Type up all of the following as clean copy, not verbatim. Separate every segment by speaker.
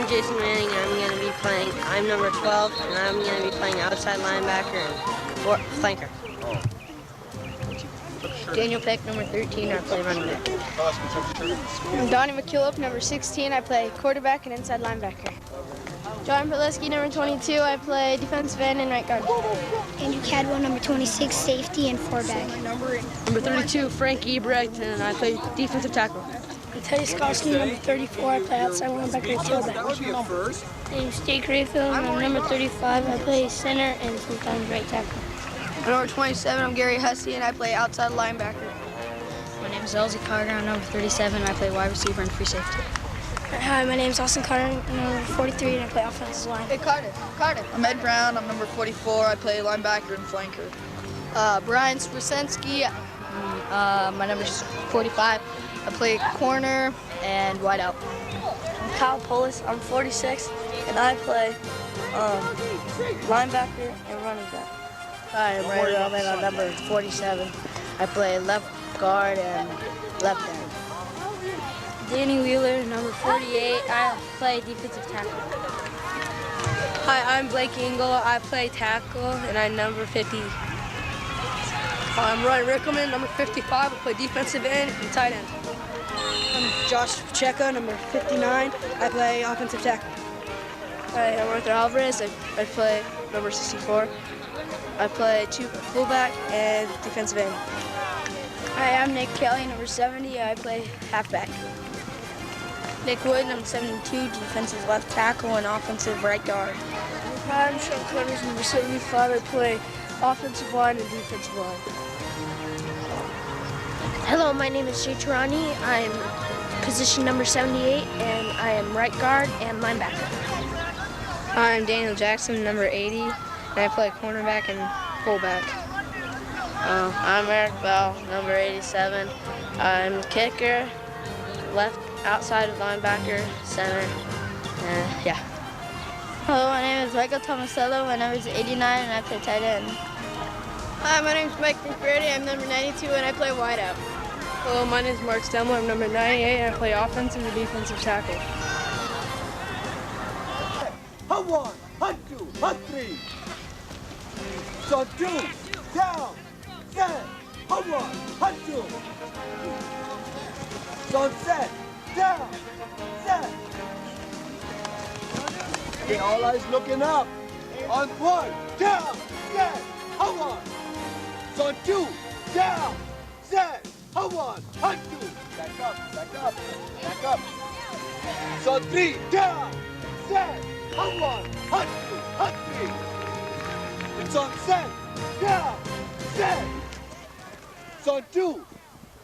Speaker 1: I'm Jason Manning, and I'm number 12, and I'm going to be playing outside linebacker and flanker.
Speaker 2: Daniel Peck, number 13, I play running back.
Speaker 3: I'm Donnie McKillop, number 16, I play quarterback and inside linebacker.
Speaker 4: John Perleski, number 22, I play defensive end and right guard.
Speaker 5: Andrew Cadwell, number 26, safety and fullback.
Speaker 1: Number 32, Frank Ebrecht, and I play defensive tackle.
Speaker 3: Teddy Skoski, number 34, I play outside linebacker and tailback.
Speaker 4: Name's Jake Rayfield, and I'm number 35, I play center and sometimes right tackle.
Speaker 2: Number 27, I'm Gary Hussey, and I play outside linebacker.
Speaker 6: My name is Elsie Carter, I'm number 37, I play wide receiver and free safety.
Speaker 3: Hi, my name is Austin Carter, I'm number 43, and I play offensive line.
Speaker 2: Hey, Carter. I'm Ed Brown, I'm number 44, I play linebacker and flanker. Brian Swasensky, my number is 45, I play corner and wideout.
Speaker 7: I'm Kyle Polis, I'm 46, and I play linebacker and running back.
Speaker 8: Hi, I'm Ray Roman, I'm number 47. I play left guard and left end.
Speaker 4: Danny Wheeler, number 48, I play defensive tackle.
Speaker 1: Hi, I'm Blake Engel, I play tackle, and I'm number 50. I'm Ryan Rickelman, number 55, I play defensive end and tight end.
Speaker 8: I'm Josh Pacheco, number 59. I play offensive tackle.
Speaker 7: Hi, I'm Arthur Alvarez, I play number 64. I play fullback and defensive end.
Speaker 4: Hi, I'm Nick Kelly, number 70, I play halfback.
Speaker 7: Nick Wood, number 72, defensive left tackle and offensive right guard.
Speaker 4: Hi, I'm Sean Clemens, number 75, I play offensive line and defensive line.
Speaker 3: Hello, my name is Jay Tarani. I'm position number 78, and I am right guard and linebacker.
Speaker 7: Hi, I'm Daniel Jackson, number 80, and I play cornerback and fullback.
Speaker 1: I'm Eric Bell, number 87. I'm kicker, left outside of linebacker, center, and yeah.
Speaker 4: Hello, my name is Michael Tomasello, my number is 89, and I play tight end.
Speaker 2: Hi, my name is Mike McBurdy, I'm number 92, and I play wideout.
Speaker 1: Hello, my name is Mark Stemler, I'm number 98, and I play offensive and defensive tackle.
Speaker 9: Hut one, hut two, hut three. So two, down, set, hut one, hut two. So set, down, set. Okay, all eyes looking up. On one, down, set, hut one. So two, down, set, hut one, hut two. Back up, back up, back up. So three, down, set. Hut one, hut two, hut three. It's on set, down, set. It's on two,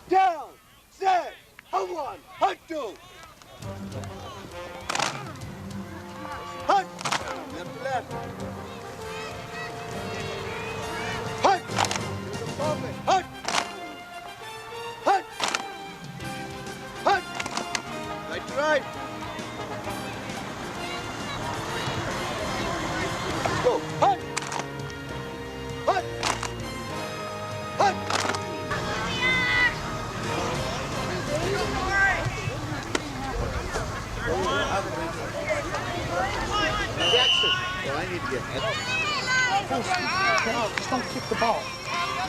Speaker 9: down, set. Hut one, hut two. Hut, left to left. Hut, hut, hut, hut. Right to right. Go. Hut! Hut! Hut! Jackson. Well, I need to get just don't kick the ball.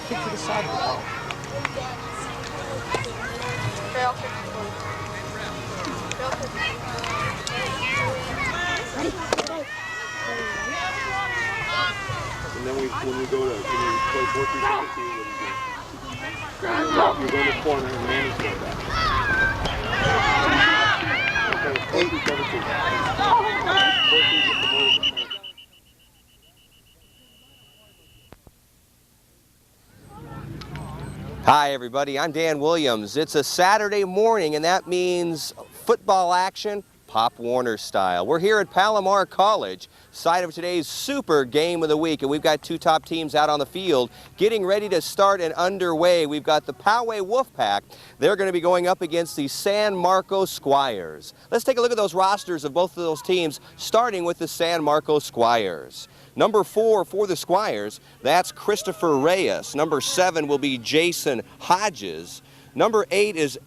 Speaker 9: Kick to the side of the ball.
Speaker 2: Okay, I'll kick the ball.
Speaker 9: And then when we go to play 4-3-2, what do you do? You go in the corner and man is going back. Okay, 4-3-2.
Speaker 10: Hi everybody, I'm Dan Williams. It's a Saturday morning and that means football action, Pop Warner style. We're here at Palomar College, site of today's super game of the week, and we've got two top teams out on the field getting ready to start and underway. We've got the Poway Wolfpack. They're going to be going up against the San Marcos Squires. Let's take a look at those rosters of both of those teams, starting with the San Marcos Squires. Number 4 for the Squires, that's Christopher Reyes. Number 7 will be Jason Hodges. Number 8 is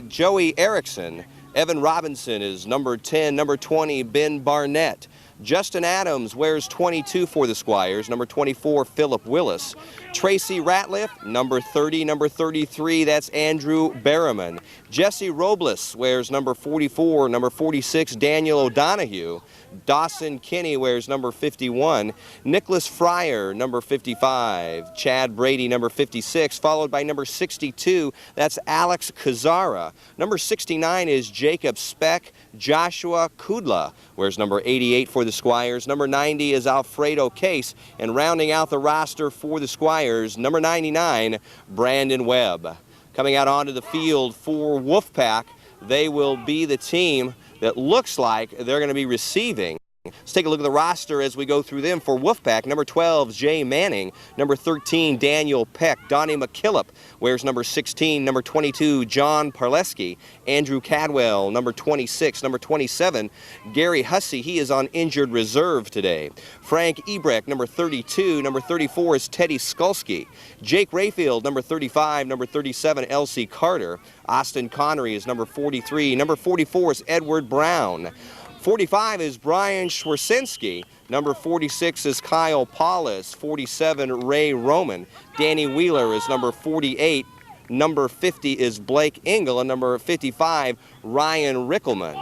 Speaker 10: Joey Erickson. Evan Robinson is number 10. Number 20, Ben Barnett. Justin Adams wears 22 for the Squires. Number 24, Philip Willis. Tracy Ratliff, number 30. Number 33, that's Andrew Berriman. Jesse Robles wears number 44. Number 46, Daniel O'Donohue. Dawson Kinney wears number 51. Nicholas Fryer, number 55. Chad Brady, number 56, followed by number 62. That's Alex Kazara. Number 69 is Jacob Speck. Joshua Kudla wears number 88 for the Squires. Number 90 is Alfredo Case. And rounding out the roster for the Squires, number 99, Brandon Webb. Coming out onto the field for Wolfpack, they will be the team that looks like they're going to be receiving. Let's take a look at the roster as we go through them. For Wolfpack, number 12, Jay Manning. Number 13, Daniel Peck. Donnie McKillop wears number 16. Number 22, John Parleski. Andrew Cadwell, number 26. Number 27, Gary Hussey. He is on injured reserve today. Frank Ebrecht, number 32. Number 34 is Teddy Skulski. Jake Rayfield, number 35. Number 37, Elsie Carter. Austin Connery is number 43. Number 44 is Edward Brown. 45 is Brian Schwersinski. Number 46 is Kyle Paulus. 47, Ray Roman. Danny Wheeler is number 48. Number 50 is Blake Engel. And number 55, Ryan Rickelman.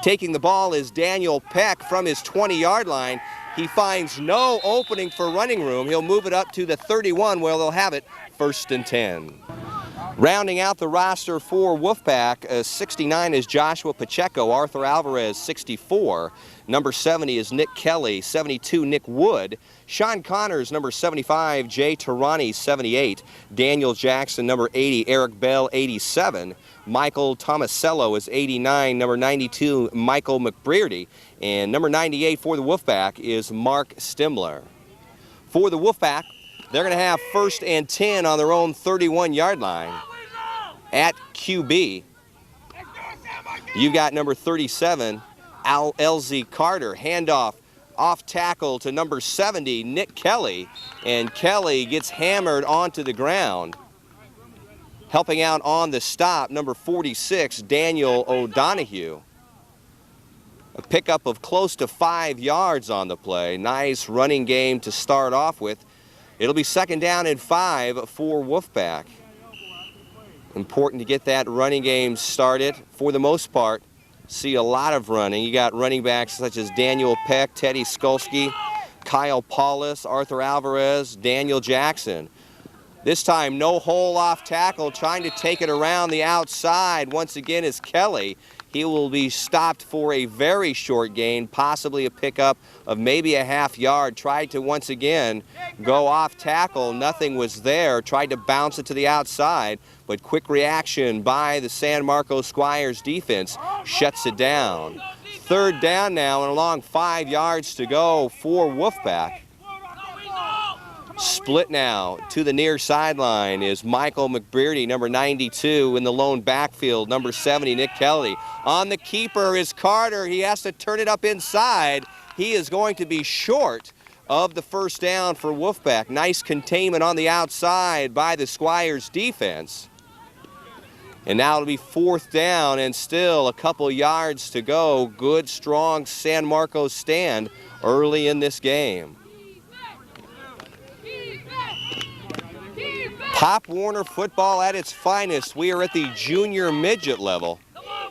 Speaker 10: Taking the ball is Daniel Peck from his 20-yard line. He finds no opening for running room. He'll move it up to the 31 where they'll have it 1st and 10. Rounding out the roster for Wolfpack, 69 is Joshua Pacheco. Arthur Alvarez, 64. Number 70 is Nick Kelly. 72, Nick Wood. Sean Connors, number 75. Jay Tarani, 78. Daniel Jackson, number 80. Eric Bell, 87. Michael Tomasello is 89. Number 92, Michael McBrearty. And number 98 for the Wolfpack is Mark Stimler. For the Wolfpack, they're going to have 1st and 10 on their own 31-yard line. At QB, you've got number 37, Elsie Carter. Handoff off tackle to number 70, Nick Kelly. And Kelly gets hammered onto the ground. Helping out on the stop, number 46, Daniel O'Donohue. A pickup of close to 5 yards on the play. Nice running game to start off with. It'll be 2nd down and 5 for Wolfpack. Important to get that running game started. For the most part, see a lot of running. You got running backs such as Daniel Peck, Teddy Skulski, Kyle Paulus, Arthur Alvarez, Daniel Jackson. This time, no hole off tackle, trying to take it around the outside. Once again is Kelly. He will be stopped for a very short gain, possibly a pickup of maybe a half yard. Tried to once again go off tackle. Nothing was there. Tried to bounce it to the outside, but quick reaction by the San Marcos Squires defense shuts it down. 3rd down now and along 5 yards to go for Wolfpack. Split now to the near sideline is Michael McBrearty, number 92, in the lone backfield, number 70, Nick Kelly. On the keeper is Carter. He has to turn it up inside. He is going to be short of the 1st down for Wolfpack. Nice containment on the outside by the Squires defense. And now it'll be 4th down and still a couple yards to go. Good, strong San Marcos stand early in this game. Pop Warner football at its finest. We are at the junior midget level.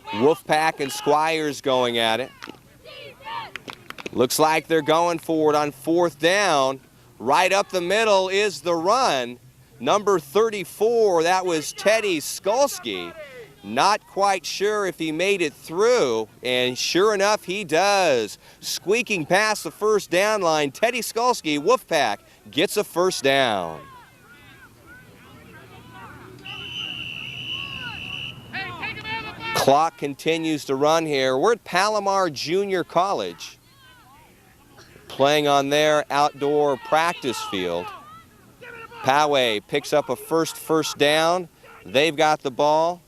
Speaker 10: Wolfpack and Squires going at it. Looks like they're going for it on 4th down. Right up the middle is the run. Number 34, that was Teddy Skulski. Not quite sure if he made it through, and sure enough, he does. Squeaking past the 1st down line, Teddy Skulski, Wolfpack, gets a 1st down. Clock continues to run here. We're at Palomar Junior College, playing on their outdoor practice field. Poway picks up a first down. They've got the ball.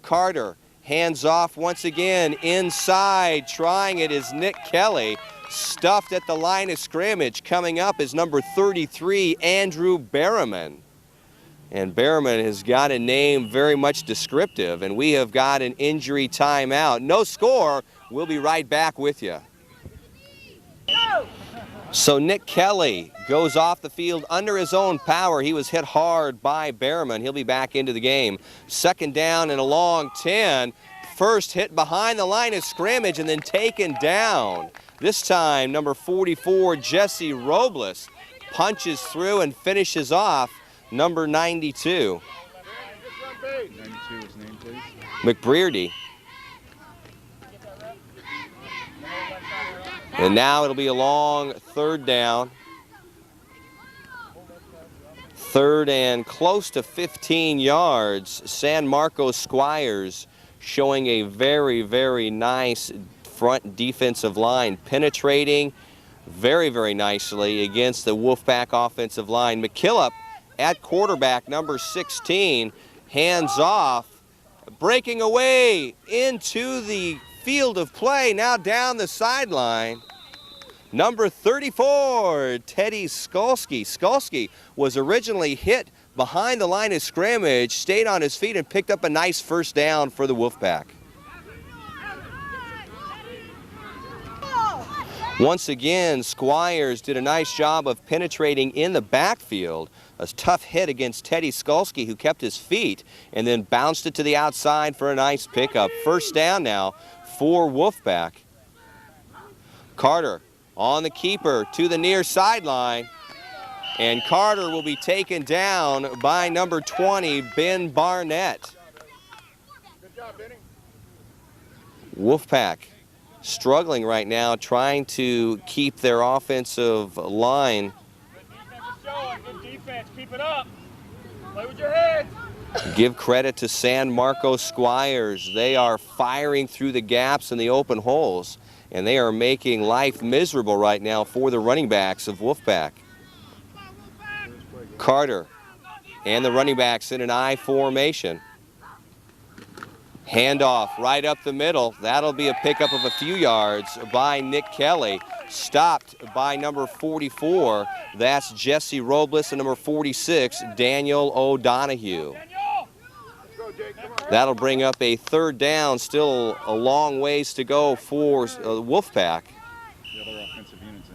Speaker 10: Carter hands off once again inside. Trying it is Nick Kelly. Stuffed at the line of scrimmage. Coming up is number 33, Andrew Berriman. And Behrman has got a name very much descriptive, and we have got an injury timeout. No score. We'll be right back with you. So Nick Kelly goes off the field under his own power. He was hit hard by Behrman. He'll be back into the game. Second down and a long 10. First hit behind the line of scrimmage and then taken down. This time, number 44, Jesse Robles, punches through and finishes off number 92.
Speaker 11: 92, his name, please.
Speaker 10: McBrearty. And now it'll be a long third down. Third and close to 15 yards. San Marcos Squires showing a very, very nice front defensive line, penetrating very, very nicely against the Wolfpack offensive line. McKillop at quarterback, number 16, hands off, breaking away into the field of play, now down the sideline. Number 34, Teddy Skolsky. Skolsky was originally hit behind the line of scrimmage, stayed on his feet and picked up a nice first down for the Wolfpack. Once again, Squires did a nice job of penetrating in the backfield. A tough hit against Teddy Skolsky, who kept his feet and then bounced it to the outside for a nice pickup. First down now for Wolfpack. Carter on the keeper to the near sideline. And Carter will be taken down by number 20, Ben Barnett.
Speaker 9: Good job, Benny.
Speaker 10: Wolfpack struggling right now, trying to keep their offensive line.
Speaker 11: Good defense, keep it up. Play with your head.
Speaker 10: Give credit to San Marcos Squires. They are firing through the gaps and the open holes, and they are making life miserable right now for the running backs of Wolfpack. Carter and the running backs in an I formation. Handoff right up the middle. That'll be a pickup of a few yards by Nick Kelly. Stopped by number 44. That's Jesse Robles, and number 46, Daniel O'Donohue. That'll bring up a third down. Still a long ways to go for Wolfpack.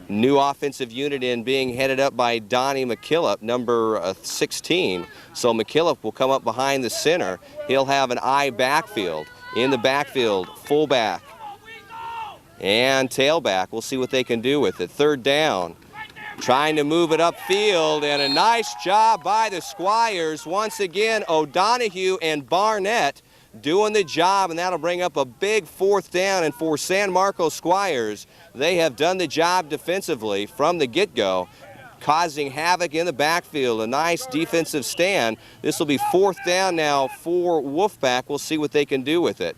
Speaker 10: New offensive unit in, being headed up by Donnie McKillop, number 16. So McKillop will come up behind the center. He'll have an I backfield. In the backfield, fullback and tailback. We'll see what they can do with it. Third down. Trying to move it upfield, and a nice job by the Squires. Once again, O'Donohue and Barnett doing the job, and that'll bring up a big fourth down. And for San Marcos Squires, they have done the job defensively from the get-go, causing havoc in the backfield. A nice defensive stand. This will be fourth down now for Wolfpack. We'll see what they can do with it.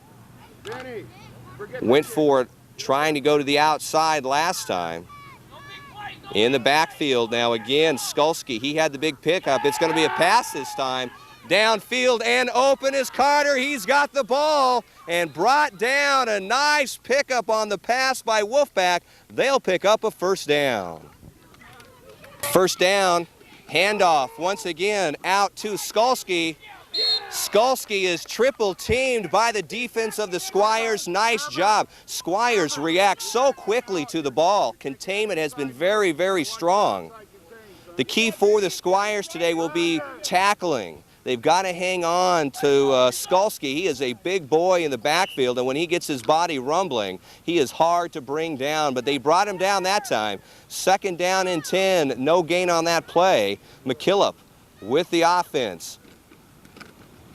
Speaker 10: Went for it, trying to go to the outside last time. In the backfield now again, Skolsky. He had the big pickup. It's going to be a pass this time. Downfield and open is Carter. He's got the ball and brought down. A nice pickup on the pass by Wolfpack. They'll pick up a first down. First down, handoff once again out to Skolsky. Skolsky is triple teamed by the defense of the Squires. Nice job. Squires react so quickly to the ball. Containment has been very, very strong. The key for the Squires today will be tackling. They've got to hang on to Skolsky. He is a big boy in the backfield, and when he gets his body rumbling, he is hard to bring down, but they brought him down that time. Second down and 10, no gain on that play. McKillop with the offense.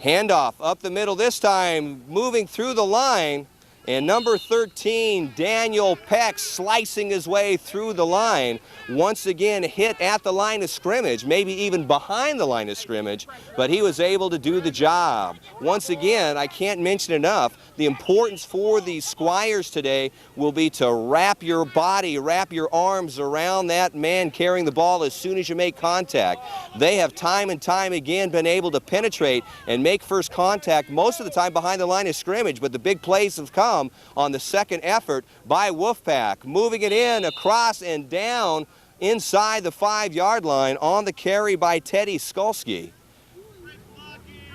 Speaker 10: Handoff up the middle this time, moving through the line, and number 13, Daniel Peck, slicing his way through the line. Once again, hit at the line of scrimmage, maybe even behind the line of scrimmage, but he was able to do the job. Once again, I can't mention enough, the importance for the Squires today will be to wrap your body, wrap your arms around that man carrying the ball as soon as you make contact. They have time and time again been able to penetrate and make first contact most of the time behind the line of scrimmage, but the big plays have come on the second effort by Wolfpack. Moving it in, across and down inside the 5-yard line on the carry by Teddy Skolsky.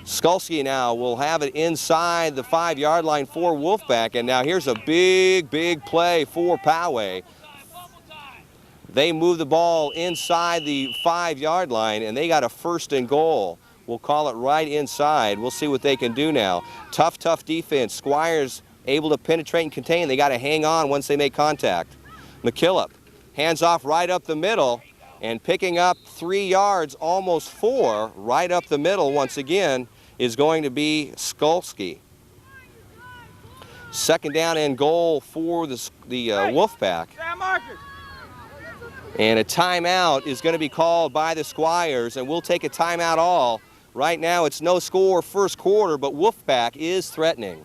Speaker 10: Skulski now will have it inside the 5-yard line for Wolfpack, and now here's a big play for Poway. They move the ball inside the 5-yard line, and they got a 1st and goal. We'll call it right inside. We'll see what they can do now. Tough defense. Squires able to penetrate and contain. They got to hang on once they make contact. McKillop hands off right up the middle, and picking up 3 yards, almost 4, right up the middle once again, is going to be Skulski. 2nd down and goal for the Wolfpack. And a timeout is going to be called by the Squires, and we'll take a timeout all. Right now it's no score 1st quarter, but Wolfpack is threatening.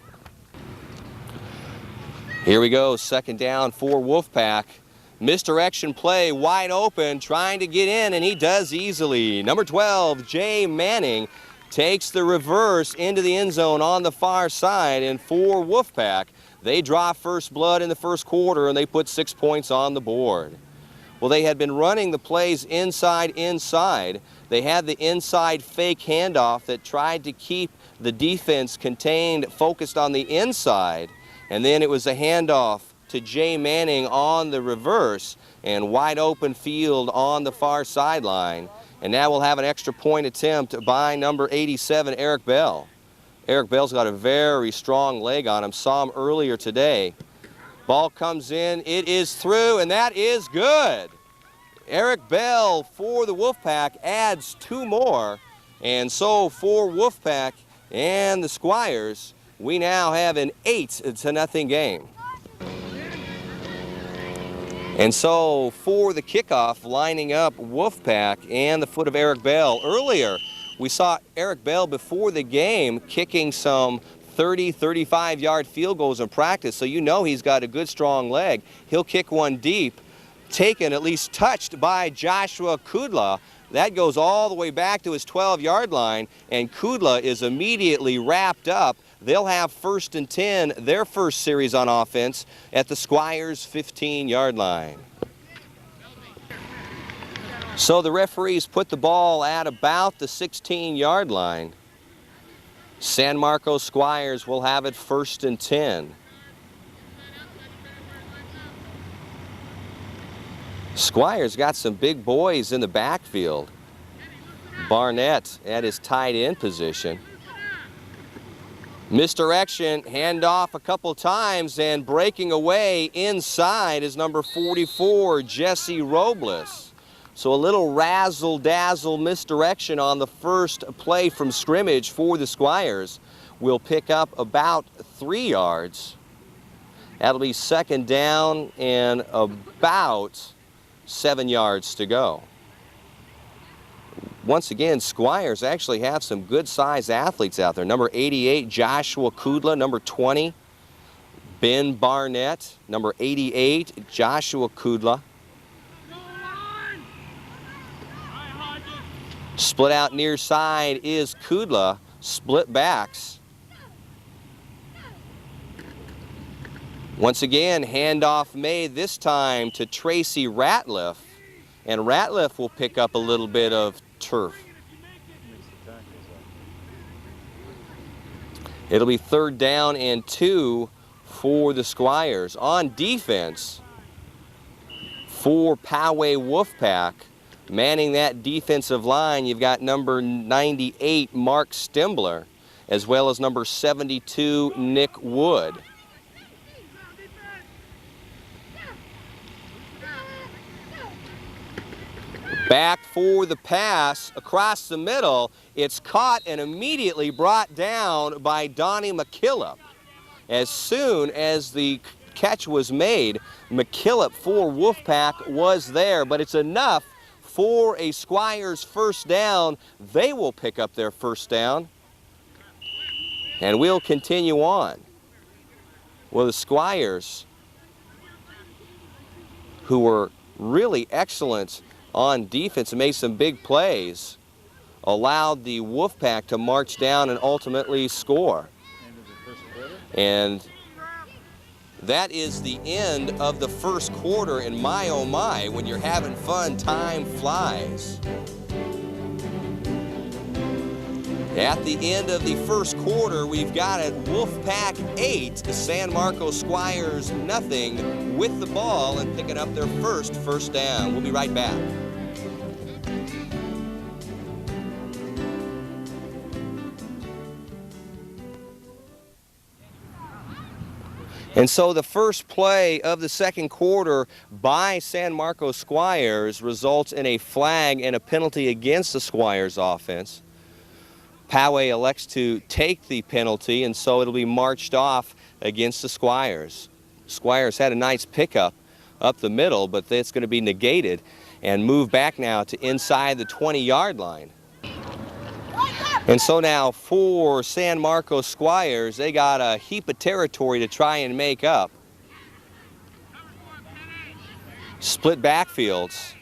Speaker 10: Here we go, 2nd down for Wolfpack. Misdirection play, wide open, trying to get in, and he does easily. Number 12, Jay Manning, takes the reverse into the end zone on the far side, and for Wolfpack, they draw first blood in the 1st quarter, and they put 6 points on the board. Well, they had been running the plays inside. They had the inside fake handoff that tried to keep the defense contained, focused on the inside, and then it was a handoff to Jay Manning on the reverse, and wide open field on the far sideline. And now we'll have an extra point attempt by number 87, Eric Bell. Eric Bell's got a very strong leg on him. Saw him earlier today. Ball comes in. It is through, and that is good. Eric Bell for the Wolfpack adds 2 more. And so for Wolfpack and the Squires, we now have an 8-0 game. And so for the kickoff, lining up Wolfpack and the foot of Eric Bell. Earlier, we saw Eric Bell before the game kicking some 30, 35-yard field goals in practice, so you know he's got a good, strong leg. He'll kick one deep, taken, at least touched by Joshua Kudla. That goes all the way back to his 12-yard line, and Kudla is immediately wrapped up. They'll have 1st and 10, their first series on offense, at the Squires' 15-yard line. So the referees put the ball at about the 16-yard line. San Marcos Squires will have it 1st and 10. Squires got some big boys in the backfield. Barnett at his tight end position. Misdirection, handoff a couple times, and breaking away inside is number 44, Jesse Robles. So a little razzle-dazzle misdirection on the first play from scrimmage for the Squires. Will pick up about 3 yards. That'll be 2nd down and about 7 yards to go. Once again, Squires actually have some good-sized athletes out there. Number 88, Joshua Kudla. Number 20, Ben Barnett. Number 88, Joshua Kudla. Split out near side is Kudla. Split backs. Once again, handoff made this time to Tracy Ratliff. And Ratliff will pick up a little bit of turf. It'll be 3rd down and 2 for the Squires. On defense, for Poway Wolfpack, manning that defensive line, you've got number 98, Mark Stembler, as well as number 72, Nick Wood. Back for the pass across the middle. It's caught and immediately brought down by Donnie McKillop. As soon as the catch was made, McKillop for Wolfpack was there, but it's enough for a Squires 1st down. They will pick up their 1st down, and we'll continue on. Well, the Squires, who were really excellent on defense and made some big plays, allowed the Wolfpack to march down and ultimately score. And that is the end of the 1st quarter, and my oh my, when you're having fun, time flies. At the end of the first quarter, we've got it Wolfpack 8, San Marcos Squires nothing, with the ball and picking up their first down. We'll be right back. And so the first play of the second quarter by San Marcos Squires results in a flag and a penalty against the Squires offense. Poway elects to take the penalty, and so it'll be marched off against the Squires. Squires had a nice pickup up the middle, but it's going to be negated and moved back now to inside the 20-yard line. And so now for San Marcos Squires, they got a heap of territory to try and make up. Split backfields,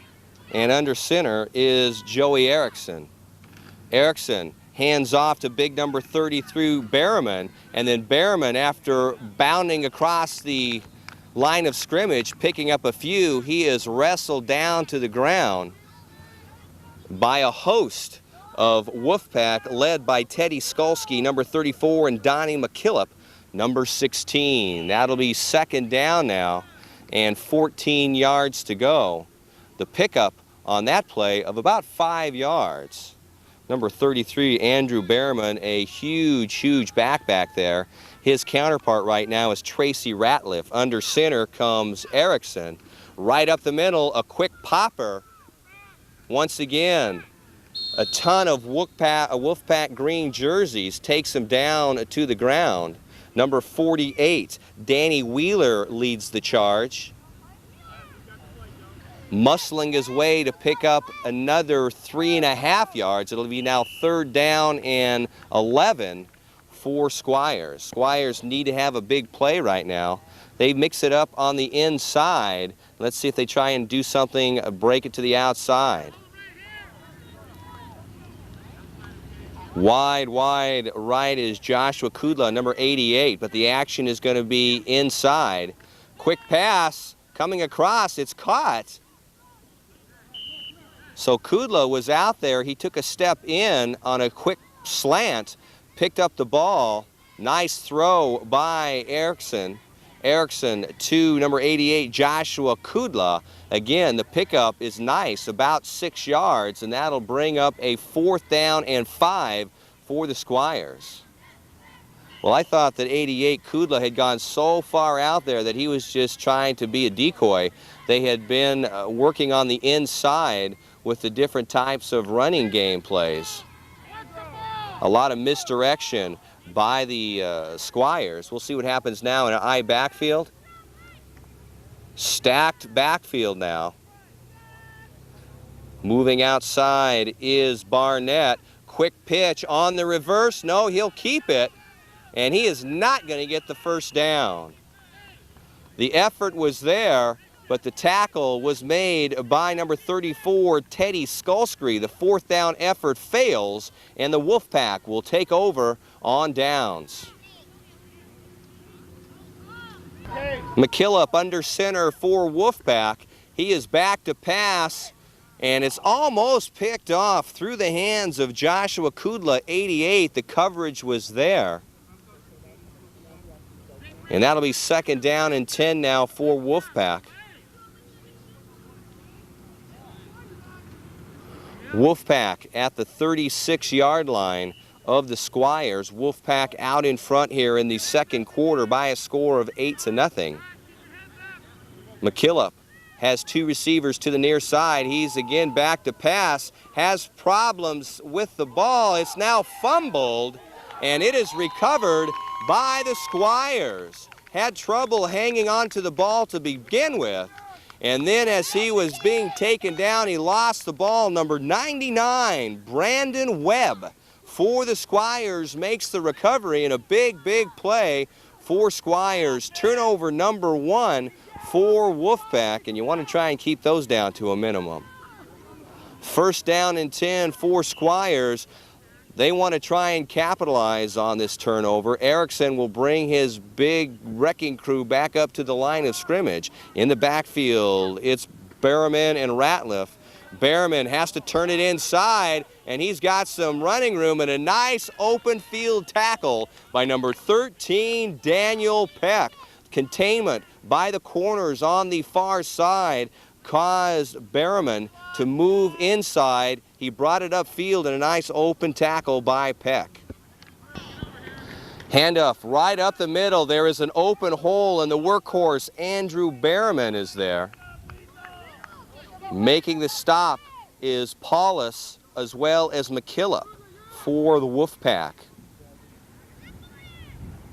Speaker 10: and under center is Joey Erickson. Erickson hands off to big number 33, Berriman, and then Berriman, after bounding across the line of scrimmage, picking up a few, he is wrestled down to the ground by a host of Wolfpack, led by Teddy Skolsky, number 34, and Donnie McKillop, number 16. That'll be second down now, and 14 yards to go. The pickup on that play of about 5 yards. Number 33, Andrew Berriman, a huge back there. His counterpart right now is Tracy Ratliff. Under center comes Erickson. Right up the middle, a quick popper. Once again, a ton of Wolfpack green jerseys takes him down to the ground. Number 48, Danny Wheeler, leads the charge, muscling his way to pick up another 3.5 yards. It'll be now third down and 11 for Squires. Squires need to have a big play right now. They mix it up on the inside. Let's see if they try and do something, break it to the outside. Wide right is Joshua Kudla, number 88, but the action is going to be inside. Quick pass coming across, it's caught. So Kudla was out there, he took a step in on a quick slant, picked up the ball. Nice throw by Erickson. Erickson to number 88, Joshua Kudla. Again, the pickup is nice, about 6 yards, and that'll bring up a 4th down and 5 for the Squires. Well, I thought that 88, Kudla, had gone so far out there that he was just trying to be a decoy. They had been working on the inside with the different types of running game plays. A lot of misdirection by the Squires. We'll see what happens now in an I backfield. Stacked backfield now. Moving outside is Barnett. Quick pitch on the reverse. No, he'll keep it. And he is not going to get the first down. The effort was there, but the tackle was made by number 34, Teddy Skolsky. The 4th down effort fails, and the Wolfpack will take over on downs. McKillop under center for Wolfpack. He is back to pass, and it's almost picked off through the hands of Joshua Kudla, 88. The coverage was there. And that'll be second down and 10 now for Wolfpack. Wolfpack at the 36-yard line of the Squires. Wolfpack out in front here in the second quarter by a score of 8-0. McKillop has 2 receivers to the near side. He's again back to pass, has problems with the ball. It's now fumbled, and it is recovered by the Squires. Had trouble hanging on to the ball to begin with. And then as he was being taken down, he lost the ball. Number 99, Brandon Webb, for the Squires, makes the recovery, and a big play for Squires. Turnover number 1 for Wolfpack, and you want to try and keep those down to a minimum. First down and 10 for Squires. They want to try and capitalize on this turnover. Erickson will bring his big wrecking crew back up to the line of scrimmage. In the backfield, it's Berriman and Ratliff. Berriman has to turn it inside, and he's got some running room and a nice open field tackle by number 13, Daniel Peck. Containment by the corners on the far side caused Berriman to move inside. He brought it upfield and a nice open tackle by Peck. Handoff right up the middle. There is an open hole, and the workhorse Andrew Berriman is there. Making the stop is Paulus as well as McKillop for the Wolfpack.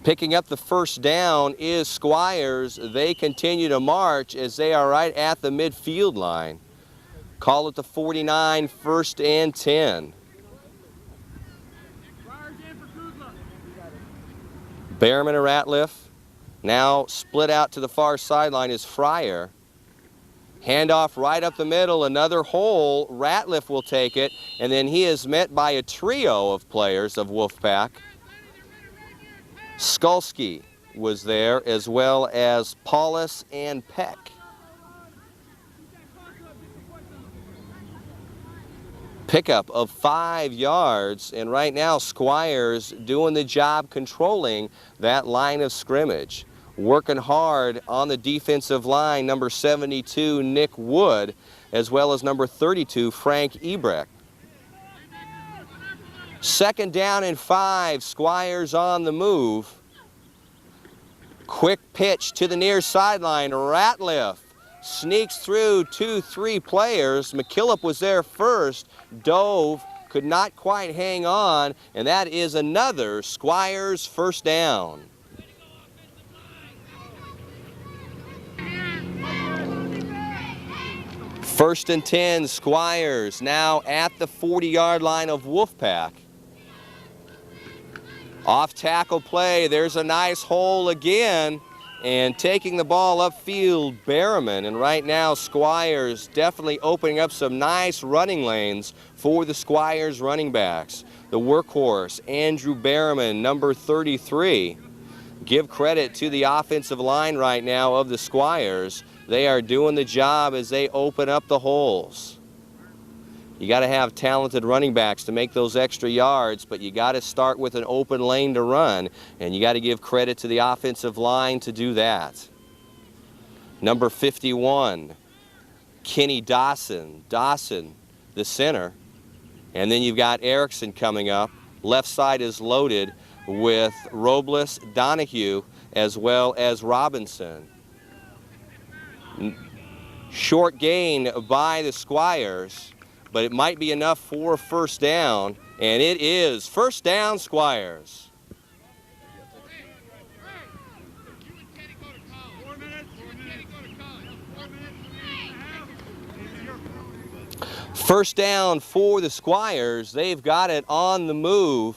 Speaker 10: Picking up the first down is Squires. They continue to march as they are right at the midfield line. Call it the 49, 1st and 10. Berriman and Ratliff. Now split out to the far sideline is Fryer. Handoff right up the middle, another hole. Ratliff will take it, and then he is met by a trio of players of Wolfpack. Skulski was there, as well as Paulus and Peck. Pickup of 5 yards, and right now Squires doing the job controlling that line of scrimmage. Working hard on the defensive line, number 72, Nick Wood, as well as number 32, Frank Ebrecht. 2nd down and 5, Squires on the move. Quick pitch to the near sideline, Ratliff sneaks through 2-3 players. McKillop was there first, dove, could not quite hang on, and that is another Squires first down. First and 10, Squires now at the 40-yard line of Wolfpack. Off tackle play, there's a nice hole again, and taking the ball upfield, Berriman. And right now, Squires definitely opening up some nice running lanes for the Squires running backs. The workhorse, Andrew Berriman, number 33. Give credit to the offensive line right now of the Squires. They are doing the job as they open up the holes. You got to have talented running backs to make those extra yards, but you got to start with an open lane to run, and you got to give credit to the offensive line to do that. Number 51, Kenny Dawson. Dawson, the center. And then you've got Erickson coming up. Left side is loaded with Robles, Donahue, as well as Robinson. Short gain by the Squires, but it might be enough for a first down, and it is first down, Squires. First down for the Squires. They've got it on the move,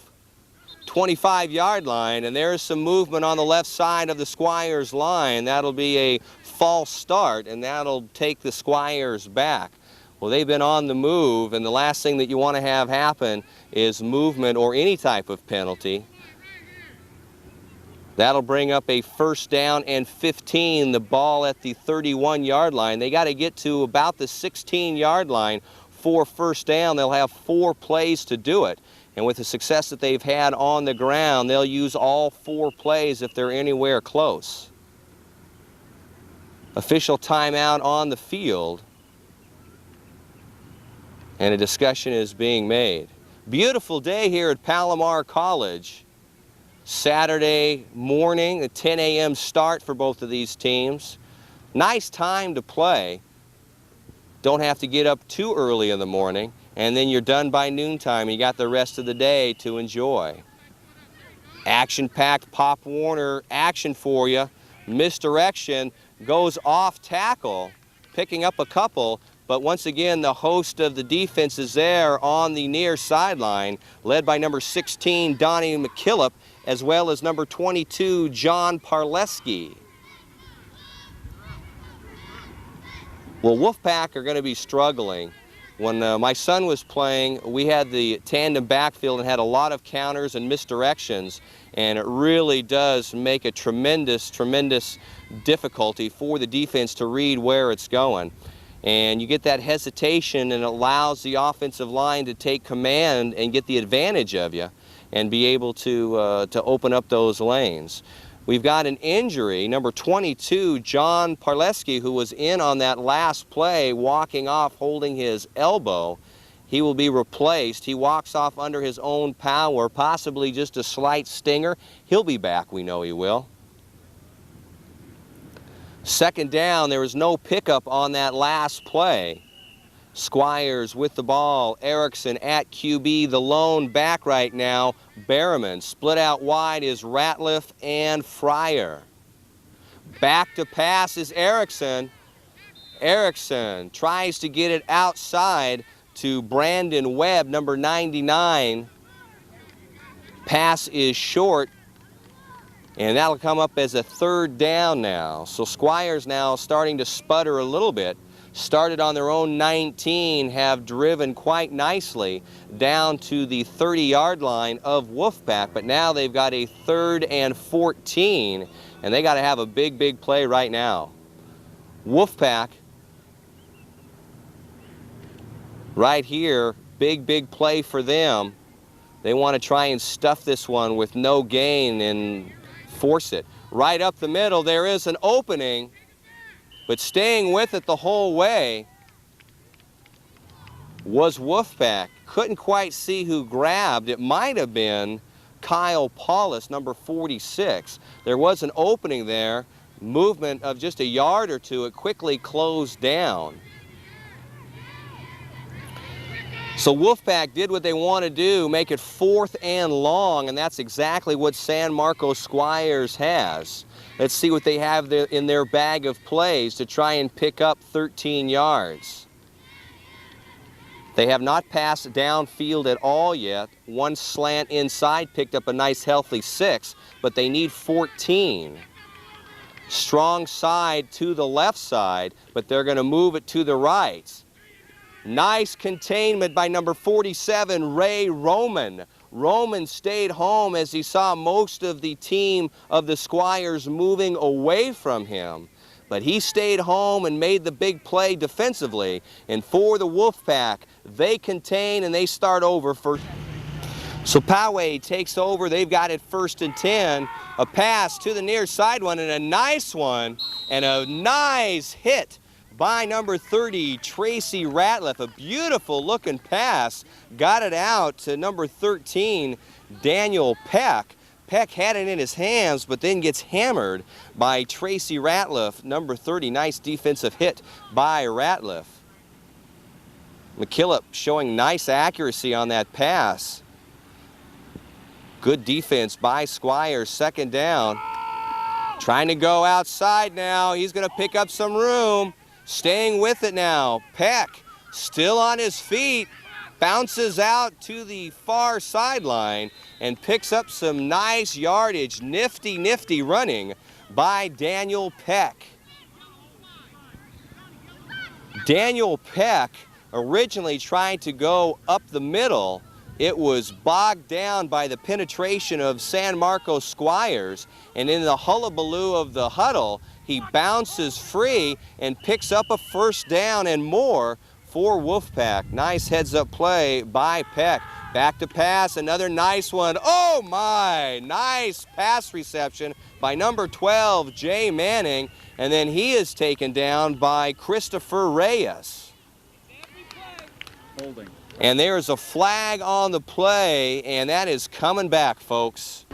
Speaker 10: 25-yard line, and there's some movement on the left side of the Squires line. That'll be a false start, and that'll take the Squires back. Well, they've been on the move, and the last thing that you want to have happen is movement or any type of penalty. That'll bring up a first down and 15, the ball at the 31-yard line. They got to get to about the 16-yard line for first down. They'll have 4 plays to do it. And with the success that they've had on the ground, they'll use all 4 plays if they're anywhere close. Official timeout on the field, and a discussion is being made. Beautiful day here at Palomar College. Saturday morning, a 10 a.m. start for both of these teams. Nice time to play. Don't have to get up too early in the morning, and then you're done by noontime. You got the rest of the day to enjoy. Action-packed Pop Warner action for you. Misdirection, goes off tackle, picking up a couple, but once again the host of the defense is there on the near sideline, led by number 16, Donnie McKillop, as well as number 22, John Parleski. Well, Wolfpack are going to be struggling. When my son was playing, we had the tandem backfield and had a lot of counters and misdirections, and it really does make a tremendous difficulty for the defense to read where it's going. And you get that hesitation, and it allows the offensive line to take command and get the advantage of you and be able to open up those lanes. We've got an injury, number 22, John Parleski, who was in on that last play, walking off holding his elbow. He will be replaced. He walks off under his own power, possibly just a slight stinger. He'll be back, we know he will. Second down, there was no pickup on that last play. Squires with the ball. Erickson at QB, the lone back right now. Berriman. Split out wide is Ratliff and Fryer. Back to pass is Erickson. Erickson tries to get it outside to Brandon Webb, number 99. Pass is short, and that'll come up as a third down now. So Squires now starting to sputter a little bit. Started on their own 19, have driven quite nicely down to the 30-yard line of Wolfpack, but now they've got a 3rd and 14, and they got to have a big play right now. Wolfpack right here, big play for them. They want to try and stuff this one with no gain and force it. Right up the middle, there is an opening, but staying with it the whole way was Wolfpack. Couldn't quite see who grabbed. It might have been Kyle Paulus, number 46. There was an opening there, movement of just a yard or two. It quickly closed down. So Wolfpack did what they want to do, make it 4th and long, and that's exactly what San Marcos Squires has. Let's see what they have in their bag of plays to try and pick up 13 yards. They have not passed downfield at all yet. One slant inside picked up a nice healthy 6, but they need 14. Strong side to the left side, but they're going to move it to the right. Nice containment by number 47, Ray Roman. Roman stayed home as he saw most of the team of the Squires moving away from him. But he stayed home and made the big play defensively. And for the Wolfpack, they contain and they start over for. So Poway takes over. They've got it 1st and 10. A pass to the near side one, and a nice one, and a nice hit by number 30, Tracy Ratliff. A beautiful looking pass. Got it out to number 13, Daniel Peck. Peck had it in his hands, but then gets hammered by Tracy Ratliff, number 30. Nice defensive hit by Ratliff. McKillop showing nice accuracy on that pass. Good defense by Squires. 2nd down. Trying to go outside now. He's going to pick up some room. Staying with it now. Peck still on his feet. Bounces out to the far sideline and picks up some nice yardage. Nifty running by Daniel Peck. Daniel Peck originally tried to go up the middle. It was bogged down by the penetration of San Marcos Squires, and in the hullabaloo of the huddle, he bounces free and picks up a 1st down and more for Wolfpack. Nice heads-up play by Peck. Back to pass, another nice one. Oh my, nice pass reception by number 12, Jay Manning, and then he is taken down by Christopher Reyes.
Speaker 12: Holding.
Speaker 10: And there's a flag on the play, and that is coming back, folks.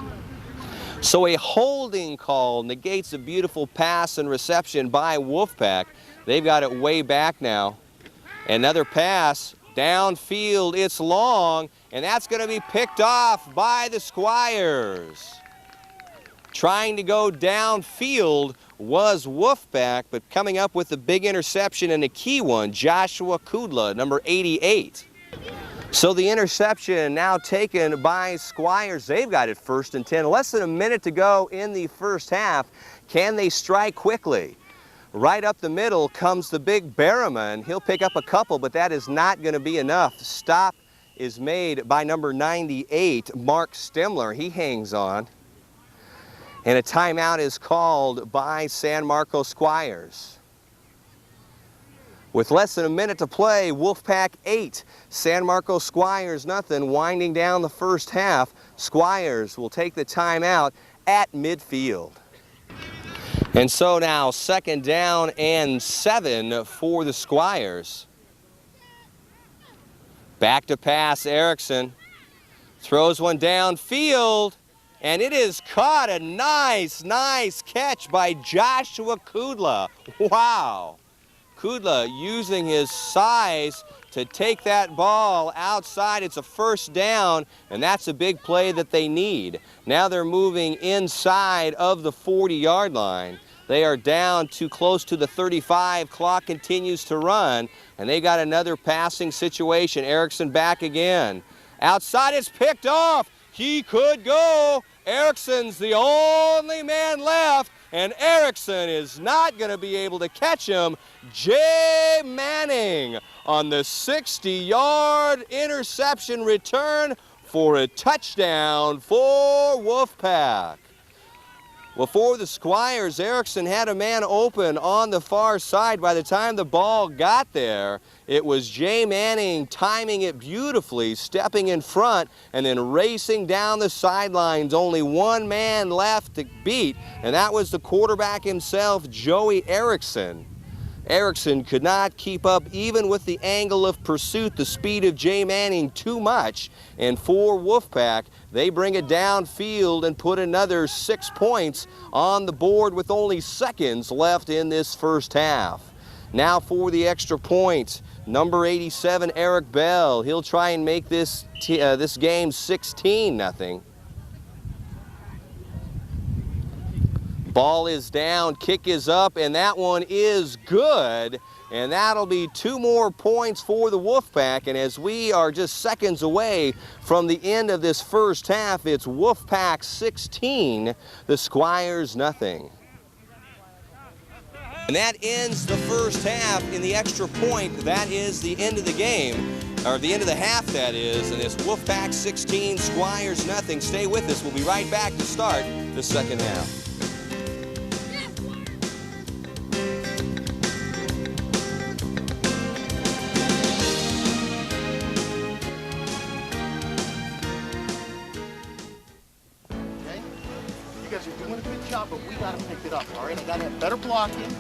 Speaker 10: So a holding call negates a beautiful pass and reception by Wolfpack. They've got it way back now. Another pass downfield, it's long, and that's going to be picked off by the Squires. Trying to go downfield was Wolfpack, but coming up with a big interception and a key one, Joshua Kudla, number 88. So the interception now taken by Squires. They've got it 1st and 10. Less than a minute to go in the 1st half. Can they strike quickly? Right up the middle comes the big Berriman. He'll pick up a couple, but that is not going to be enough. Stop is made by number 98, Mark Stemler. He hangs on. And a timeout is called by San Marcos Squires. With less than a minute to play, Wolfpack 8, San Marcos Squires nothing, winding down the first half. Squires will take the timeout at midfield. And so now 2nd down and 7 for the Squires. Back to pass, Erickson throws one downfield, and it is caught. A nice catch by Joshua Kudla. Wow. Kudla using his size to take that ball outside. It's a 1st down, and that's a big play that they need. Now they're moving inside of the 40-yard line. They are down to close to the 35. Clock continues to run, and they got another passing situation. Erickson back again. Outside, it's picked off. He could go. Erickson's the only man left, and Erickson is not going to be able to catch him. Jay Manning on the 60-yard interception return for a touchdown for Wolfpack. Well, for the Squires, Erickson had a man open on the far side. By the time the ball got there, it was Jay Manning timing it beautifully, stepping in front, and then racing down the sidelines. Only one man left to beat, and that was the quarterback himself, Joey Erickson. Erickson could not keep up even with the angle of pursuit, the speed of Jay Manning too much. And for Wolfpack, they bring it downfield and put another 6 points on the board with only seconds left in this first half. Now for the extra point, number 87, Eric Bell. He'll try and make this game 16-0. Ball is down, kick is up, and that one is good. And that'll be 2 more points for the Wolfpack. And as we are just seconds away from the end of this first half, it's Wolfpack 16, the Squires nothing. And that ends the first half in the extra point. That is the end of the game, or the end of the half, that is. And it's Wolfpack 16, Squires nothing. Stay with us. We'll be right back to start the second half.
Speaker 12: But we got to pick it up, all right? You got to have better blocking,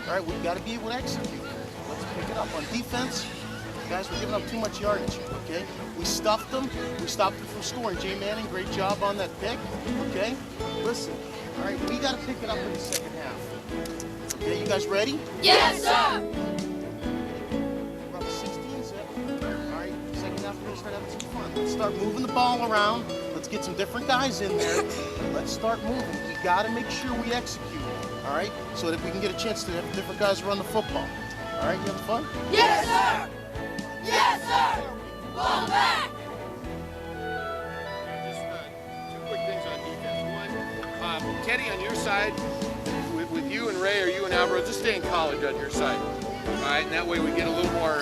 Speaker 12: all right? We've got to be able to execute. Let's pick it up. On defense, guys, we're giving up too much yardage, okay? We stuffed them. We stopped them from scoring. Jay Manning, great job on that pick, okay? Listen, all right, we got to pick it up in the second half. Okay, you guys ready?
Speaker 13: Yes, sir!
Speaker 12: We're up 16-7. All right, second half, we're going to start having some fun. Let's start moving the ball around. Let's get some different guys in there. Let's start moving. We got to make sure we execute, all right? So that we can get a chance to have different guys run the football. All right, you having fun?
Speaker 13: Yes, sir! Yes, sir! Wolfpack!
Speaker 9: Just 2 quick things on defense. One, Teddy, on your side, with you and Ray or you and Alvaro, just stay in college on your side. All right, and that way we get a little more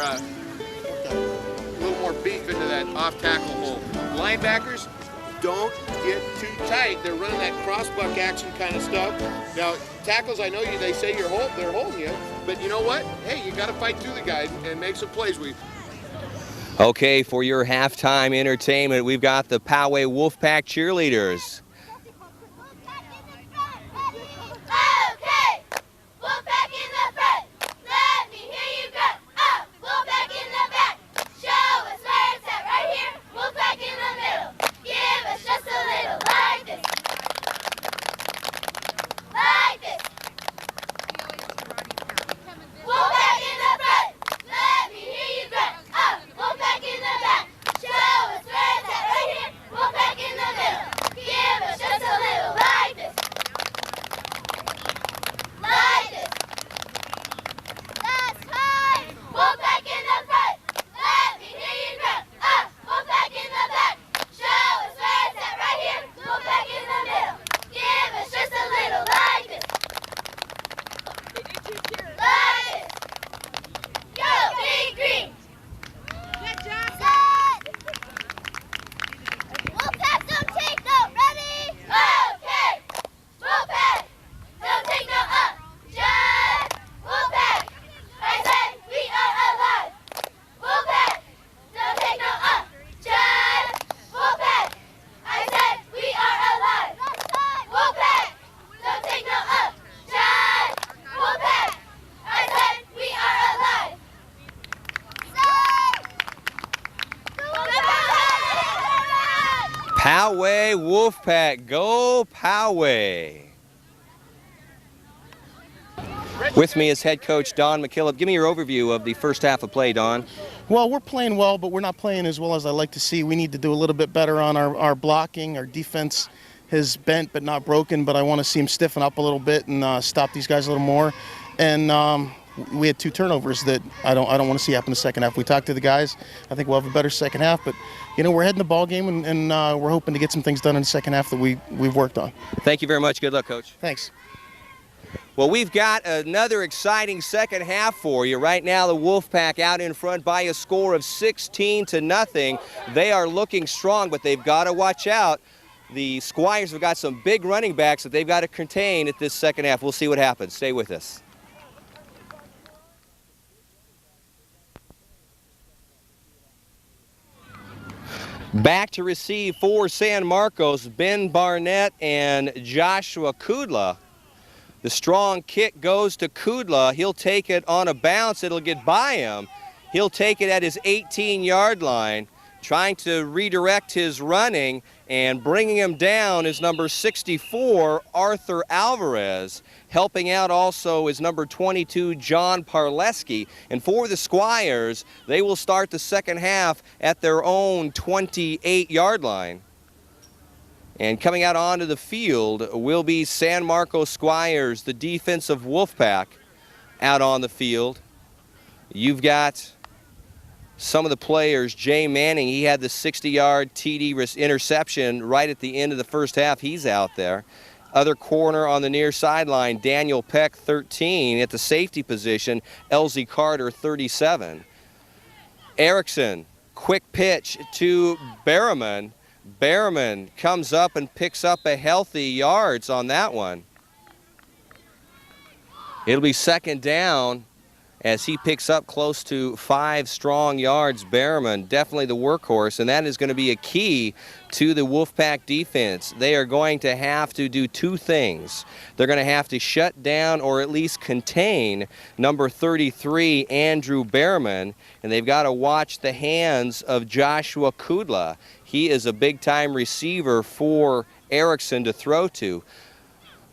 Speaker 9: beef into that off-tackle hole. Linebackers, don't get too tight. They're running that crossbuck action kind of stuff. Now, tackles, I know they're holding you, but you know what? Hey, you got to fight through the guys and make some plays.
Speaker 10: Okay, for your halftime entertainment, we've got the Poway Wolfpack cheerleaders.
Speaker 13: Give
Speaker 10: Poway Wolfpack. Go Poway. With me is head coach Don McKillop. Give me your overview of the first half of play, Don.
Speaker 12: Well, we're playing well, but we're not playing as well as I like to see. We need to do a little bit better on our blocking. Our defense has bent but not broken, but I want to see them stiffen up a little bit and stop these guys a little more. And we had 2 turnovers that I don't want to see happen in the second half. We talked to the guys. I think we'll have a better second half, but you know, we're heading the ball game, and we're hoping to get some things done in the second half that we've worked on.
Speaker 10: Thank you very much. Good luck, Coach.
Speaker 12: Thanks.
Speaker 10: Well, we've got another exciting second half for you. Right now, the Wolfpack out in front by a score of 16-0. They are looking strong, but they've got to watch out. The Squires have got some big running backs that they've got to contain at this second half. We'll see what happens. Stay with us. Back to receive for San Marcos, Ben Barnett and Joshua Kudla. The strong kick goes to Kudla. He'll take it on a bounce. It'll get by him. He'll take it at his 18-yard line, trying to redirect his running, and bringing him down is number 64, Arthur Alvarez. Helping out also is number 22, John Parleski. And for the Squires, they will start the second half at their own 28-yard line. And coming out onto the field will be San Marcos Squires, the defensive Wolfpack, out on the field. You've got some of the players. Jay Manning, he had the 60-yard TD interception right at the end of the first half. He's out there. Other corner on the near sideline, Daniel Peck, 13. At the safety position, Elsie Carter, 37. Erickson, quick pitch to Berriman. Berriman comes up and picks up a healthy yards on that one. It'll be second down as he picks up close to 5 strong yards. Berriman, definitely the workhorse, and that is going to be a key to the Wolfpack defense. They are going to have to do 2 things. They're going to have to shut down or at least contain number 33, Andrew Berriman, and they've got to watch the hands of Joshua Kudla. He is a big-time receiver for Erickson to throw to.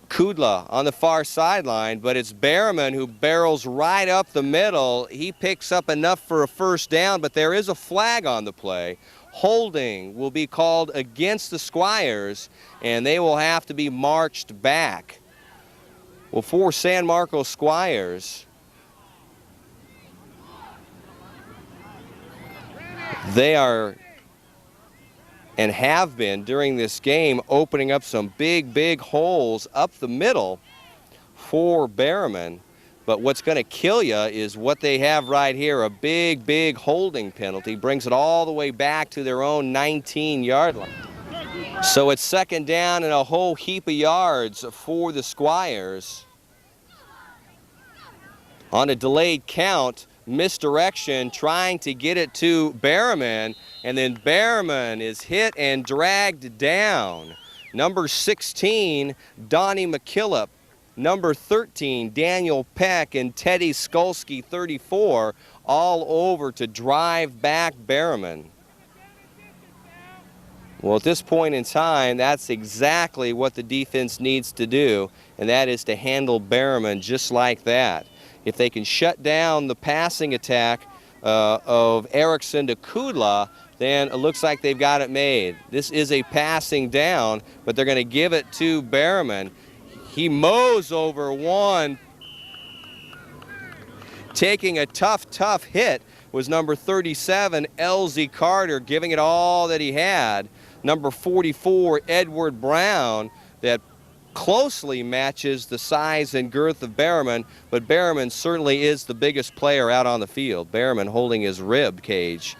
Speaker 10: Kudla on the far sideline, but it's Berriman who barrels right up the middle. He picks up enough for a first down, but there is a flag on the play. Holding will be called against the Squires, and they will have to be marched back. Well, for San Marcos Squires, they are and have been during this game opening up some big holes up the middle for Berriman. But what's going to kill you is what they have right here, a big holding penalty. Brings it all the way back to their own 19-yard line. So it's second down and a whole heap of yards for the Squires. On a delayed count, misdirection, trying to get it to Berriman, and then Berriman is hit and dragged down. Number 16, Donnie McKillop. Number 13, Daniel Peck, and Teddy Skolsky, 34, all over to drive back Berriman. Well, at this point in time, that's exactly what the defense needs to do, and that is to handle Berriman just like that. If they can shut down the passing attack of Erickson to Kudla, then it looks like they've got it made. This is a passing down, but they're going to give it to Berriman. He mows over one. Taking a tough hit was number 37, Elsie Carter, giving it all that he had. Number 44, Edward Brown, that closely matches the size and girth of Berriman, but Berriman certainly is the biggest player out on the field. Berriman holding his rib cage.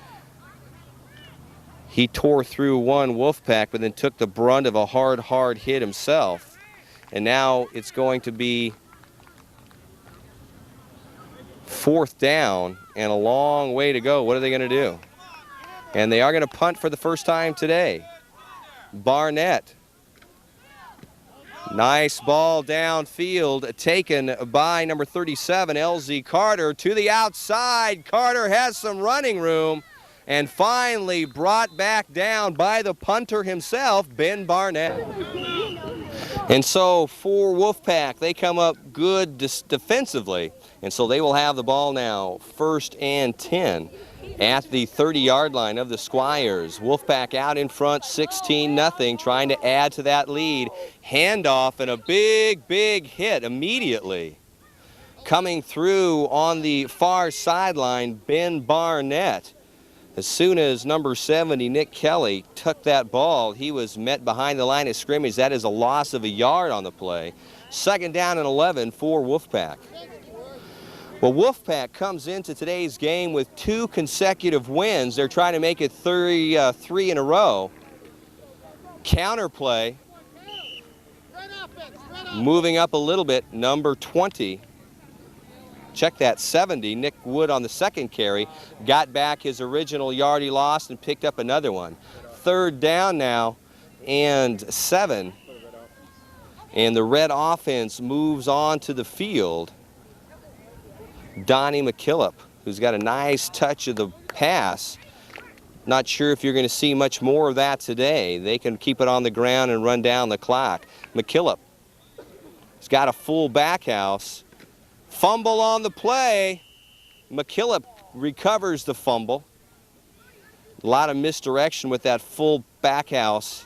Speaker 10: He tore through one Wolfpack, but then took the brunt of a hard hit himself. And now it's going to be fourth down and a long way to go. What are they going to do? And they are going to punt for the first time today. Barnett. Nice ball downfield taken by number 37, Elsie Carter, to the outside. Carter has some running room. and finally brought back down by the punter himself, Ben Barnett. And so for Wolfpack, they come up good defensively, and so they will have the ball now, 1st and 10 at the 30-yard line of the Squires. Wolfpack out in front, 16-0, trying to add to that lead. Handoff and a big, big hit immediately. Coming through on the far sideline, Ben Barnett. As soon as number 70, Nick Kelly, took that ball, he was met behind the line of scrimmage. That is a loss of a yard on the play. 2nd down and 11 for Wolfpack. Well, Wolfpack comes into today's game with 2 consecutive wins. They're trying to make it 3 in a row. Counterplay. Moving up a little bit, number 20. Check that, 70, Nick Wood on the 2nd carry, got back his original yard he lost and picked up another one. 3rd down now and 7. And the Red offense moves on to the field. Donnie McKillop, who's got a nice touch of the pass. Not sure if you're going to see much more of that today. They can keep it on the ground and run down the clock. McKillop has got a full back house. Fumble on the play. McKillop recovers the fumble. A lot of misdirection with that full back house.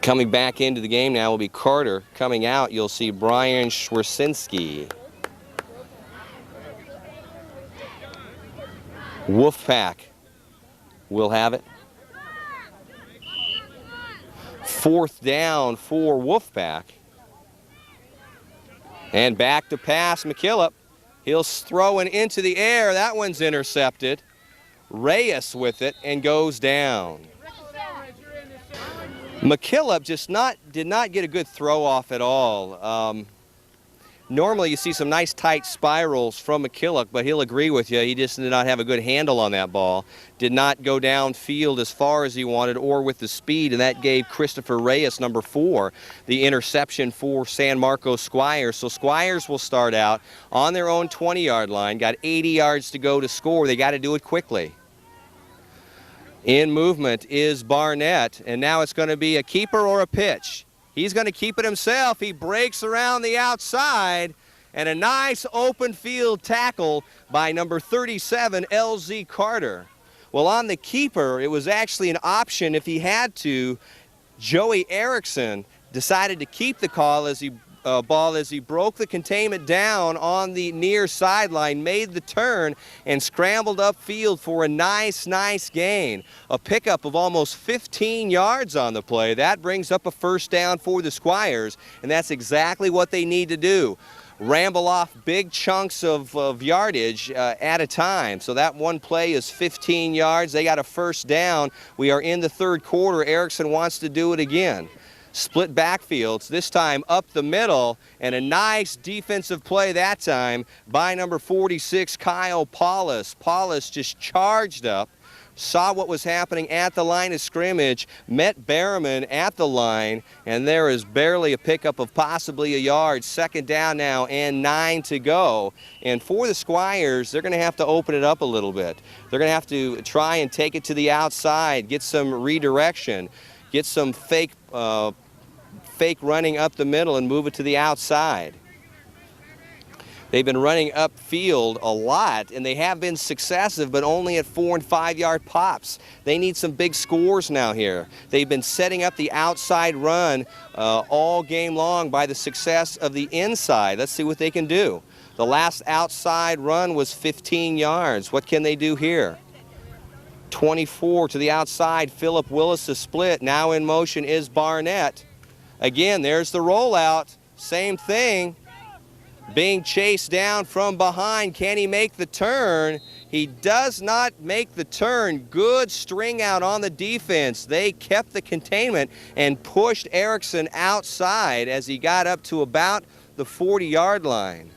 Speaker 10: Coming back into the game now will be Carter. Coming out, you'll see Brian Schwersinski. Wolfpack will have it. 4th down for Wolfpack. And back to pass, McKillop. He'll throw it into the air. That one's intercepted. Reyes with it and goes down. McKillop just did not get a good throw off at all. Normally you see some nice tight spirals from McKillop, but he'll agree with you. He just did not have a good handle on that ball. Did not go downfield as far as he wanted or with the speed, and that gave Christopher Reyes, number 4, the interception for San Marcos Squires. So Squires will start out on their own 20-yard line. Got 80 yards to go to score. They got to do it quickly. In movement is Barnett, and now it's going to be a keeper or a pitch. He's going to keep it himself. He breaks around the outside, and a nice open field tackle by number 37, LZ Carter. Well, on the keeper, it was actually an option if he had to. Joey Erickson decided to keep the ball as he broke the containment down on the near sideline, made the turn, and scrambled upfield for a nice gain. A pickup of almost 15 yards on the play. That brings up a 1st down for the Squires, and that's exactly what they need to do. Ramble off big chunks of yardage at a time. So that one play is 15 yards. They got a 1st down. We are in the 3rd quarter. Erickson wants to do it again. Split backfields, this time up the middle, and a nice defensive play that time by number 46, Kyle Paulus. Paulus just charged up, saw what was happening at the line of scrimmage, met Berriman at the line, and there is barely a pickup of possibly a yard. 2nd down now and 9 to go. And for the Squires, they're going to have to open it up a little bit. They're going to have to try and take it to the outside, get some redirection, get some fake running up the middle and move it to the outside. They've been running upfield a lot, and they have been successive, but only at 4- and 5-yard pops. They need some big scores now here. They've been setting up the outside run all game long by the success of the inside. Let's see what they can do. The last outside run was 15 yards. What can they do here? 24 to the outside. Philip Willis is split. Now in motion is Barnett. Again, there's the rollout. Same thing. Being chased down from behind. Can he make the turn? He does not make the turn. Good string out on the defense. They kept the containment and pushed Erickson outside as he got up to about the 40-yard line.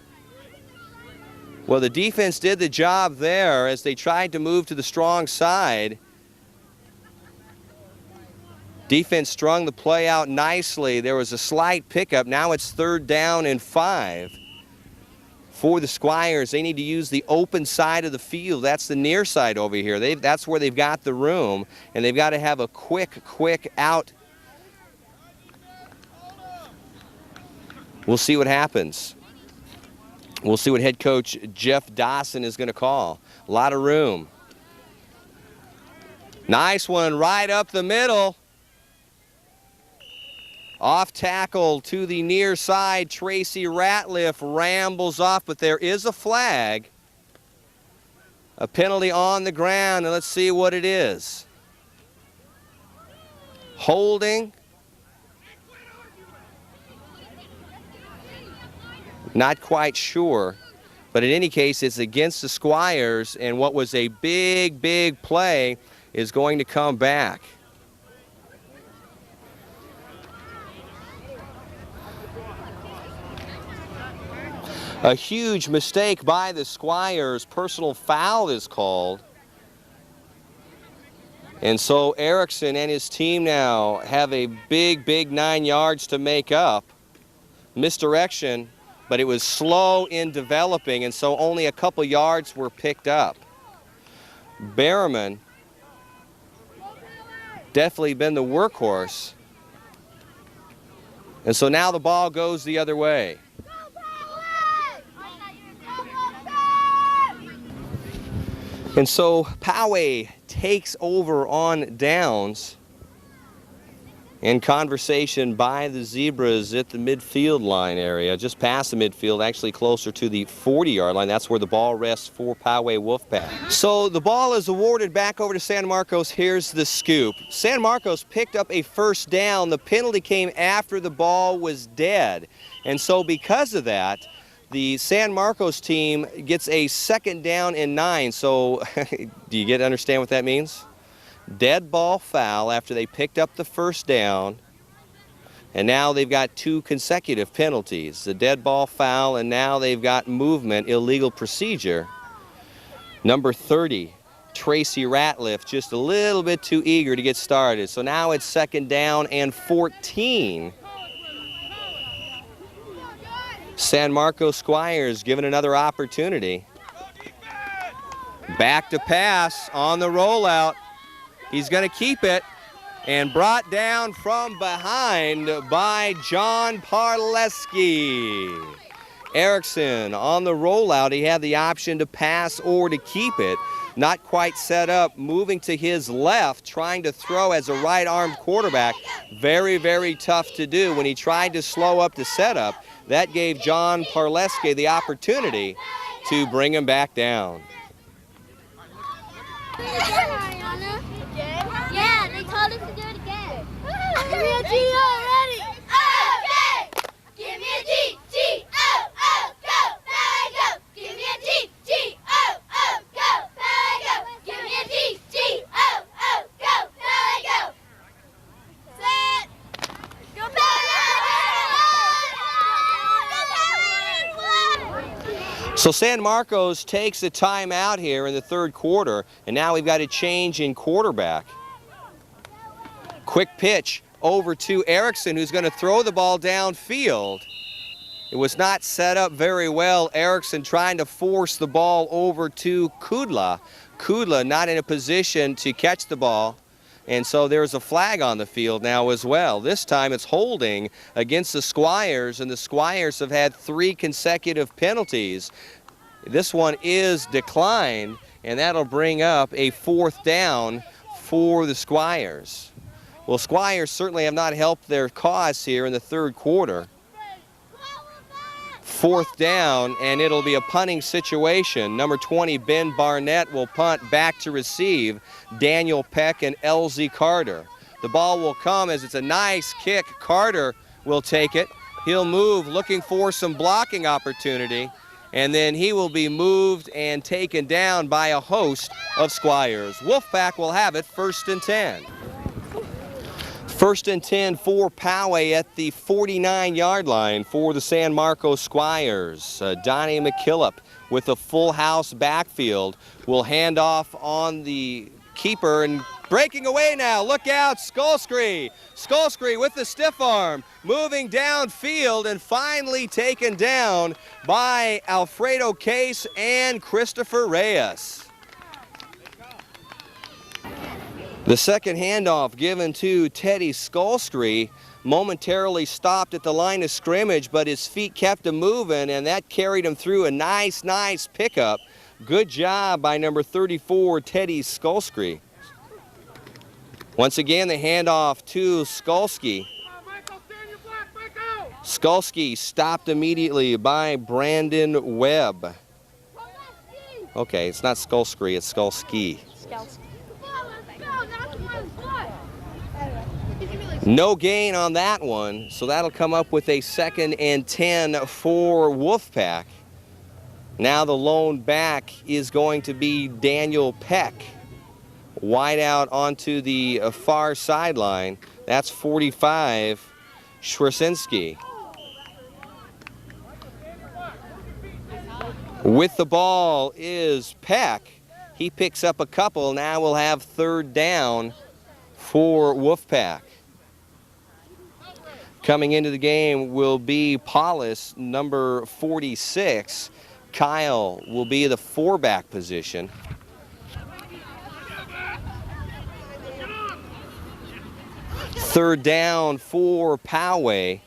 Speaker 10: Well, the defense did the job there as they tried to move to the strong side. Defense strung the play out nicely. There was a slight pickup. Now it's 3rd down and 5. For the Squires, they need to use the open side of the field. That's the near side over here. That's where they've got the room, and they've got to have a quick out. We'll see what happens. We'll see what head coach Jeff Dawson is going to call. A lot of room. Nice one right up the middle. Off tackle to the near side. Tracy Ratliff rambles off, but there is a flag. A penalty on the ground, and let's see what it is. Holding. Not quite sure, but in any case, it's against the Squires, and what was a big play is going to come back. A huge mistake by the Squires. Personal foul is called. And so Erickson and his team now have a big 9 yards to make up. Misdirection, but it was slow in developing, and so only a couple yards were picked up. Berriman definitely been the workhorse. And so now the ball goes the other way. And so Poway takes over on downs, and conversation by the Zebras at the midfield line area, just past the midfield, actually closer to the 40-yard line. That's where the ball rests for Poway Wolfpack. So the ball is awarded back over to San Marcos. Here's the scoop. San Marcos picked up a first down. The penalty came after the ball was dead. And so because of that, the San Marcos team gets a 2nd down and 9. So do you get to understand what that means? Dead ball foul after they picked up the first down, and now they've got 2 consecutive penalties. The dead ball foul, and now they've got movement, illegal procedure. Number 30, Tracy Ratliff, just a little bit too eager to get started. So now it's 2nd down and 14. San Marcos Squires given another opportunity. Back to pass on the rollout. He's going to keep it, and brought down from behind by John Parleski. Erickson on the rollout. He had the option to pass or to keep it. Not quite set up, moving to his left, trying to throw as a right-armed quarterback. Very tough to do. When he tried to slow up the setup, that gave John Parleski the opportunity to bring him back down.
Speaker 13: Yeah, they told us to do it again. Give me a G already. Okay. Give me a G. G. O. O. Go. Poway go. Give me a G. G. O. O. Go. Poway go. Give me a G. G. O. O. Go. Poway go. Set. Go Poway.
Speaker 10: So San Marcos takes a timeout here in the 3rd quarter, and now we've got a change in quarterback. Quick pitch over to Erickson, who's going to throw the ball downfield. It was not set up very well. Erickson trying to force the ball over to Kudla. Kudla not in a position to catch the ball, and so there's a flag on the field now as well. This time it's holding against the Squires, and the Squires have had 3 consecutive penalties. This one is declined, and that'll bring up a 4th down for the Squires. Well, Squires certainly have not helped their cause here in the 3rd quarter. 4th down, and it'll be a punting situation. Number 20, Ben Barnett, will punt. Back to receive Daniel Peck and LZ Carter. The ball will come as it's a nice kick. Carter will take it. He'll move, looking for some blocking opportunity, and then he will be moved and taken down by a host of Squires. Wolfpack will have it 1st and 10. 1st and 10 for Poway at the 49-yard line for the San Marcos Squires. Donnie McKillop with a full house backfield will hand off on the keeper and Breaking away now, look out, Skolsky. Skolsky with the stiff arm, moving downfield and finally taken down by Alfredo Case and Christopher Reyes. The second handoff given to Teddy Skolsky, momentarily stopped at the line of scrimmage, but his feet kept him moving, and that carried him through a nice pickup. Good job by number 34, Teddy Skolsky. Once again, the handoff to Skolsky. Skolsky stopped immediately by Brandon Webb. Okay, it's not Skolsky, it's Skolsky. No gain on that one, so that'll come up with a 2nd and 10 for Wolfpack. Now the lone back is going to be Daniel Peck. Wide out onto the far sideline. That's 45, Schwersinski. With the ball is Peck. He picks up a couple. Now we'll have 3rd down for Wolfpack. Coming into the game will be Paulus, number 46. Kyle will be the 4-back position. Third down for Poway.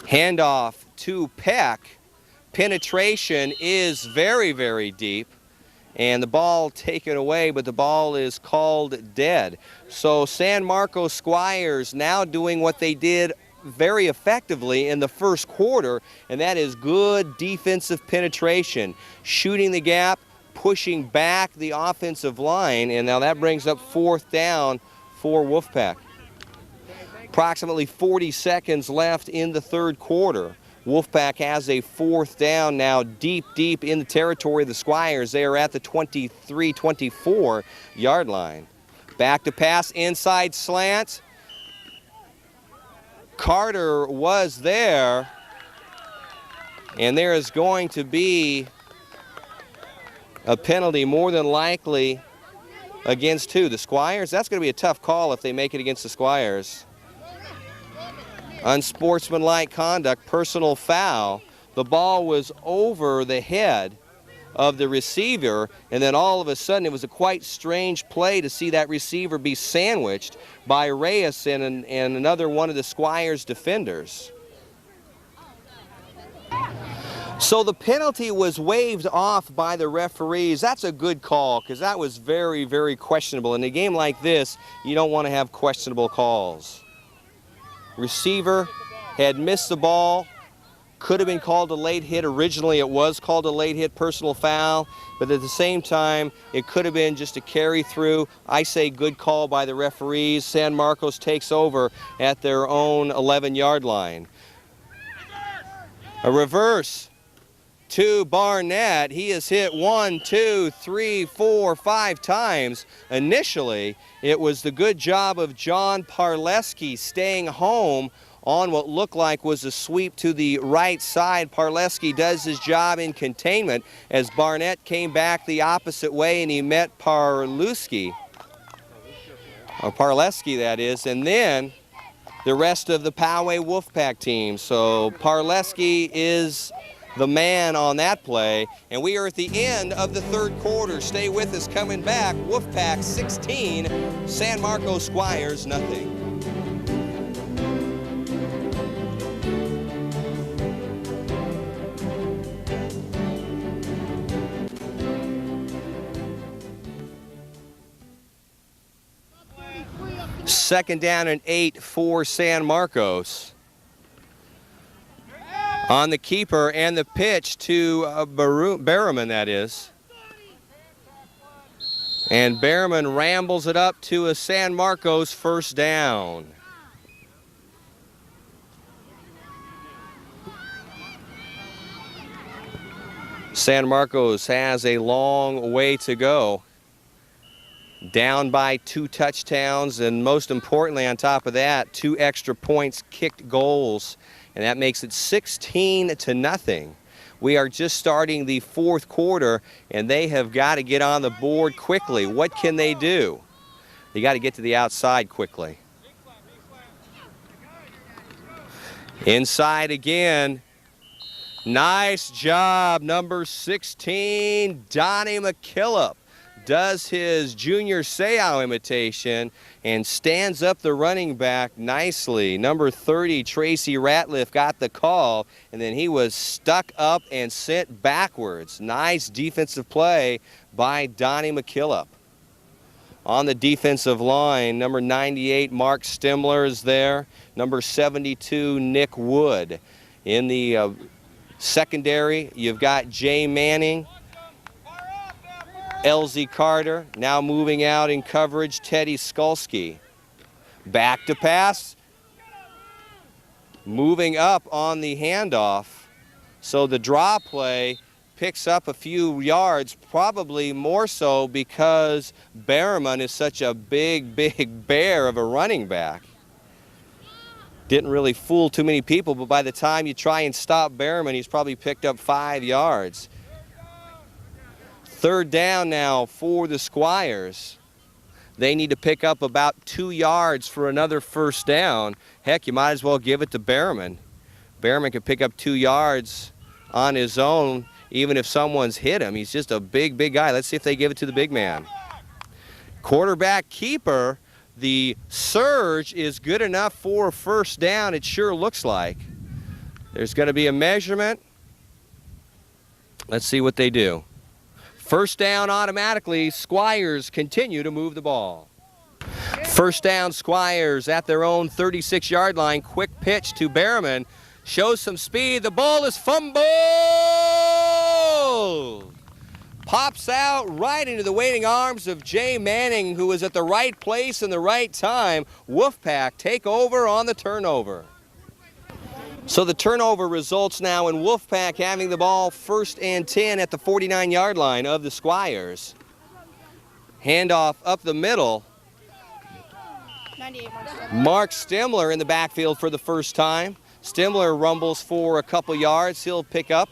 Speaker 10: Handoff to Peck. Penetration is very deep. And the ball taken away, but the ball is called dead. So San Marcos Squires now doing what they did very effectively in the first quarter, and that is good defensive penetration, shooting the gap, pushing back the offensive line, and now that brings up 4th down for Wolfpack. Approximately 40 seconds left in the 3rd quarter. Wolfpack has a 4th down now deep in the territory of the Squires. They are at the 23-24 yard line. Back to pass, inside slant. Carter was there, and there is going to be a penalty more than likely against who? The Squires? That's going to be a tough call if they make it against the Squires. Unsportsmanlike conduct, personal foul. The ball was over the head of the receiver, and then all of a sudden it was a quite strange play to see that receiver be sandwiched by Reyes and another one of the Squires defenders. So the penalty was waved off by the referees. That's a good call because that was very questionable. In a game like this, you don't want to have questionable calls. Receiver had missed the ball, could have been called a late hit. Originally it was called a late hit personal foul, but at the same time it could have been just a carry through. I say good call by the referees. San Marcos takes over at their own 11-yard line. A reverse to Barnett. He is hit 1, 2, 3, 4, 5 times. Initially, it was the good job of John Parleski staying home on what looked like was a sweep to the right side. Parleski does his job in containment as Barnett came back the opposite way and he met Parleski, or Parleski that is, and then the rest of the Poway Wolfpack team. So Parleski is the man on that play, and we are at the end of the 3rd quarter. Stay with us. Coming back, Wolfpack 16, San Marcos Squires nothing. Second down and 8 for San Marcos. On the keeper and the pitch to Berriman, that is. And Berriman rambles it up to a San Marcos 1st down. San Marcos has a long way to go. Down by 2 touchdowns, and most importantly on top of that, 2 extra points, kicked goals, and that makes it 16-0. We are just starting the fourth quarter, and they have got to get on the board quickly. What can they do? They got to get to the outside quickly. Inside again. Nice job, number 16, Donnie McKillop does his Junior Seau imitation and stands up the running back nicely. Number 30, Tracy Ratliff, got the call, and then he was stuck up and sent backwards. Nice defensive play by Donnie McKillop. On the defensive line, number 98, Mark Stimler is there. Number 72, Nick Wood. In the secondary, you've got Jay Manning, LZ Carter, now moving out in coverage, Teddy Skulski. Back to pass, moving up on the handoff. So the draw play picks up a few yards, probably more so because Berriman is such a big bear of a running back. Didn't really fool too many people, but by the time you try and stop Berriman, he's probably picked up 5 yards. Third down now for the Squires. They need to pick up about 2 yards for another first down. Heck, you might as well give it to Berriman. Berriman could pick up 2 yards on his own, even if someone's hit him. He's just a big guy. Let's see if they give it to the big man. Quarterback keeper. The surge is good enough for a first down, it sure looks like. There's going to be a measurement. Let's see what they do. First down automatically. Squires continue to move the ball. First down, Squires at their own 36-yard line. Quick pitch to Berriman. Shows some speed. The ball is fumbled. Pops out right into the waiting arms of Jay Manning, who was at the right place in the right time. Wolfpack take over on the turnover. So the turnover results now in Wolfpack having the ball 1st and 10 at the 49-yard line of the Squires. Handoff up the middle. Mark Stimler in the backfield for the first time. Stimler rumbles for a couple yards. He'll pick up,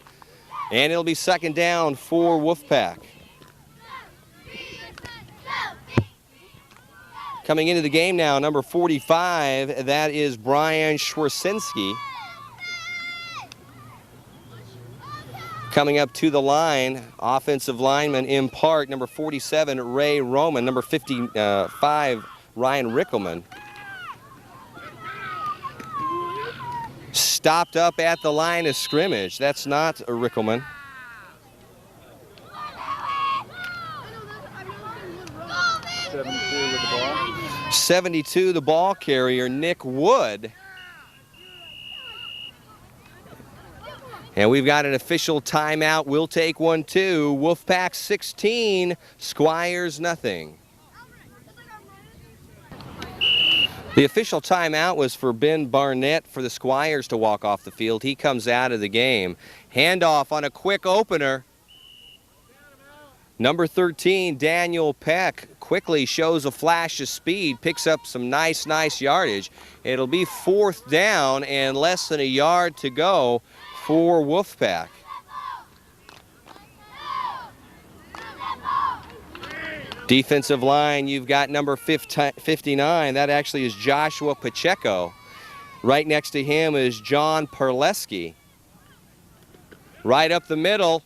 Speaker 10: and it'll be second down for Wolfpack. Coming into the game now, number 45, that is Brian Schwersinski. Coming up to the line, offensive lineman in part, number 47, Ray Roman, number 55, Ryan Rickelman. Stopped up at the line of scrimmage. That's not a Rickelman.
Speaker 11: With the ball.
Speaker 10: 72, the ball carrier, Nick Wood. And we've got an official timeout. We'll take one too. Wolfpack 16, Squires nothing. The official timeout was for Ben Barnett for the Squires to walk off the field. He comes out of the game. Handoff on a quick opener. Number 13, Daniel Peck, quickly shows a flash of speed, picks up some nice yardage. It'll be 4th down and less than a yard to go for Wolfpack. Defensive line, you've got number 59. That actually is Joshua Pacheco. Right next to him is John Perleski. Right up the middle,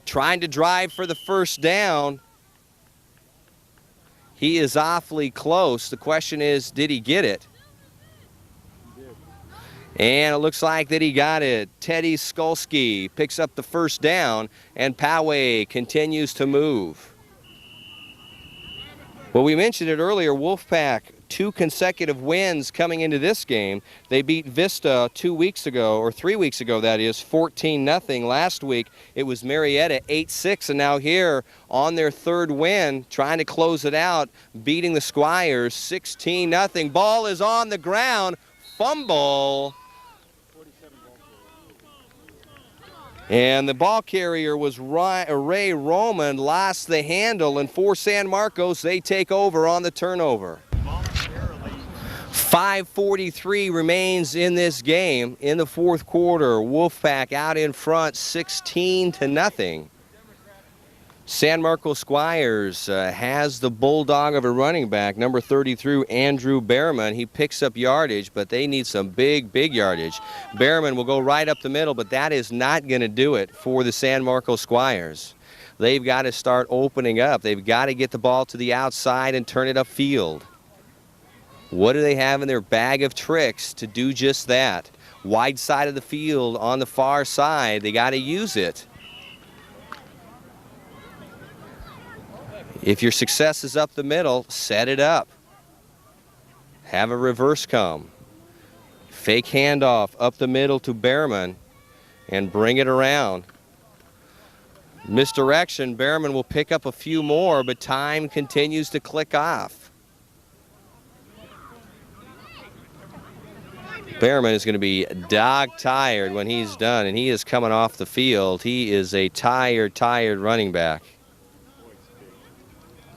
Speaker 10: trying to drive for the first down. He is awfully close. The question is, did he get it? And it looks like that he got it. Teddy Skulski picks up the first down, and Poway continues to move. Well, we mentioned it earlier, Wolfpack, 2 consecutive wins coming into this game. They beat Vista 2 weeks ago, or 3 weeks ago, that is, 14-0. Last week, it was Marietta 8-6, and now here on their 3rd win, trying to close it out, beating the Squires 16-0. Ball is on the ground, fumble. And the ball carrier was Ray Roman, lost the handle, and for San Marcos, they take over on the turnover. 5:43 remains in this game in the fourth quarter. Wolfpack out in front 16-0. San Marcos Squires has the bulldog of a running back, number 33, Andrew Behrman. He picks up yardage, but they need some big yardage. Behrman will go right up the middle, but that is not going to do it for the San Marcos Squires. They've got to start opening up. They've got to get the ball to the outside and turn it upfield. What do they have in their bag of tricks to do just that? Wide side of the field on the far side. They got to use it. If your success is up the middle, set it up. Have a reverse come. Fake handoff up the middle to Behrman and bring it around. Misdirection, Behrman will pick up a few more, but time continues to click off. Behrman is going to be dog-tired when he's done, and he is coming off the field. He is a tired running back.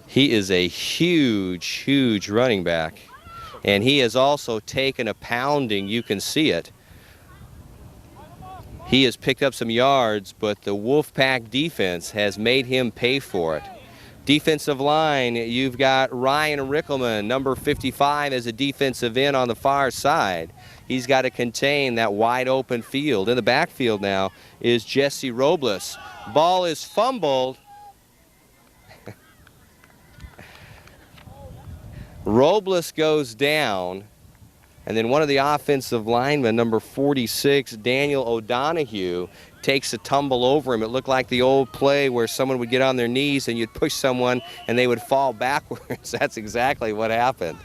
Speaker 10: He is a huge running back, and he has also taken a pounding. You can see it. He has picked up some yards, but the Wolfpack defense has made him pay for it. Defensive line, you've got Ryan Rickelman, number 55, as a defensive end on the far side. He's got to contain that wide open field. In the backfield now is Jesse Robles. Ball is fumbled. Robles goes down, and then one of the offensive linemen, number 46, Daniel O'Donohue, takes a tumble over him. It looked like the old play where someone would get on their knees and you'd push someone and they would fall backwards. That's exactly what happened.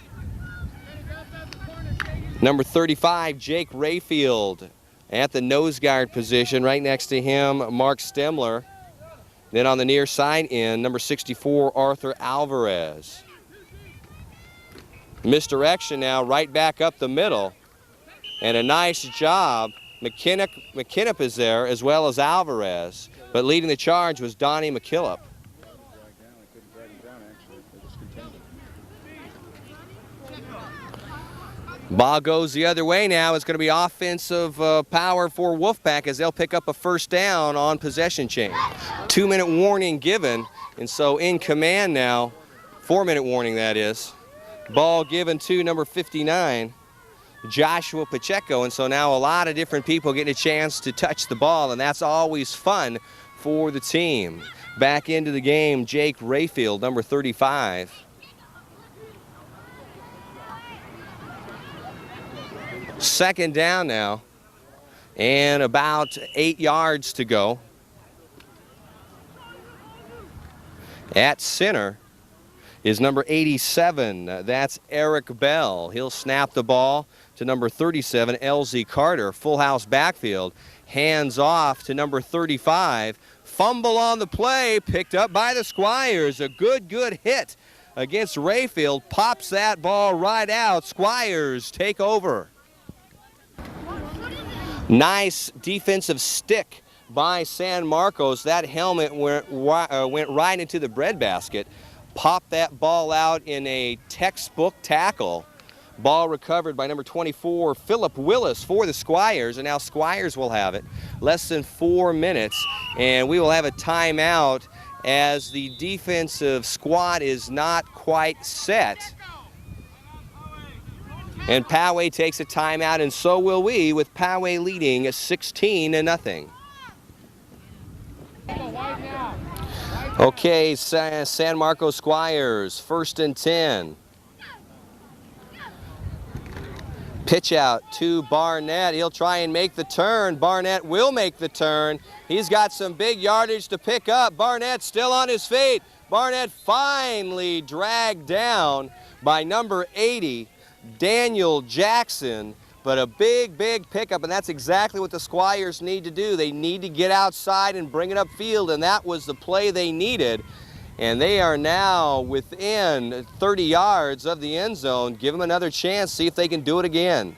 Speaker 10: Number 35, Jake Rayfield, at the nose guard position. Right next to him, Mark Stemler. Then on the near side end, number 64, Arthur Alvarez. Misdirection now, right back up the middle, and a nice job. McKinnon is there, as well as Alvarez, but leading the charge was Donnie McKillop. Ball goes the other way now. It's going to be offensive power for Wolfpack as they'll pick up a first down on possession change. 2-minute warning given, and so in command now, 4-minute warning that is. Ball given to number 59, Joshua Pacheco, and so now a lot of different people getting a chance to touch the ball, and that's always fun for the team. Back into the game, Jake Rayfield, number 35. Second down now, and about 8 yards to go. At center is number 87. That's Eric Bell. He'll snap the ball to number 37, LZ Carter. Full house backfield. Hands off to number 35. Fumble on the play, picked up by the Squires. A good hit against Rayfield. Pops that ball right out. Squires take over. Nice defensive stick by San Marcos. That helmet went right into the breadbasket. Popped that ball out in a textbook tackle. Ball recovered by number 24, Philip Willis for the Squires, and now Squires will have it. Less than 4 minutes, and we will have a timeout as the defensive squad is not quite set. And Poway takes a timeout, and so will we, with Poway leading 16-0. Okay, San Marcos Squires, 1st and 10. Pitch out to Barnett. He'll try and make the turn. Barnett will make the turn. He's got some big yardage to pick up. Barnett still on his feet. Barnett finally dragged down by number 80, Daniel Jackson. But a big pickup, and that's exactly what the Squires need to do. They need to get outside and bring it upfield, and that was the play they needed. And they are now within 30 yards of the end zone. Give them another chance, see if they can do it again.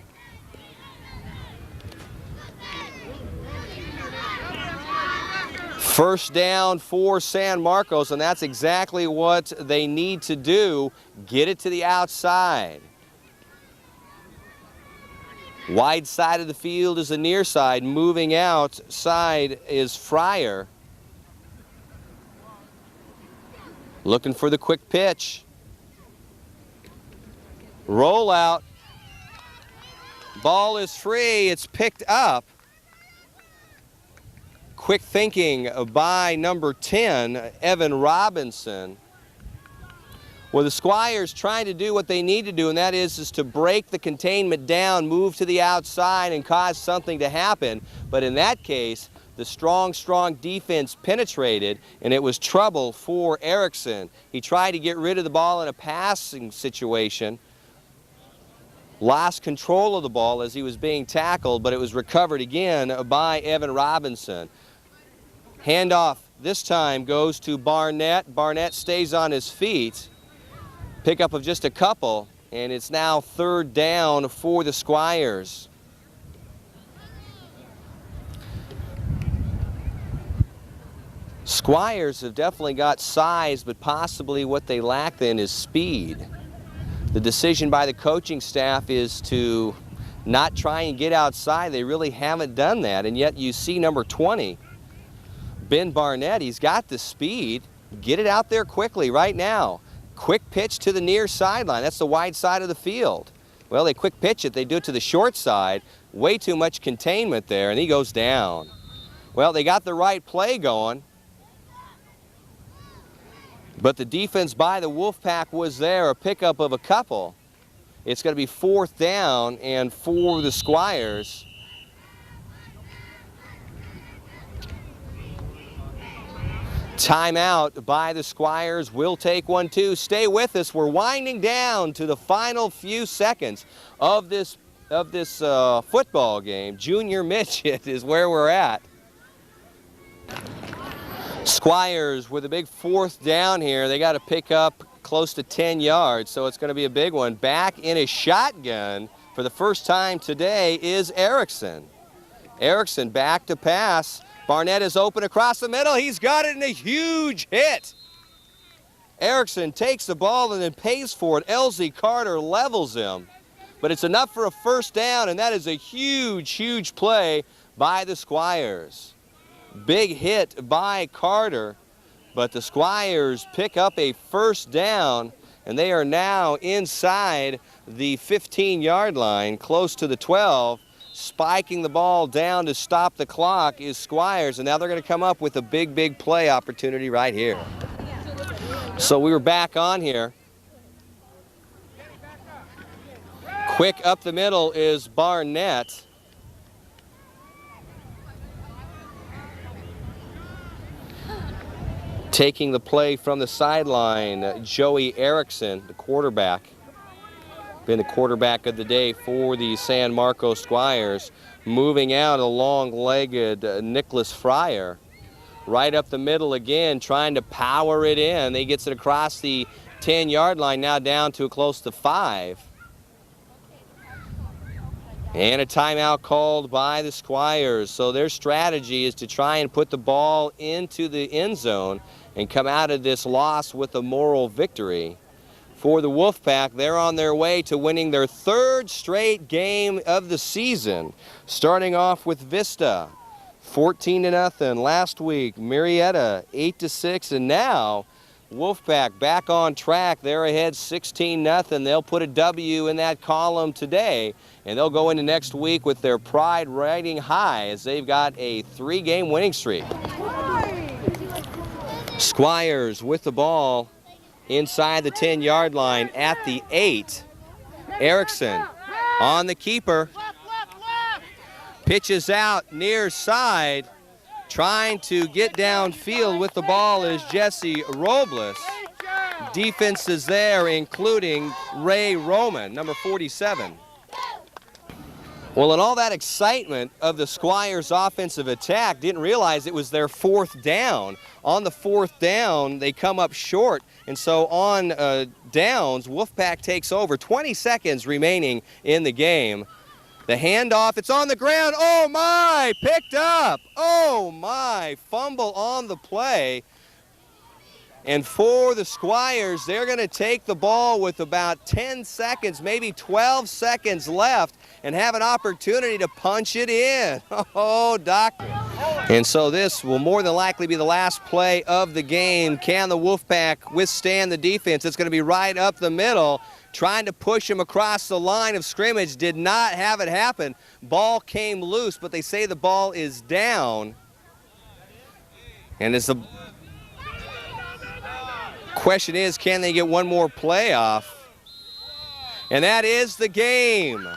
Speaker 10: First down for San Marcos, and that's exactly what they need to do. Get it to the outside. Wide side of the field is the near side. Moving outside is Fryer. Looking for the quick pitch. Roll out. Ball is free. It's picked up. Quick thinking by number 10, Evan Robinson. Well, the Squires trying to do what they need to do, and that is to break the containment down, move to the outside, and cause something to happen. But in that case, the strong defense penetrated, and it was trouble for Erickson. He tried to get rid of the ball in a passing situation, lost control of the ball as he was being tackled, but it was recovered again by Evan Robinson. Handoff this time goes to Barnett. Barnett stays on his feet. Pickup of just a couple, and it's now 3rd down for the Squires. Squires have definitely got size, but possibly what they lack then is speed. The decision by the coaching staff is to not try and get outside. They really haven't done that, and yet you see number 20, Ben Barnett. He's got the speed. Get it out there quickly right now. Quick pitch to the near sideline. That's the wide side of the field. Well, they quick pitch it. They do it to the short side. Way too much containment there, and he goes down. Well, they got the right play going, but the defense by the Wolfpack was there, a pickup of a couple. It's going to be 4th down, and for the Squires. Timeout by the Squires. We'll take 1-2. Stay with us. We're winding down to the final few seconds of this football game. Junior Midget is where we're at. Squires with a big 4th down here. They got to pick up close to 10 yards, so it's going to be a big one. Back in a shotgun for the first time today is Erickson. Erickson back to pass. Barnett is open across the middle. He's got it in a huge hit. Erickson takes the ball and then pays for it. Elsie Carter levels him. But it's enough for a 1st down, and that is a huge play by the Squires. Big hit by Carter, but the Squires pick up a 1st down, and they are now inside the 15-yard line, close to the 12. Spiking the ball down to stop the clock is Squires, and now they're going to come up with a big play opportunity right here. So we were back on here. Quick up the middle is Barnett. Taking the play from the sideline, Joey Erickson, the quarterback. Been the quarterback of the day for the San Marcos Squires. Moving out a long-legged Nicholas Fryer. Right up the middle again, trying to power it in. He gets it across the 10-yard line, now down to close to 5. And a timeout called by the Squires. So their strategy is to try and put the ball into the end zone and come out of this loss with a moral victory. For the Wolfpack, they're on their way to winning their 3rd straight game of the season. Starting off with Vista, 14-0 last week. Marietta, 8-6, and now Wolfpack back on track. They're ahead 16-0. They'll put a W in that column today, and they'll go into next week with their pride riding high as they've got a 3-game winning streak. Squires with the ball inside the 10-yard line at the 8. Erickson on the keeper. Pitches out near side. Trying to get downfield with the ball is Jesse Robles. Defense is there, including Ray Roman, number 47. Well, in all that excitement of the Squires' offensive attack, didn't realize it was their 4th down. On the 4th down, they come up short, and so on downs, Wolfpack takes over. 20 seconds remaining in the game. The handoff, it's on the ground. Oh, my, picked up. Oh, my, fumble on the play. And for the Squires, they're going to take the ball with about 10 seconds, maybe 12 seconds left, and have an opportunity to punch it in. Oh, doctor. And so this will more than likely be the last play of the game. Can the Wolfpack withstand the defense? It's going to be right up the middle, trying to push him across the line of scrimmage. Did not have it happen. Ball came loose, but they say the ball is down. And as the question is, can they get one more play off? And that is the game.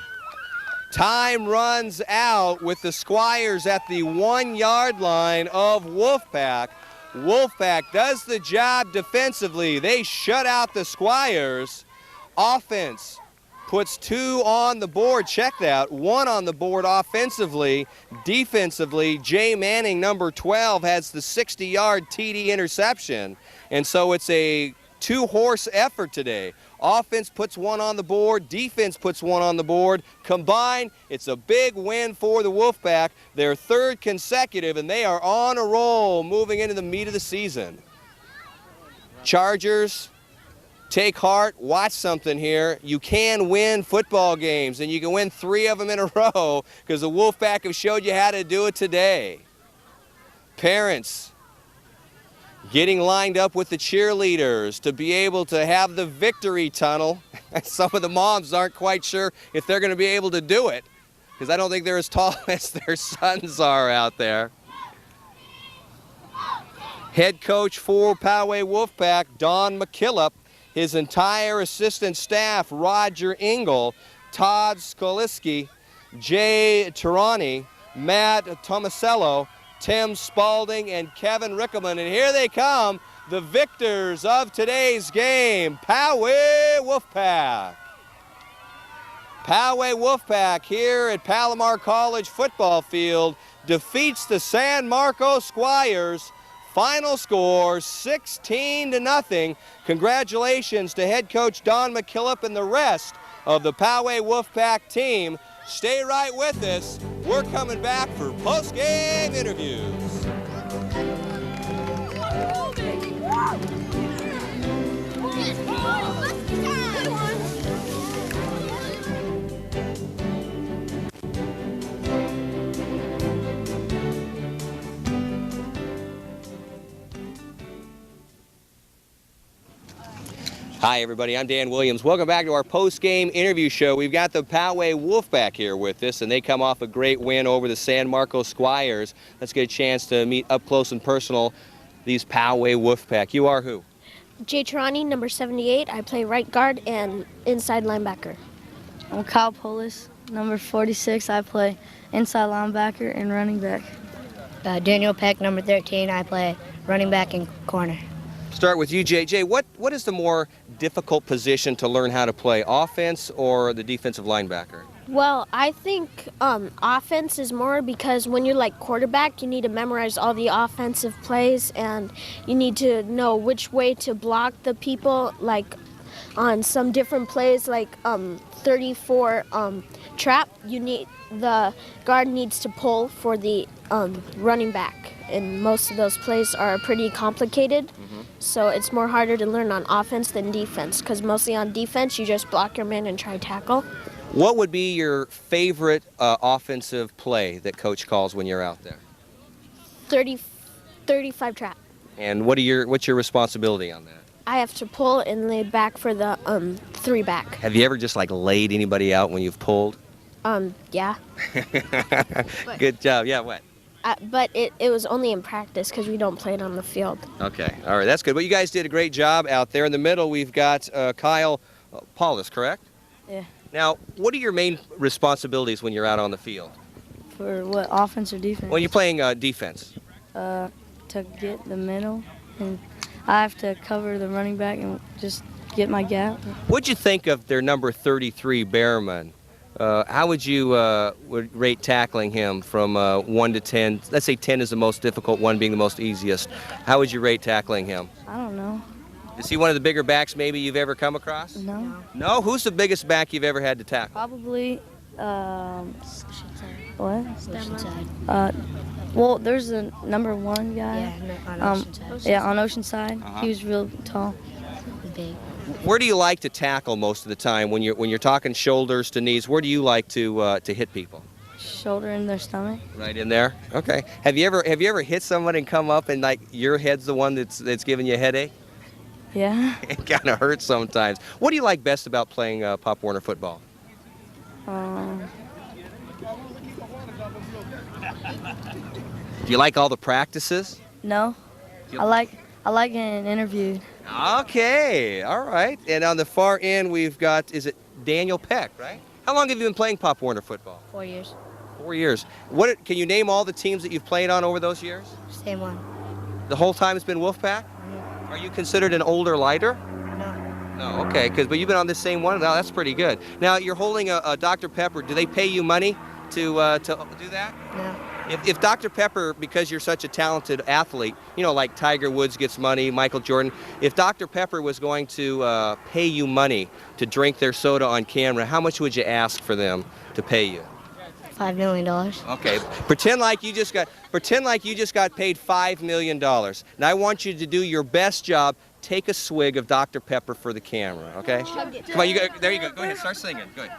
Speaker 10: Time runs out with the Squires at the 1-yard line of Wolfpack. Wolfpack does the job defensively. They shut out the Squires. Offense puts 2 on the board. Check that. 1 on the board offensively. Defensively, Jay Manning, number 12, has the 60-yard TD interception. And so it's a 2-horse effort today. Offense puts 1 on the board. Defense puts 1 on the board. Combined, it's a big win for the Wolfpack. Their 3rd consecutive, and they are on a roll moving into the meat of the season. Chargers, take heart, watch something here. You can win football games, and you can win 3 of them in a row because the Wolfpack have showed you how to do it today. Parents, getting lined up with the cheerleaders to be able to have the victory tunnel. Some of the moms aren't quite sure if they're going to be able to do it because I don't think they're as tall as their sons are out there. Head coach for Poway Wolfpack, Don McKillop, his entire assistant staff, Roger Engel, Todd Skoliski, Jay Tirani, Matt Tomasello, Tim Spalding, and Kevin Rickelman. And here they come, the victors of today's game, Poway Wolfpack. Poway Wolfpack here at Palomar College football field defeats the San Marcos Squires. Final score, 16-0. Congratulations to head coach Don McKillop and the rest of the Poway Wolfpack team. Stay right with us. We're coming back for post-game interviews. Hi everybody, I'm Dan Williams. Welcome back to our post-game interview show. We've got the Poway Wolfpack here with us, and they come off a great win over the San Marcos Squires. Let's get a chance to meet up close and personal these Poway Wolfpack. You are who?
Speaker 3: Jay Tirani, number 78. I play right guard and inside linebacker.
Speaker 6: I'm Kyle Polis, number 46. I play inside linebacker and running back.
Speaker 8: Daniel Peck, number 13. I play running back and corner.
Speaker 10: Start with you, JJ. What is the more difficult position to learn how to play, offense or the defensive linebacker?
Speaker 3: Well, I think offense is more because when you're like quarterback, you need to memorize all the offensive plays and you need to know which way to block the people, like on some different plays, like 34 trap, the guard needs to pull for the running back. And most of those plays are pretty complicated, so it's more harder to learn on offense than defense, because mostly on defense you just block your man and try tackle.
Speaker 10: What would be your favorite offensive play that coach calls when you're out there?
Speaker 3: 35 trap.
Speaker 10: And what's your responsibility on that?
Speaker 3: I have to pull and lay back for the 3 back.
Speaker 10: Have you ever just like laid anybody out when you've pulled?
Speaker 3: Yeah.
Speaker 10: Good job. Yeah, what?
Speaker 3: But it was only in practice because we don't play it on the field.
Speaker 10: Okay, all right, that's good. Well, you guys did a great job out there. In the middle, we've got Kyle Paulus, correct?
Speaker 6: Yeah.
Speaker 10: Now, what are your main responsibilities when you're out on the field?
Speaker 6: For what, offense or defense?
Speaker 10: When you're playing defense?
Speaker 6: To get the middle, and I have to cover the running back and just get my gap.
Speaker 10: What'd you think of their number 33, Behrman? How would you would rate tackling him from 1 to 10? Let's say 10 is the most difficult, 1 being the most easiest. How would you rate tackling him?
Speaker 6: I don't know.
Speaker 10: Is he one of the bigger backs maybe you've ever come across?
Speaker 6: No.
Speaker 10: No? Who's the biggest back you've ever had to tackle?
Speaker 6: Probably What?
Speaker 3: Oceanside.
Speaker 6: Well, there's a number 1 guy.
Speaker 3: Yeah, on Oceanside.
Speaker 6: Yeah, on Oceanside. He was real tall.
Speaker 3: Big.
Speaker 10: Where do you like to tackle most of the time when you're talking shoulders to knees? Where do you like to hit people?
Speaker 6: Shoulder in their stomach.
Speaker 10: Right in there. Okay. Have you ever hit someone and come up and like your head's the one that's giving you a headache?
Speaker 6: Yeah.
Speaker 10: It kind of hurts sometimes. What do you like best about playing Pop Warner football? Do you like all the practices?
Speaker 6: No. I like getting interviewed.
Speaker 10: Okay, all right. And on the far end, we've got, is it Daniel Peck, right? How long have you been playing Pop Warner football?
Speaker 3: 4 years.
Speaker 10: 4 years. Can you name all the teams that you've played on over those years?
Speaker 3: Same one.
Speaker 10: The whole time it's been Wolfpack? Are you considered an older lighter? No, okay, but you've been on the same one. Now that's pretty good. Now you're holding a Dr. Pepper. Do they pay you money to do that?
Speaker 3: No.
Speaker 10: If Dr. Pepper, because you're such a talented athlete, like Tiger Woods gets money, Michael Jordan, if Dr. Pepper was going to pay you money to drink their soda on camera, how much would you ask for them to pay you?
Speaker 3: $5 million.
Speaker 10: Okay, pretend like you just got paid $5 million. Now I want you to do your best job. Take a swig of Dr. Pepper for the camera, okay? Come on, there you go. Go ahead, start singing. Good.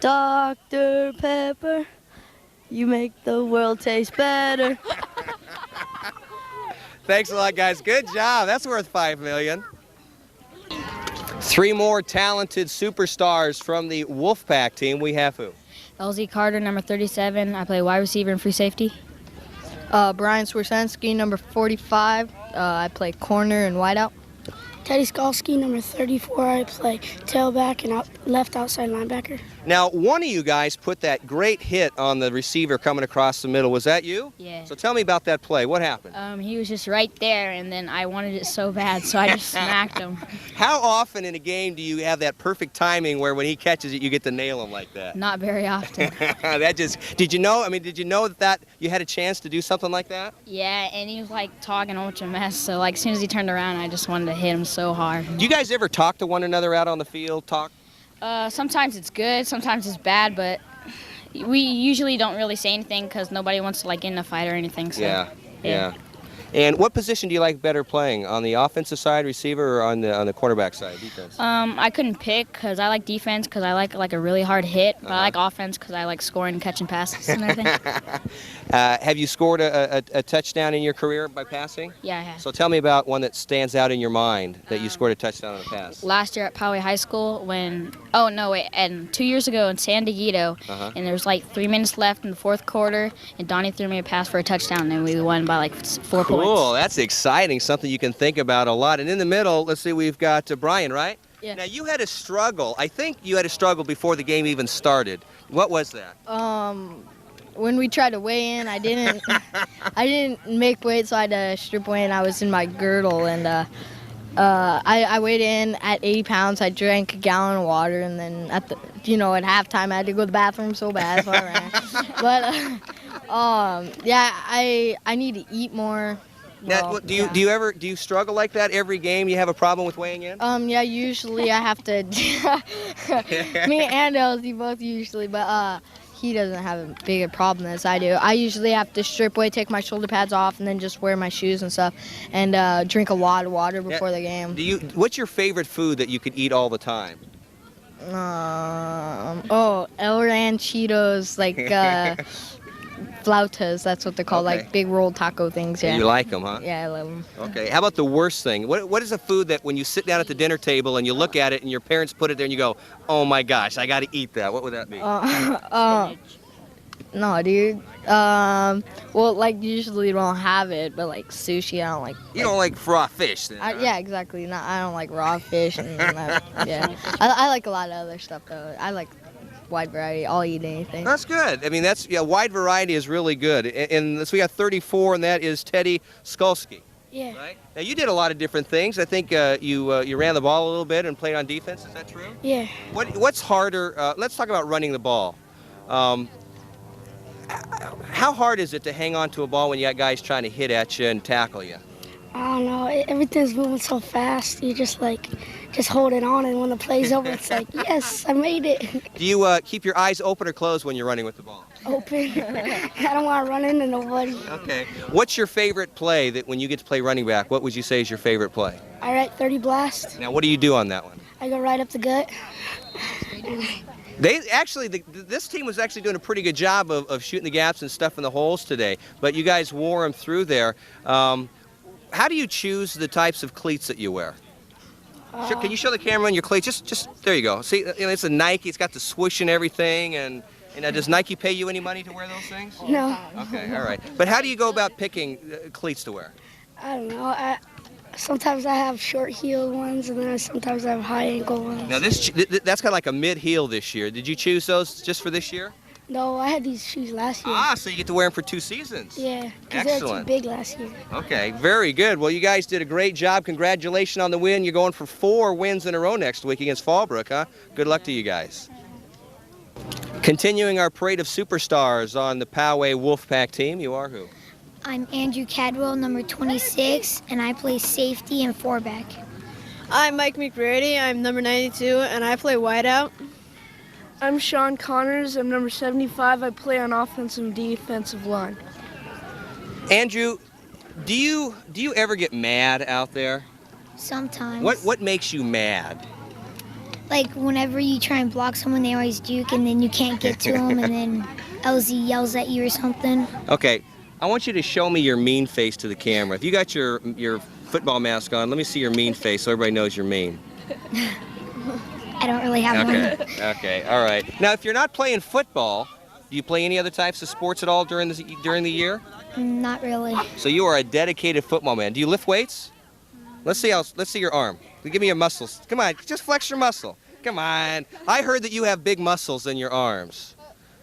Speaker 6: Dr. Pepper, you make the world taste better.
Speaker 10: Thanks a lot, guys. Good job. That's worth $5 million. 3 more talented superstars from the Wolfpack team. We have who?
Speaker 14: LZ Carter, number 37. I play wide receiver and free safety.
Speaker 2: Brian Swirsensky, number 45. I play corner and wideout.
Speaker 5: Teddy Skalski, number 34. I play tailback and left outside linebacker.
Speaker 10: Now, one of you guys put that great hit on the receiver coming across the middle. Was that you?
Speaker 14: Yeah.
Speaker 10: So tell me about that play. What happened?
Speaker 14: He was just right there, and then I wanted it so bad, so I just smacked him.
Speaker 10: How often in a game do you have that perfect timing where when he catches it, you get to nail him like that?
Speaker 14: Not very often.
Speaker 10: Did you know that you had a chance to do something like that?
Speaker 14: Yeah, and he was like talking a bunch of mess, so like as soon as he turned around, I just wanted to hit him so hard.
Speaker 10: Do you guys ever talk to one another out on the field?
Speaker 14: Sometimes it's good, sometimes it's bad, but we usually don't really say anything because nobody wants to like get in a fight or anything. So,
Speaker 10: yeah. And what position do you like better playing, on the offensive side, receiver, or on the quarterback side, defense?
Speaker 14: I couldn't pick because I like defense because I like a really hard hit, but I like offense because I like scoring and catching passes and everything.
Speaker 10: Have you scored a touchdown in your career by passing?
Speaker 14: Yeah, I have.
Speaker 10: So tell me about one that stands out in your mind that you scored a touchdown on a pass.
Speaker 14: Last year at Poway High School and 2 years ago in San Diego, and there was like 3 minutes left in the fourth quarter, and Donnie threw me a pass for a touchdown, and we won by like 4 points.
Speaker 10: Cool, that's exciting, something you can think about a lot. And in the middle, let's see, we've got Brian, right?
Speaker 14: Yeah.
Speaker 10: Now you had a struggle. I think you had a struggle before the game even started. What was that?
Speaker 2: When we tried to weigh in, I didn't make weight, so I had to strip weight, and I was in my girdle, and I weighed in at 80 pounds. I drank a gallon of water, and then at halftime, I had to go to the bathroom so bad, so I ran. But I need to eat more.
Speaker 10: Now, do you struggle like that every game? You have a problem with weighing in?
Speaker 2: Yeah, usually I have to. Me and LZ both usually, but he doesn't have a bigger problem as I do. I usually have to strip weight, take my shoulder pads off, and then just wear my shoes and stuff, and drink a lot of water before the game.
Speaker 10: What's your favorite food that you could eat all the time?
Speaker 2: El Ranchitos, like flautas, that's what they're called, like big rolled taco things. Yeah.
Speaker 10: You like them, huh?
Speaker 2: Yeah, I love them.
Speaker 10: Okay, how about the worst thing? What is a food that when you sit down at the dinner table and you look at it and your parents put it there and you go, oh my gosh, I got to eat that? What would that be?
Speaker 2: No, dude. Well, like usually don't have it, but like sushi, I don't like.
Speaker 10: You don't like raw fish, then?
Speaker 2: Yeah, exactly. No, I don't like raw fish, and yeah. I like a lot of other stuff though. I like wide variety. I'll eat anything.
Speaker 10: That's good. I mean, wide variety is really good. And so we got 34, and that is Teddy Skalski.
Speaker 5: Yeah.
Speaker 10: Right? Now you did a lot of different things. I think you ran the ball a little bit and played on defense. Is that true?
Speaker 5: Yeah.
Speaker 10: What's harder? Let's talk about running the ball. How hard is it to hang on to a ball when you got guys trying to hit at you and tackle you?
Speaker 5: I don't know. Everything's moving so fast. You just just holding on, and when the play's over, it's like, yes, I made it.
Speaker 10: Do you keep your eyes open or closed when you're running with the ball?
Speaker 5: Open. I don't want to run into nobody.
Speaker 10: Okay. What's your favorite play that when you get to play running back, what would you say is your favorite play?
Speaker 5: I write 30 blast.
Speaker 10: Now, what do you do on that one?
Speaker 5: I go right up the gut.
Speaker 10: They actually, this team was actually doing a pretty good job of shooting the gaps and stuffing the holes today, but you guys wore them through there. How do you choose the types of cleats that you wear? Can you show the camera on your cleats? Just there you go. See, it's a Nike. It's got the swoosh and everything. And does Nike pay you any money to wear those things?
Speaker 5: No.
Speaker 10: Okay, all right. But how do you go about picking cleats to wear?
Speaker 5: I don't know. Sometimes I have short heel ones, and then sometimes I have high ankle ones.
Speaker 10: Now that's kind of like a mid heel this year. Did you choose those just for this year?
Speaker 5: No, I had these shoes last year.
Speaker 10: So you get to wear them for 2 seasons.
Speaker 5: Yeah, because they were too big last year.
Speaker 10: Okay, very good. Well, you guys did a great job. Congratulations on the win. You're going for 4 wins in a row next week against Fallbrook, huh? Good luck to you guys. Continuing our parade of superstars on the Poway Wolfpack team, you are who?
Speaker 13: I'm Andrew Cadwell, number 26, and I play safety and 4-back.
Speaker 15: I'm Mike McBrady. I'm number 92, and I play wideout.
Speaker 4: I'm Sean Connors. I'm number 75. I play on offensive and defensive line.
Speaker 10: Andrew, do you ever get mad out there?
Speaker 13: Sometimes.
Speaker 10: What makes you mad?
Speaker 13: Like whenever you try and block someone, they always juke, and then you can't get to them, and then LZ yells at you or something.
Speaker 10: Okay, I want you to show me your mean face to the camera. If you got your football mask on, let me see your mean face so everybody knows you're mean.
Speaker 13: I don't really have one.
Speaker 10: Okay, all right. Now, if you're not playing football, do you play any other types of sports at all during the year?
Speaker 13: Not really.
Speaker 10: So you are a dedicated football man. Do you lift weights? Let's see your arm. Give me your muscles. Come on, just flex your muscle. Come on. I heard that you have big muscles in your arms.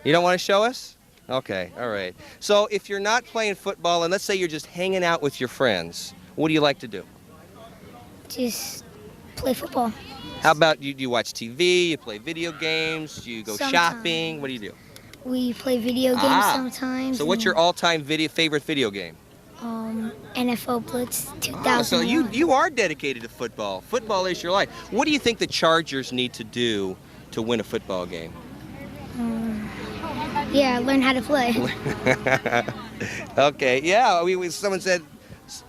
Speaker 10: You don't want to show us? Okay, all right. So if you're not playing football, and let's say you're just hanging out with your friends, what do you like to do?
Speaker 13: Just play football.
Speaker 10: How about you watch TV, you play video games, you go shopping, what do you do?
Speaker 13: We play video games sometimes.
Speaker 10: So what's your all-time favorite video game?
Speaker 13: NFL Blitz 2000.
Speaker 10: So you are dedicated to football. Football is your life. What do you think the Chargers need to do to win a football game?
Speaker 13: Yeah, learn how to play.
Speaker 10: Okay, yeah, someone said,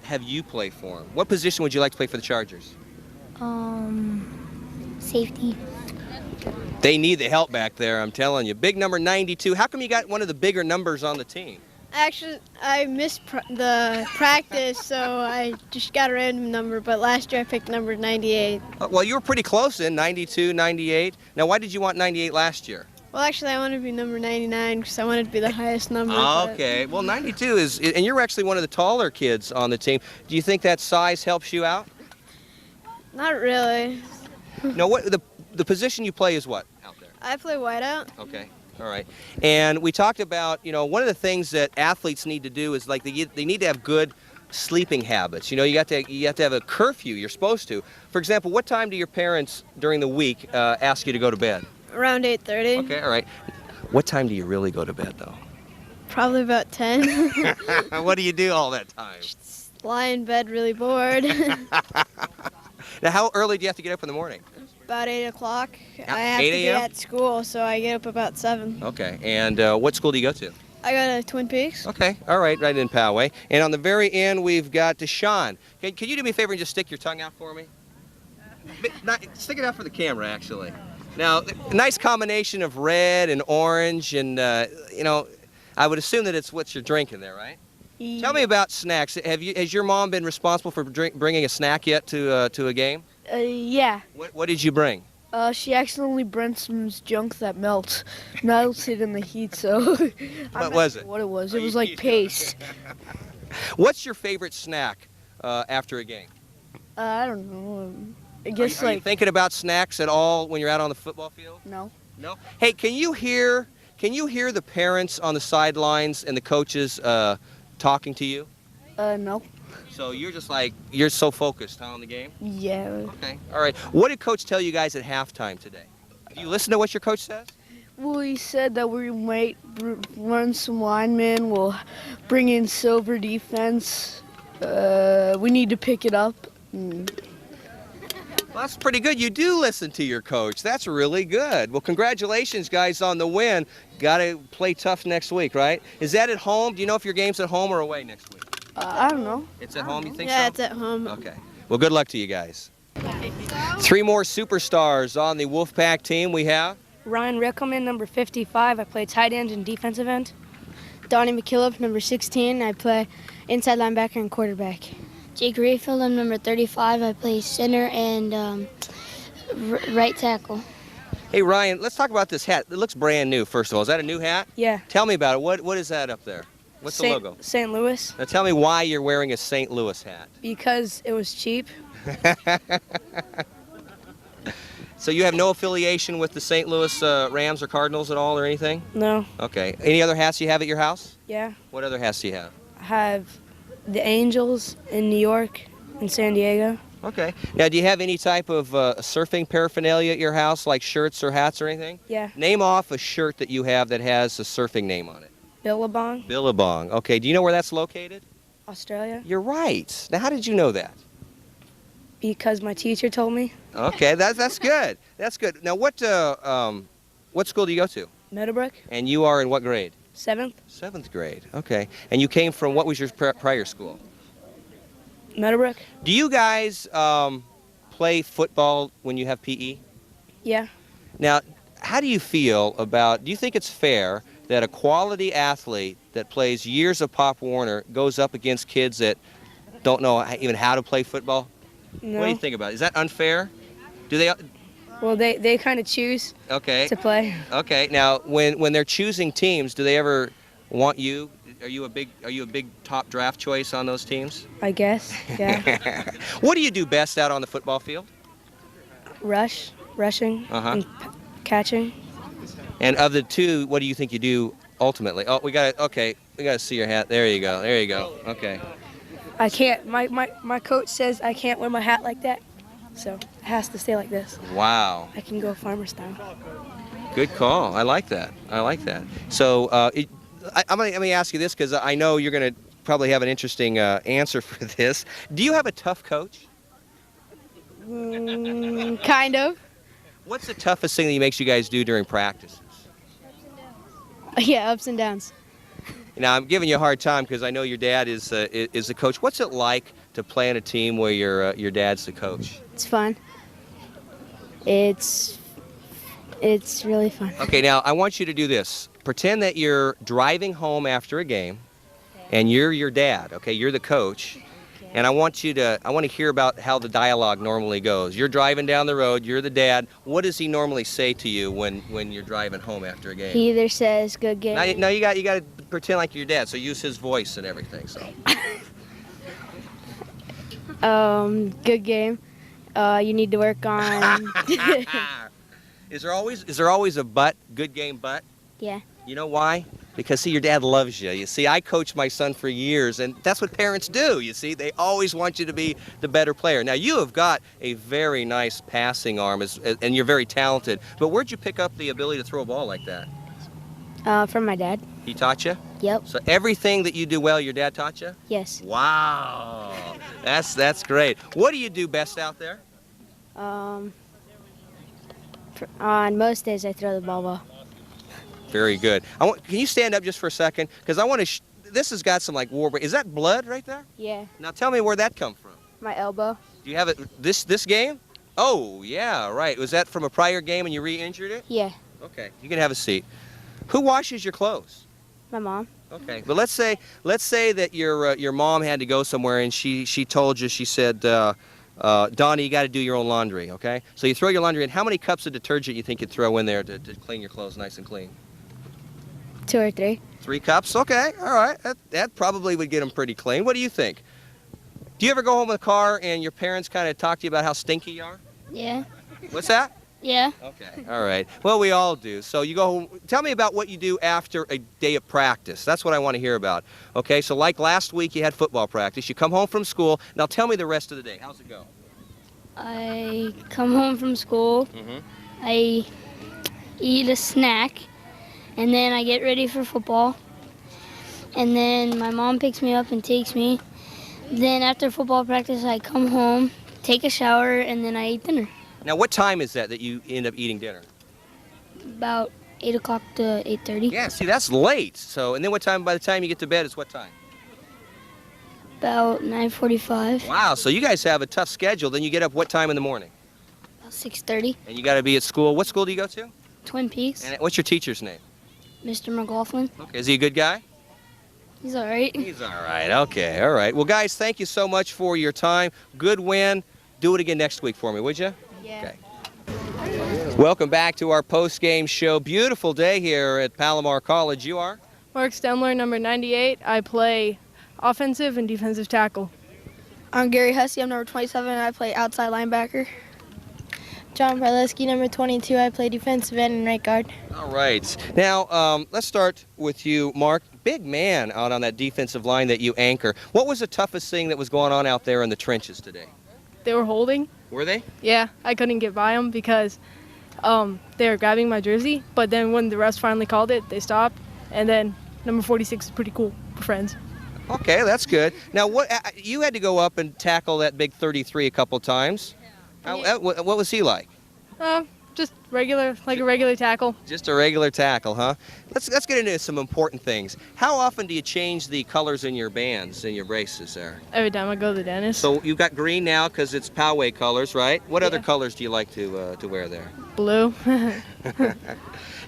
Speaker 10: have you played for them? What position would you like to play for the Chargers?
Speaker 13: Safety.
Speaker 10: They need the help back there, I'm telling you. Big number 92. How come you got one of the bigger numbers on the team?
Speaker 15: Actually, I missed the practice, so I just got a random number, but last year I picked number 98.
Speaker 10: Well, you were pretty close in, 92, 98. Now, why did you want 98 last year?
Speaker 15: Well, actually, I wanted to be number 99 because I wanted to be the highest number.
Speaker 10: Okay, well, 92 is, and you're actually one of the taller kids on the team. Do you think that size helps you out?
Speaker 15: Not really.
Speaker 10: No, what the position you play is what out there?
Speaker 15: I play wideout.
Speaker 10: Okay. All right. And we talked about, one of the things that athletes need to do is like they need to have good sleeping habits. You have to have a curfew. You're supposed to. For example, what time do your parents during the week ask you to go to bed?
Speaker 15: Around 8:30.
Speaker 10: Okay. All right. What time do you really go to bed though?
Speaker 15: Probably about 10.
Speaker 10: What do you do all that time?
Speaker 15: Just lie in bed really bored.
Speaker 10: Now, how early do you have to get up in the morning?
Speaker 15: About 8 o'clock.
Speaker 10: Yeah,
Speaker 15: I have
Speaker 10: 8
Speaker 15: to be
Speaker 10: a.m.?
Speaker 15: at school, so I get up about 7.
Speaker 10: Okay. And what school do you go to?
Speaker 15: I go to Twin Peaks.
Speaker 10: Okay. All right. Right in Poway. And on the very end, we've got Deshaun. Can you do me a favor and just stick your tongue out for me? Stick it out for the camera, actually. Now, a nice combination of red and orange, and I would assume that it's what you're drinking there, right? Yeah. Tell me about snacks. Has your mom been responsible for bringing a snack yet to a game?
Speaker 4: Yeah.
Speaker 10: What did you bring?
Speaker 4: She accidentally brought some junk that melted in the heat. So.
Speaker 10: What was it?
Speaker 4: What it was? It was like paste.
Speaker 10: What's your favorite snack after a game?
Speaker 4: I don't know. I guess
Speaker 10: are you thinking about snacks at all when you're out on the football field?
Speaker 4: No.
Speaker 10: No. Hey, can you hear the parents on the sidelines and the coaches talking to you?
Speaker 4: No.
Speaker 10: So you're so focused on the game?
Speaker 4: Yeah.
Speaker 10: Okay. All right. What did Coach tell you guys at halftime today? Do you listen to what your coach says?
Speaker 4: Well, he said that we might run some linemen. We'll bring in silver defense. We need to pick it up.
Speaker 10: Well, that's pretty good. You do listen to your coach. That's really good. Well, congratulations, guys, on the win. Got to play tough next week, right? Is that at home? Do you know if your game's at home or away next week?
Speaker 15: I don't know.
Speaker 10: It's at home, you think so?
Speaker 15: Yeah, it's at home.
Speaker 10: Okay. Well, good luck to you guys. 3 more superstars on the Wolfpack team we have.
Speaker 16: Ryan Rickelman, number 55. I play tight end and defensive end.
Speaker 15: Donnie McKillop, number 16. I play inside linebacker and quarterback.
Speaker 17: Jake Rayfield, I'm number 35. I play center and right tackle.
Speaker 10: Hey, Ryan, let's talk about this hat. It looks brand new, first of all. Is that a new hat?
Speaker 16: Yeah.
Speaker 10: Tell me about it. What is that up there? What's the logo?
Speaker 16: St. Louis.
Speaker 10: Now tell me why you're wearing a St. Louis hat.
Speaker 16: Because it was cheap.
Speaker 10: So you have no affiliation with the St. Louis Rams or Cardinals at all or anything?
Speaker 16: No.
Speaker 10: Okay. Any other hats you have at your house?
Speaker 16: Yeah.
Speaker 10: What other hats do you have?
Speaker 16: I have the Angels in New York and San Diego.
Speaker 10: Okay. Now, do you have any type of surfing paraphernalia at your house, like shirts or hats or anything?
Speaker 16: Yeah.
Speaker 10: Name off a shirt that you have that has a surfing name on it.
Speaker 16: Billabong.
Speaker 10: Billabong. Okay. Do you know where that's located?
Speaker 16: Australia.
Speaker 10: You're right. Now, how did you know that?
Speaker 16: Because my teacher told me.
Speaker 10: Okay, that's good. That's good. Now, what school do you go to?
Speaker 16: Meadowbrook.
Speaker 10: And you are in what grade?
Speaker 16: 7th.
Speaker 10: 7th grade. Okay. And you came from, what was your prior school?
Speaker 16: Meadowbrook.
Speaker 10: Do you guys play football when you have PE?
Speaker 16: Yeah.
Speaker 10: Now, how do you feel about, do you think it's fair that a quality athlete that plays years of Pop Warner goes up against kids that don't know even how to play football?
Speaker 16: No.
Speaker 10: What do you think about it? Is that unfair? Do they?
Speaker 16: Well, they kind of choose to play.
Speaker 10: Okay. Now, when they're choosing teams, do they ever want you? Are you a big top draft choice on those teams?
Speaker 16: I guess. Yeah.
Speaker 10: What do you do best out on the football field?
Speaker 16: Rushing, and catching.
Speaker 10: And of the two, what do you think you do ultimately? Oh, we got to see your hat. There you go. There you go. Okay.
Speaker 16: I can't. My coach says I can't wear my hat like that, so it has to stay like this.
Speaker 10: Wow.
Speaker 16: I can go farmer style.
Speaker 10: Good call. I like that. I like that. So let me ask you this, because I know you're going to probably have an interesting answer for this. Do you have a tough coach?
Speaker 15: Kind of.
Speaker 10: What's the toughest thing that he makes you guys do during practices?
Speaker 15: Yeah, ups and downs.
Speaker 10: Now, I'm giving you a hard time because I know your dad is the coach. What's it like to play on a team where your dad's the coach?
Speaker 15: It's fun. It's really fun.
Speaker 10: Okay, now I want you to do this. Pretend that you're driving home after a game, and you're your dad. Okay, you're the coach, and I want to hear about how the dialogue normally goes. You're driving down the road. You're the dad. What does he normally say to you when you're driving home after a game?
Speaker 15: He either says "good game."
Speaker 10: Now you got to pretend like you're your dad. So use his voice and everything. So.
Speaker 15: Good game. You need to work on.
Speaker 10: Is there always a but? Good game, but?
Speaker 15: Yeah.
Speaker 10: You know why? Because, see, your dad loves you. You see, I coached my son for years, and that's what parents do, you see. They always want you to be the better player. Now, you have got a very nice passing arm, and you're very talented, but where'd you pick up the ability to throw a ball like that?
Speaker 15: From my dad.
Speaker 10: He taught you?
Speaker 15: Yep.
Speaker 10: So everything that you do well, your dad taught you?
Speaker 15: Yes.
Speaker 10: Wow. That's great. What do you do best out there?
Speaker 15: On most days, I throw the ball well.
Speaker 10: Very good. Can you stand up just for a second? Because I want to. This has got some like war. Is that blood right there?
Speaker 15: Yeah.
Speaker 10: Now tell me where that come from.
Speaker 15: My elbow.
Speaker 10: Do you have it this game? Oh yeah, right. Was that from a prior game and you re-injured it?
Speaker 15: Yeah.
Speaker 10: Okay. You can have a seat. Who washes your clothes?
Speaker 15: My mom.
Speaker 10: Okay. But let's say that your mom had to go somewhere and she told you, she said, Donnie, you got to do your own laundry. Okay. So you throw your laundry in. How many cups of detergent you think you'd throw in there to clean your clothes nice and clean?
Speaker 15: 2 or 3.
Speaker 10: 3 cups? Okay, all right. That probably would get them pretty clean. What do you think? Do you ever go home in the car and your parents kind of talk to you about how stinky you are?
Speaker 17: Yeah.
Speaker 10: What's that?
Speaker 17: Yeah.
Speaker 10: Okay, all right. Well, we all do. So you go home. Tell me about what you do after a day of practice. That's what I want to hear about. Okay, so like last week you had football practice. You come home from school. Now tell me the rest of the day. How's it go?
Speaker 17: I come home from school.
Speaker 10: Mm-hmm.
Speaker 17: I eat a snack. And then I get ready for football. And then my mom picks me up and takes me. Then after football practice, I come home take a shower, and then I eat dinner.
Speaker 10: Now, what time is that you end up eating dinner?
Speaker 17: About 8 o'clock to 8:30.
Speaker 10: Yeah, see, that's late. So, and then what time, by the time you get to bed, is what time?
Speaker 17: About 9:45.
Speaker 10: Wow, so you guys have a tough schedule. Then you get up what time in the morning?
Speaker 17: About 6:30.
Speaker 10: And you got to be at school. What school do you go to?
Speaker 17: Twin Peaks.
Speaker 10: And what's your teacher's name?
Speaker 17: Mr. McLaughlin.
Speaker 10: Okay, is he a good guy?
Speaker 17: He's all right.
Speaker 10: He's all right. Okay, all right. Well, guys, thank you so much for your time. Good win. Do it again next week for me, would you?
Speaker 17: Yeah.
Speaker 10: Okay. Welcome back to our post-game show. Beautiful day here at Palomar College. You are?
Speaker 18: Mark Stemler, number 98. I play offensive and defensive tackle.
Speaker 15: I'm Gary Hussey. I'm number 27, and I play outside linebacker.
Speaker 19: John Barleski, number 22. I play defensive end and right guard.
Speaker 10: All right. Now, let's start with you, Mark. Big man out on that defensive line that you anchor. What was the toughest thing that was going on out there in the trenches today?
Speaker 18: They were holding.
Speaker 10: Were they?
Speaker 18: Yeah, I couldn't get by them because they were grabbing my jersey. But then when the refs finally called it, they stopped. And then number 46 is pretty cool. We're friends.
Speaker 10: Okay, that's good. Now, you had to go up and tackle that big 33 a couple times. What was he like?
Speaker 18: Just regular, like a regular tackle.
Speaker 10: Just a regular tackle, huh? Let's get into some important things. How often do you change the colors in your bands, in your braces there?
Speaker 18: Every time I go to the dentist.
Speaker 10: So you've got green now because it's Poway colors, right? What other colors do you like to wear there?
Speaker 18: Blue.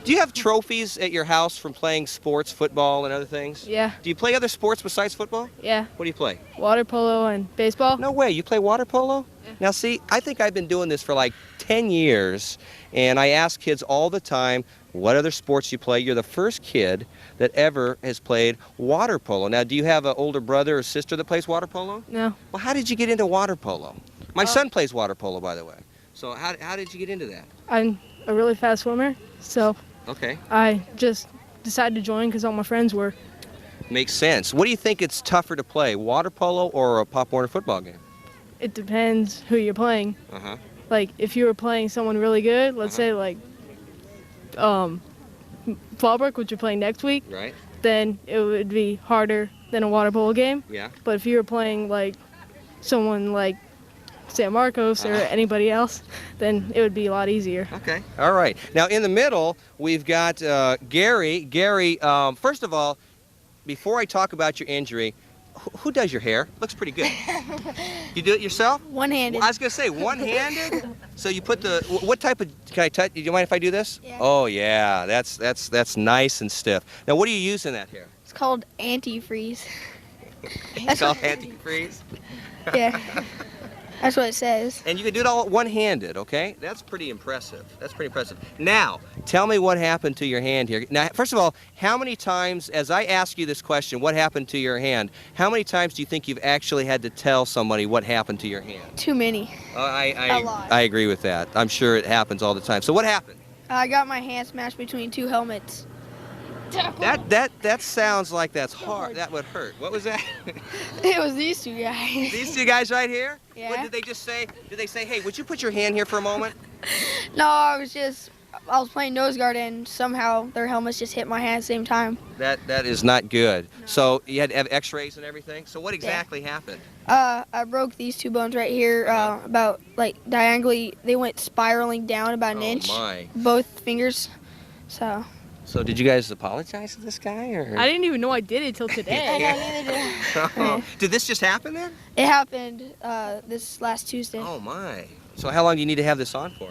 Speaker 10: Do you have trophies at your house from playing sports, football, and other things?
Speaker 18: Yeah.
Speaker 10: Do you play other sports besides football?
Speaker 18: Yeah.
Speaker 10: What do you play?
Speaker 18: Water polo and baseball.
Speaker 10: No way. You play water polo? Yeah. Now, see, I think I've been doing this for like 10 years, and I ask kids all the time, what other sports you play? You're the first kid that ever has played water polo. Now, do you have an older brother or sister that plays water polo?
Speaker 18: No.
Speaker 10: Well, how did you get into water polo? My son plays water polo, by the way. So how did you get into that?
Speaker 18: I'm a really fast swimmer, so
Speaker 10: okay.
Speaker 18: I just decided to join because all my friends were.
Speaker 10: Makes sense. What do you think it's tougher to play, water polo or a Pop Warner football game?
Speaker 18: It depends who you're playing.
Speaker 10: Uh-huh.
Speaker 18: Like, if you were playing someone really good, let's say like Fallbrook, which you're playing next week,
Speaker 10: right?
Speaker 18: Then it would be harder than a water polo game.
Speaker 10: Yeah.
Speaker 18: But if you were playing like someone like San Marcos or anybody else, then it would be a lot easier.
Speaker 10: Okay. All right. Now, in the middle, we've got Gary. Gary, first of all, before I talk about your injury, who does your hair? Looks pretty good. You do it yourself?
Speaker 15: One-handed.
Speaker 10: I was going to say, one-handed? So you put the, what type of, can I touch, do you mind if I do this? Yeah. Oh, yeah. That's nice and stiff. Now, what do you use in that hair?
Speaker 15: It's called antifreeze.
Speaker 10: It's called antifreeze?
Speaker 15: Yeah. That's what it says.
Speaker 10: And you can do it all one-handed, okay? That's pretty impressive. That's pretty impressive. Now, tell me what happened to your hand here. Now, first of all, how many times, as I ask you this question, what happened to your hand, how many times do you think you've actually had to tell somebody what happened to your hand?
Speaker 15: Too many.
Speaker 10: A
Speaker 15: lot.
Speaker 10: I agree with that. I'm sure it happens all the time. So what happened?
Speaker 15: I got my hand smashed between two helmets.
Speaker 10: That sounds like that's hard. That would hurt. What was that?
Speaker 15: It was these two guys.
Speaker 10: These two guys right here?
Speaker 15: Yeah.
Speaker 10: What did they just say? Did they say, hey, would you put your hand here for a moment?
Speaker 15: No, I was playing nose guard and somehow their helmets just hit my hand at the same time.
Speaker 10: That is not good. No. So you had to have x-rays and everything? So what exactly happened?
Speaker 15: I broke these two bones right here about like diagonally. They went spiraling down about an inch.
Speaker 10: Oh my.
Speaker 15: Both fingers.
Speaker 10: So did you guys apologize to this guy? Or?
Speaker 18: I didn't even know I did it till today.
Speaker 15: I know, neither did I.
Speaker 10: Did this just happen then?
Speaker 15: It happened this last Tuesday.
Speaker 10: Oh my. So how long do you need to have this on for?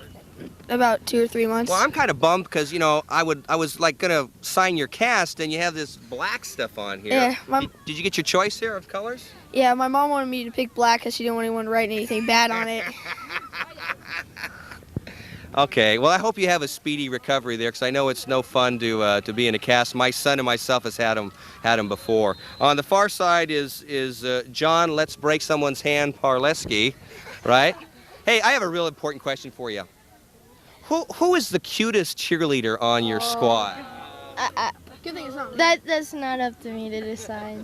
Speaker 15: About 2 or 3 months.
Speaker 10: Well, I'm kind of bummed because, you know, I was like gonna sign your cast and you have this black stuff on here.
Speaker 15: Yeah.
Speaker 10: Did you get your choice here of colors?
Speaker 15: Yeah, my mom wanted me to pick black because she didn't want anyone writing anything bad on it.
Speaker 10: Okay, well, I hope you have a speedy recovery there, because I know it's no fun to be in a cast. My son and myself has had him before. On the far side is John. Let's break someone's hand, Parleski, right? Hey, I have a real important question for you. Who is the cutest cheerleader on your squad?
Speaker 15: Good thing it's not.
Speaker 19: That's not up to me to decide.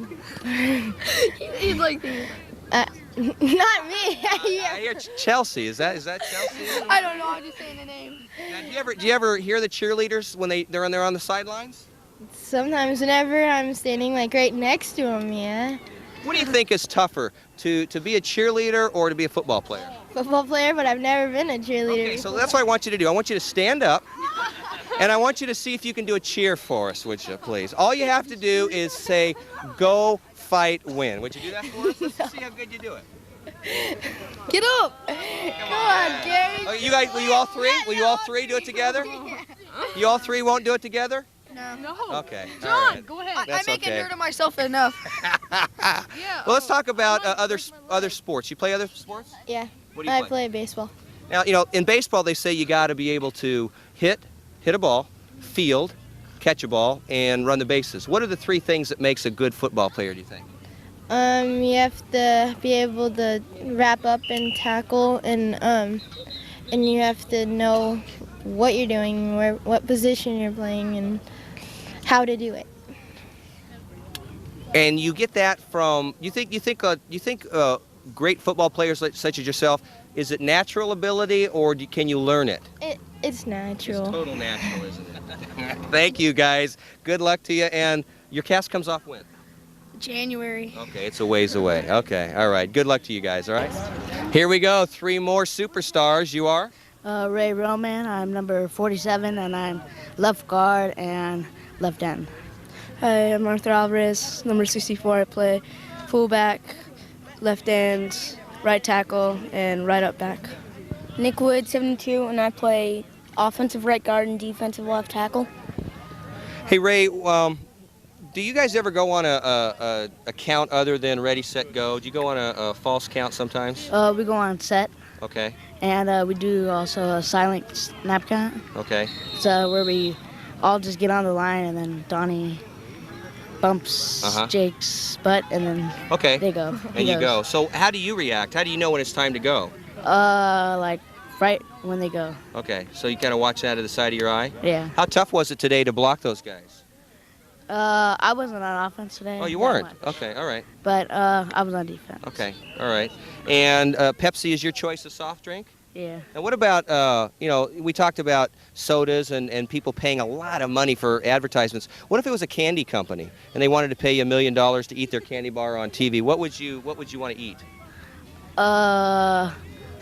Speaker 15: He's like the.
Speaker 19: Not me.
Speaker 10: Yeah. I hear Chelsea. Is that Chelsea?
Speaker 15: I don't know. I'm just saying the name.
Speaker 10: Now, do you ever hear the cheerleaders when they're on the sidelines?
Speaker 19: Sometimes whenever I'm standing like right next to them, yeah.
Speaker 10: What do you think is tougher, to be a cheerleader or to be a football player?
Speaker 19: Football player, but I've never been a cheerleader.
Speaker 10: Okay, so that's what I want you to do. I want you to stand up, and I want you to see if you can do a cheer for us, would you, please? All you have to do is say, "Go, fight, win." Would you do that for us? Let's see how good you do it.
Speaker 19: Get up! Come on, Gary.
Speaker 10: Oh, you guys, will you all three? Will you all three do it together? You all three won't do it together?
Speaker 2: No.
Speaker 10: Okay.
Speaker 2: John,
Speaker 10: all right.
Speaker 2: go ahead.
Speaker 10: That's
Speaker 2: I make
Speaker 10: okay.
Speaker 2: a nerd of myself enough.
Speaker 10: Well, let's talk about other sports. You play other sports?
Speaker 19: Yeah.
Speaker 10: What do you
Speaker 19: I
Speaker 10: play?
Speaker 19: play baseball.
Speaker 10: Now, in baseball, they say you got to be able to hit a ball, field, catch a ball, and run the bases. What are the three things that makes a good football player, do you think?
Speaker 19: You have to be able to wrap up and tackle, and you have to know what you're doing, what position you're playing, and how to do it.
Speaker 10: And you get that from you think great football players such as yourself. Is it natural ability, or can you learn it?
Speaker 19: It's natural.
Speaker 10: It's total natural, isn't it? Thank you, guys. Good luck to you. And your cast comes off when?
Speaker 19: January.
Speaker 10: Okay, it's a ways away. Okay, all right. Good luck to you guys, all right? Here we go. 3 more superstars. You are?
Speaker 8: Ray Roman. I'm number 47, and I'm left guard and left end.
Speaker 16: Hi, I'm Arthur Alvarez, number 64. I play fullback, left end, right tackle, and right up back.
Speaker 17: Nick Wood, 72, and I play offensive right guard and defensive left tackle.
Speaker 10: Hey, Ray, do you guys ever go on a count other than ready, set, go? Do you go on a false count sometimes?
Speaker 8: We go on set.
Speaker 10: Okay.
Speaker 8: And we do also a silent snap count.
Speaker 10: Okay.
Speaker 8: So where we all just get on the line, and then Donnie bumps Jake's butt, and then they go.
Speaker 10: And you go. So how do you react? How do you know when it's time to go?
Speaker 8: Like right when they go.
Speaker 10: Okay. So you kind of watch that out of the side of your eye?
Speaker 8: Yeah.
Speaker 10: How tough was it today to block those guys?
Speaker 8: I wasn't on offense today.
Speaker 10: Oh, you weren't? Okay, all right.
Speaker 8: But I was on defense.
Speaker 10: Okay, all right. And Pepsi is your choice of soft drink?
Speaker 8: Yeah.
Speaker 10: And what about, we talked about sodas and people paying a lot of money for advertisements. What if it was a candy company and they wanted to pay you $1 million to eat their candy bar on TV? What would you want to eat?
Speaker 8: A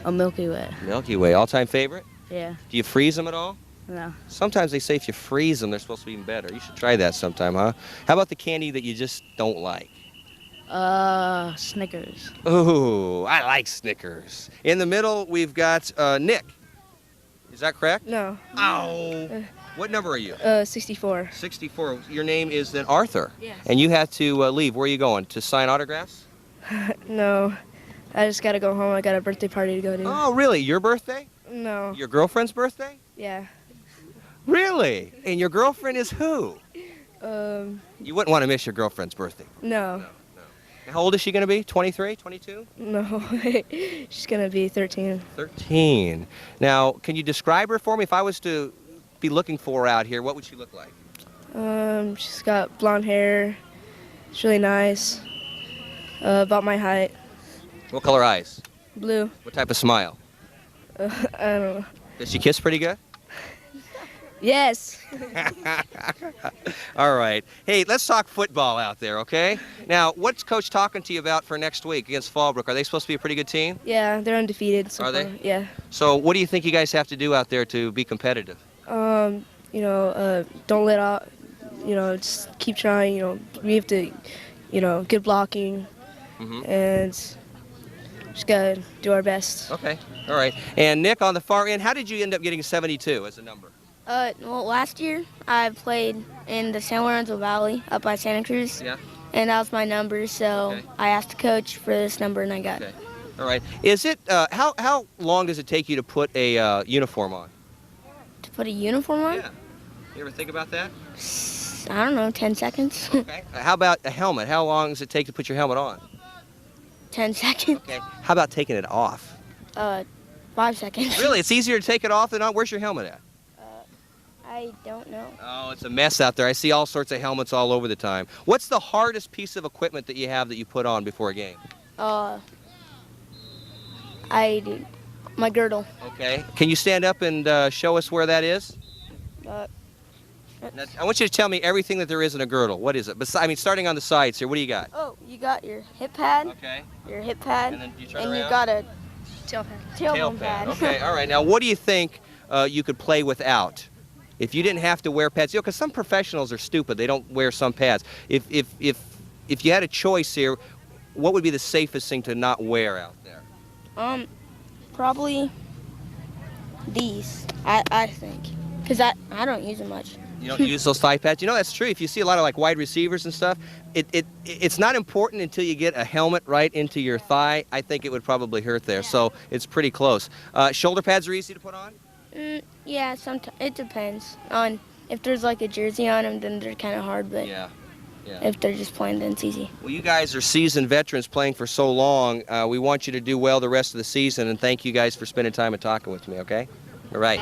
Speaker 8: Milky Way.
Speaker 10: Milky Way, all-time favorite?
Speaker 8: Yeah.
Speaker 10: Do you freeze them at all?
Speaker 8: No.
Speaker 10: Sometimes they say if you freeze them, they're supposed to be even better. You should try that sometime, huh? How about the candy that you just don't like?
Speaker 8: Snickers.
Speaker 10: Ooh, I like Snickers. In the middle, we've got Nick. Is that correct?
Speaker 16: No.
Speaker 10: Oh. What number are you?
Speaker 16: 64.
Speaker 10: 64. Your name is then Arthur.
Speaker 16: Yes.
Speaker 10: And you had to leave. Where are you going? To sign autographs?
Speaker 16: No. I just got to go home. I got a birthday party to go to.
Speaker 10: Oh, really? Your birthday?
Speaker 16: No.
Speaker 10: Your girlfriend's birthday?
Speaker 16: Yeah.
Speaker 10: Really? And your girlfriend is who? You wouldn't want to miss your girlfriend's birthday.
Speaker 16: No.
Speaker 10: How old is she going to be? 23, 22?
Speaker 16: No. She's going to be 13.
Speaker 10: 13. Now, can you describe her for me? If I was to be looking for her out here, what would she look like?
Speaker 16: She's got blonde hair. It's really nice. About my height.
Speaker 10: What color eyes?
Speaker 16: Blue.
Speaker 10: What type of smile?
Speaker 16: I don't know.
Speaker 10: Does she kiss pretty good?
Speaker 16: Yes.
Speaker 10: All right. Hey, let's talk football out there, okay? Now, what's Coach talking to you about for next week against Fallbrook? Are they supposed to be a pretty good team?
Speaker 16: Yeah, they're undefeated. So
Speaker 10: Are they?
Speaker 16: far. Yeah.
Speaker 10: So what do you think you guys have to do out there to be competitive?
Speaker 16: Don't let out. Just keep trying. We have to, good blocking, and just gotta do our best.
Speaker 10: Okay. All right. And Nick, on the far end, how did you end up getting 72 as a number?
Speaker 17: Well, last year I played in the San Lorenzo Valley up by Santa Cruz.
Speaker 10: Yeah.
Speaker 17: And that was my number, so I asked the coach for this number and I got it.
Speaker 10: All right. Is it how long does it take you to put a uniform on?
Speaker 17: To put a uniform on?
Speaker 10: Yeah. You ever think about that?
Speaker 17: I don't know, 10 seconds.
Speaker 10: Okay. How about a helmet? How long does it take to put your helmet on?
Speaker 17: 10 seconds.
Speaker 10: Okay. How about taking it off?
Speaker 17: 5 seconds.
Speaker 10: Really? It's easier to take it off than on? Where's your helmet at?
Speaker 17: I don't know.
Speaker 10: Oh, it's a mess out there. I see all sorts of helmets all over the time. What's the hardest piece of equipment that you have that you put on before a game?
Speaker 17: My girdle.
Speaker 10: Okay. Can you stand up and show us where that is? Now, I want you to tell me everything that there is in a girdle. What is it? Starting on the sides here, what do you got?
Speaker 15: Oh, you got your hip pad.
Speaker 10: Okay.
Speaker 15: Your hip pad.
Speaker 10: And then you turn
Speaker 15: and
Speaker 10: around?
Speaker 15: you got a
Speaker 2: Tail pad.
Speaker 15: tailbone pad.
Speaker 10: Okay, all right. Now, what do you think you could play without? If you didn't have to wear pads, because some professionals are stupid. They don't wear some pads. If you had a choice here, what would be the safest thing to not wear out there?
Speaker 17: Probably these, I think. Because I don't use them much.
Speaker 10: You don't use those thigh pads? You know, that's true. If you see a lot of like wide receivers and stuff, it's not important until you get a helmet right into your thigh. I think it would probably hurt there, so it's pretty close. Shoulder pads are easy to put on?
Speaker 17: Yeah, sometimes it depends on if there's like a jersey on them, then they're kind of hard. But
Speaker 10: yeah.
Speaker 17: If they're just plain, then it's easy.
Speaker 10: Well, you guys are seasoned veterans playing for so long. We want you to do well the rest of the season, and thank you guys for spending time and talking with me. Okay? All right.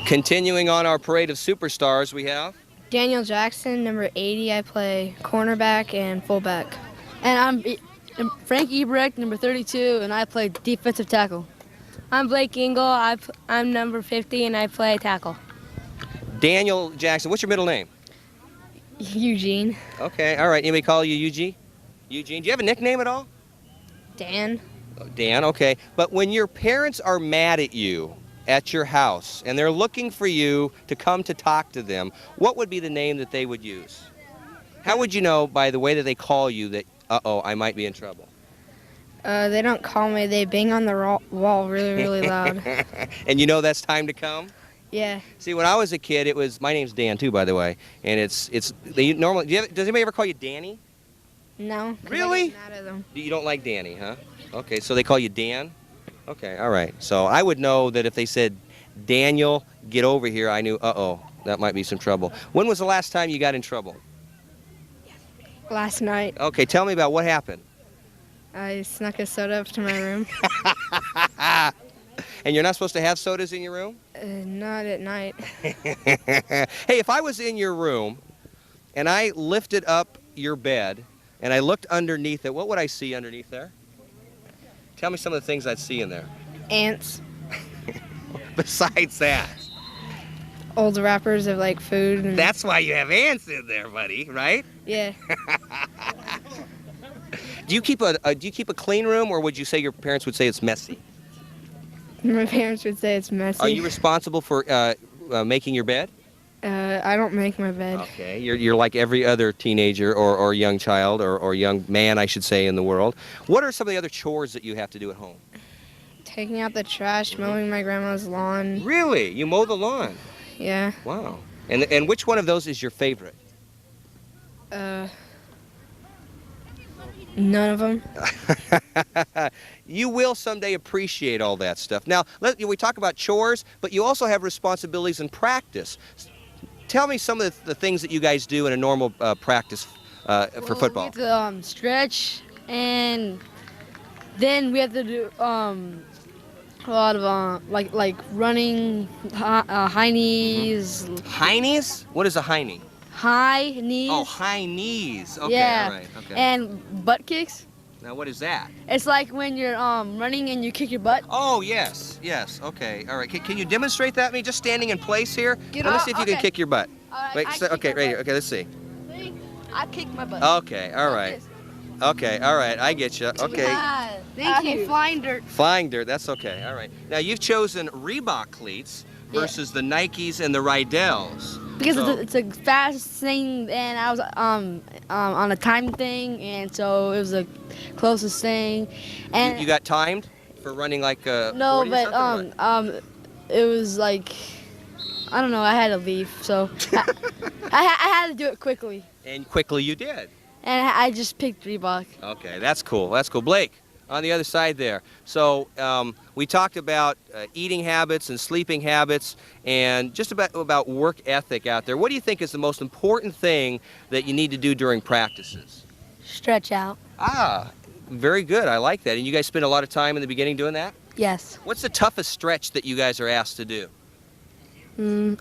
Speaker 10: Continuing on our parade of superstars, we have
Speaker 15: Daniel Jackson, number 80. I play cornerback and fullback. And I'm Frank Ebrecht, number 32, and I play defensive tackle. I'm Blake Ingle. I'm number 50, and I play tackle.
Speaker 10: Daniel Jackson. What's your middle name?
Speaker 15: Eugene.
Speaker 10: Okay, all right. Anybody call you Eugene? Eugene. Do you have a nickname at all?
Speaker 15: Dan.
Speaker 10: Oh, Dan, okay. But when your parents are mad at you at your house and they're looking for you to come to talk to them, what would be the name that they would use? How would you know by the way that they call you that, uh-oh, I might be in trouble?
Speaker 15: They don't call me. They bang on the wall really, really loud.
Speaker 10: And you know that's time to come?
Speaker 15: Yeah.
Speaker 10: See, when I was a kid, it was, my name's Dan too, by the way, and they normally, does anybody ever call you Danny?
Speaker 15: No.
Speaker 10: Really?
Speaker 15: I get mad at them.
Speaker 10: You don't like Danny, huh? Okay, so they call you Dan? Okay, all right. So I would know that if they said, Daniel, get over here, I knew, uh-oh, that might be some trouble. When was the last time you got in trouble?
Speaker 15: Last night.
Speaker 10: Okay, tell me about what happened.
Speaker 15: I snuck a soda up to my room.
Speaker 10: And you're not supposed to have sodas in your room?
Speaker 15: Not at night.
Speaker 10: Hey, if I was in your room and I lifted up your bed and I looked underneath it, what would I see underneath there? Tell me some of the things I'd see in there.
Speaker 15: Ants.
Speaker 10: Besides that.
Speaker 15: Old wrappers of like food. And...
Speaker 10: That's why you have ants in there, buddy, right?
Speaker 15: Yeah.
Speaker 10: Do you keep a clean room, or would you say your parents would say it's messy?
Speaker 15: My parents would say it's messy.
Speaker 10: Are you responsible for making your bed?
Speaker 15: I don't make my bed.
Speaker 10: Okay, you're like every other teenager or young child or young man, I should say, in the world. What are some of the other chores that you have to do at home?
Speaker 15: Taking out the trash, mowing my grandma's lawn.
Speaker 10: Really? You mow the lawn?
Speaker 15: Yeah.
Speaker 10: Wow. And which one of those is your favorite?
Speaker 15: None of them.
Speaker 10: You will someday appreciate all that stuff. Now, we talk about chores, but you also have responsibilities in practice. Tell me some of the things that you guys do in a normal practice for football.
Speaker 15: We have to stretch, and then we have to do a lot of like running, high knees.
Speaker 10: High knees? What is a high knee?
Speaker 15: High knees.
Speaker 10: Oh, high knees. Okay,
Speaker 15: yeah.
Speaker 10: All right. Okay.
Speaker 15: And butt kicks.
Speaker 10: Now, what is that?
Speaker 15: It's like when you're running and you kick your butt.
Speaker 10: Oh, yes. Yes. Okay. All right. Can you demonstrate that to me? Just standing in place here?
Speaker 15: Get
Speaker 10: Let me
Speaker 15: up.
Speaker 10: see if you can kick your butt.
Speaker 15: All right,
Speaker 10: Wait. Okay. Right here. Okay. Let's see.
Speaker 15: See? I kick my butt.
Speaker 10: Okay. All right. Okay. All right. I get you. Okay.
Speaker 15: Thank you. Flying dirt.
Speaker 10: Flying dirt. That's okay. All right. Now, you've chosen Reebok cleats versus the Nikes and the Rydels.
Speaker 15: Because it's a fast thing, and I was on a time thing, and so it was the closest thing. And
Speaker 10: you got timed for running like
Speaker 15: no,
Speaker 10: 40
Speaker 15: but
Speaker 10: or something,
Speaker 15: it was like I don't know. I had to leave, so I had to do it quickly.
Speaker 10: And quickly you did.
Speaker 15: And I just picked Reebok.
Speaker 10: Okay, that's cool. That's cool, Blake. On the other side there. So we talked about eating habits and sleeping habits and just about work ethic out there. What do you think is the most important thing that you need to do during practices?
Speaker 15: Stretch out.
Speaker 10: Ah, very good. I like that. And you guys spend a lot of time in the beginning doing that?
Speaker 15: Yes.
Speaker 10: What's the toughest stretch that you guys are asked to do?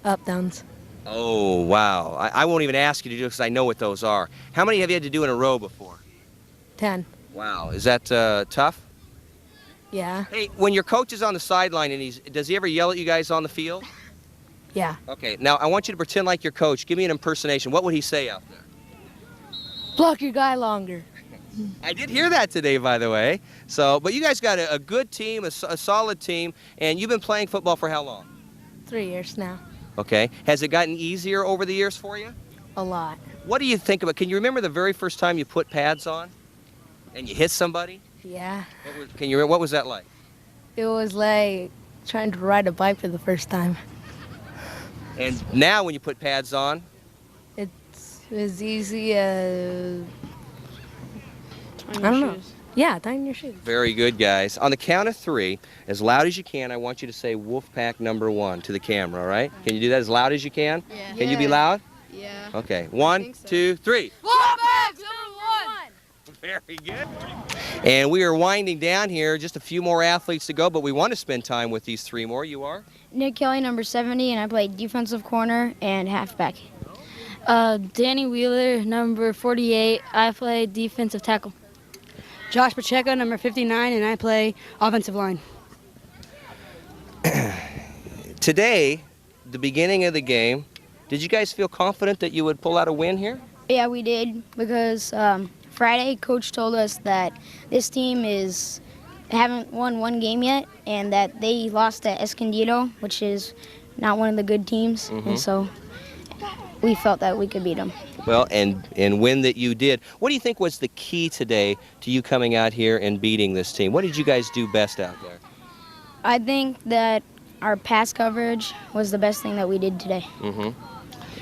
Speaker 15: Up downs.
Speaker 10: Oh, wow. I won't even ask you to do it because I know what those are. How many have you had to do in a row before?
Speaker 15: 10.
Speaker 10: Wow. Is that tough?
Speaker 15: Yeah.
Speaker 10: Hey, when your coach is on the sideline, and does he ever yell at you guys on the field?
Speaker 15: Yeah.
Speaker 10: Okay, now I want you to pretend like your coach. Give me an impersonation. What would he say out there?
Speaker 15: Block your guy longer.
Speaker 10: I did hear that today, by the way. So, but you guys got a good team, a solid team, and you've been playing football for how long?
Speaker 15: 3 years now.
Speaker 10: Okay. Has it gotten easier over the years for you?
Speaker 15: A lot.
Speaker 10: What do you think about? Can you remember the very first time you put pads on, and you hit somebody?
Speaker 15: Yeah.
Speaker 10: Can you remember what was that like?
Speaker 15: It was like trying to ride a bike for the first time.
Speaker 10: And now, when you put pads on,
Speaker 15: It's as easy as I don't know. Yeah, tying your shoes.
Speaker 10: very good, guys. On the count of 3, as loud as you can, I want you to say Wolfpack #1 to the camera, all right? Can you do that as loud as you can?
Speaker 2: Yeah.
Speaker 10: Can you be loud?
Speaker 2: Yeah.
Speaker 10: Okay, 1, 2, 3.
Speaker 15: Wolfpack #1!
Speaker 10: Very good. And we are winding down here. Just a few more athletes to go, but we want to spend time with these 3 more. You are?
Speaker 14: Nick Kelly, number 70, and I play defensive corner and halfback.
Speaker 15: Danny Wheeler, number 48. I play defensive tackle. Josh Pacheco, number 59, and I play offensive line.
Speaker 10: Today, the beginning of the game, did you guys feel confident that you would pull out a win here?
Speaker 14: Yeah, we did, because Friday, Coach told us that this team haven't won one game yet, and that they lost to Escondido, which is not one of the good teams, and so we felt that we could beat them.
Speaker 10: Well, and win that you did. What do you think was the key today to you coming out here and beating this team? What did you guys do best out there?
Speaker 14: I think that our pass coverage was the best thing that we did today.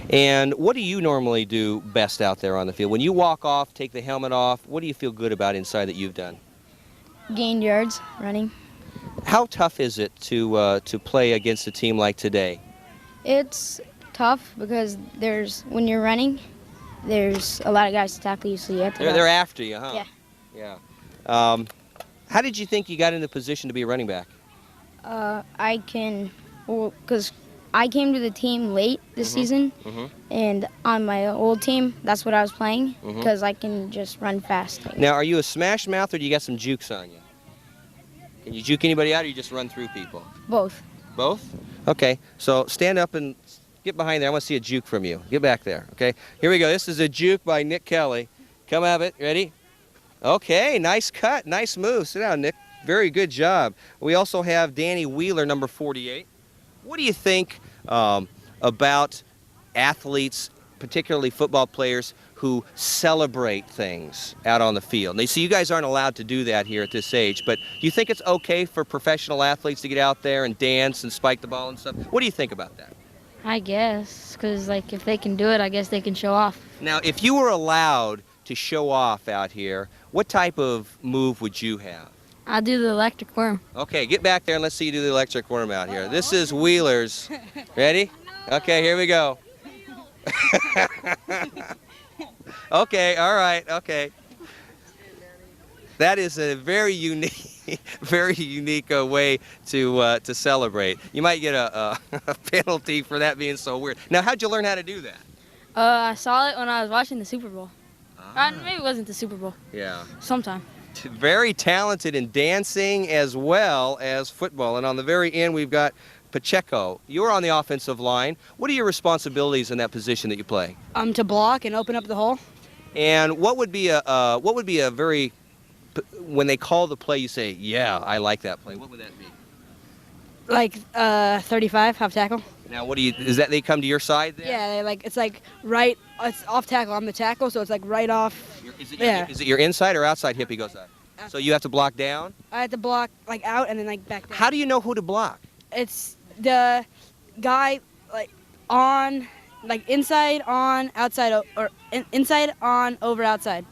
Speaker 10: And what do you normally do best out there on the field? When you walk off, take the helmet off, what do you feel good about inside that you've done?
Speaker 14: Gained yards running.
Speaker 10: How tough is it to play against a team like today?
Speaker 14: It's tough because when you're running, there's a lot of guys to tackle you, so you have to.
Speaker 10: They're after you, huh?
Speaker 14: Yeah.
Speaker 10: Yeah. How did you think you got in the position to be a running back?
Speaker 14: Because I came to the team late this season, and on my old team, that's what I was playing, because I can just run fast.
Speaker 10: Now, are you a smash mouth or do you got some jukes on you? Can you juke anybody out or you just run through people?
Speaker 14: Both.
Speaker 10: Both? Okay, so stand up and get behind there. I want to see a juke from you. Get back there, okay? Here we go. This is a juke by Nick Kelly. Come at it. Ready? Okay, nice cut. Nice move. Sit down, Nick. Very good job. We also have Danny Wheeler, number 48. What do you think about athletes, particularly football players, who celebrate things out on the field? Now, you see, you guys aren't allowed to do that here at this age, but do you think it's okay for professional athletes to get out there and dance and spike the ball and stuff? What do you think about that?
Speaker 14: I guess, because if they can do it, I guess they can show off.
Speaker 10: Now, if you were allowed to show off out here, what type of move would you have?
Speaker 15: I'll do the electric worm.
Speaker 10: Okay, get back there and let's see you do the electric worm out here. This is Wheeler's. Ready? Okay, here we go. Okay, all right, okay. That is a very unique way to celebrate. You might get a penalty for that being so weird. Now, how'd you learn how to do that?
Speaker 15: I saw it when I was watching the Super Bowl. Maybe it wasn't the Super Bowl.
Speaker 10: Yeah.
Speaker 15: Sometime.
Speaker 10: Very talented in dancing as well as football. And on the very end, we've got Pacheco. You're on the offensive line. What are your responsibilities in that position that you play?
Speaker 15: To block and open up the hole.
Speaker 10: And what would be a very, when they call the play, you say, yeah, I like that play. What would that be?
Speaker 15: Like 35, half tackle.
Speaker 10: Now, is that they come to your side then?
Speaker 15: Yeah, it's right, it's off tackle. I'm the tackle, so it's right off.
Speaker 10: Is it your inside or outside hip he goes on? So you have to block down?
Speaker 15: I have to block out and then back down.
Speaker 10: How do you know who to block?
Speaker 15: It's the guy on, inside, on, outside, or inside, on, over, outside.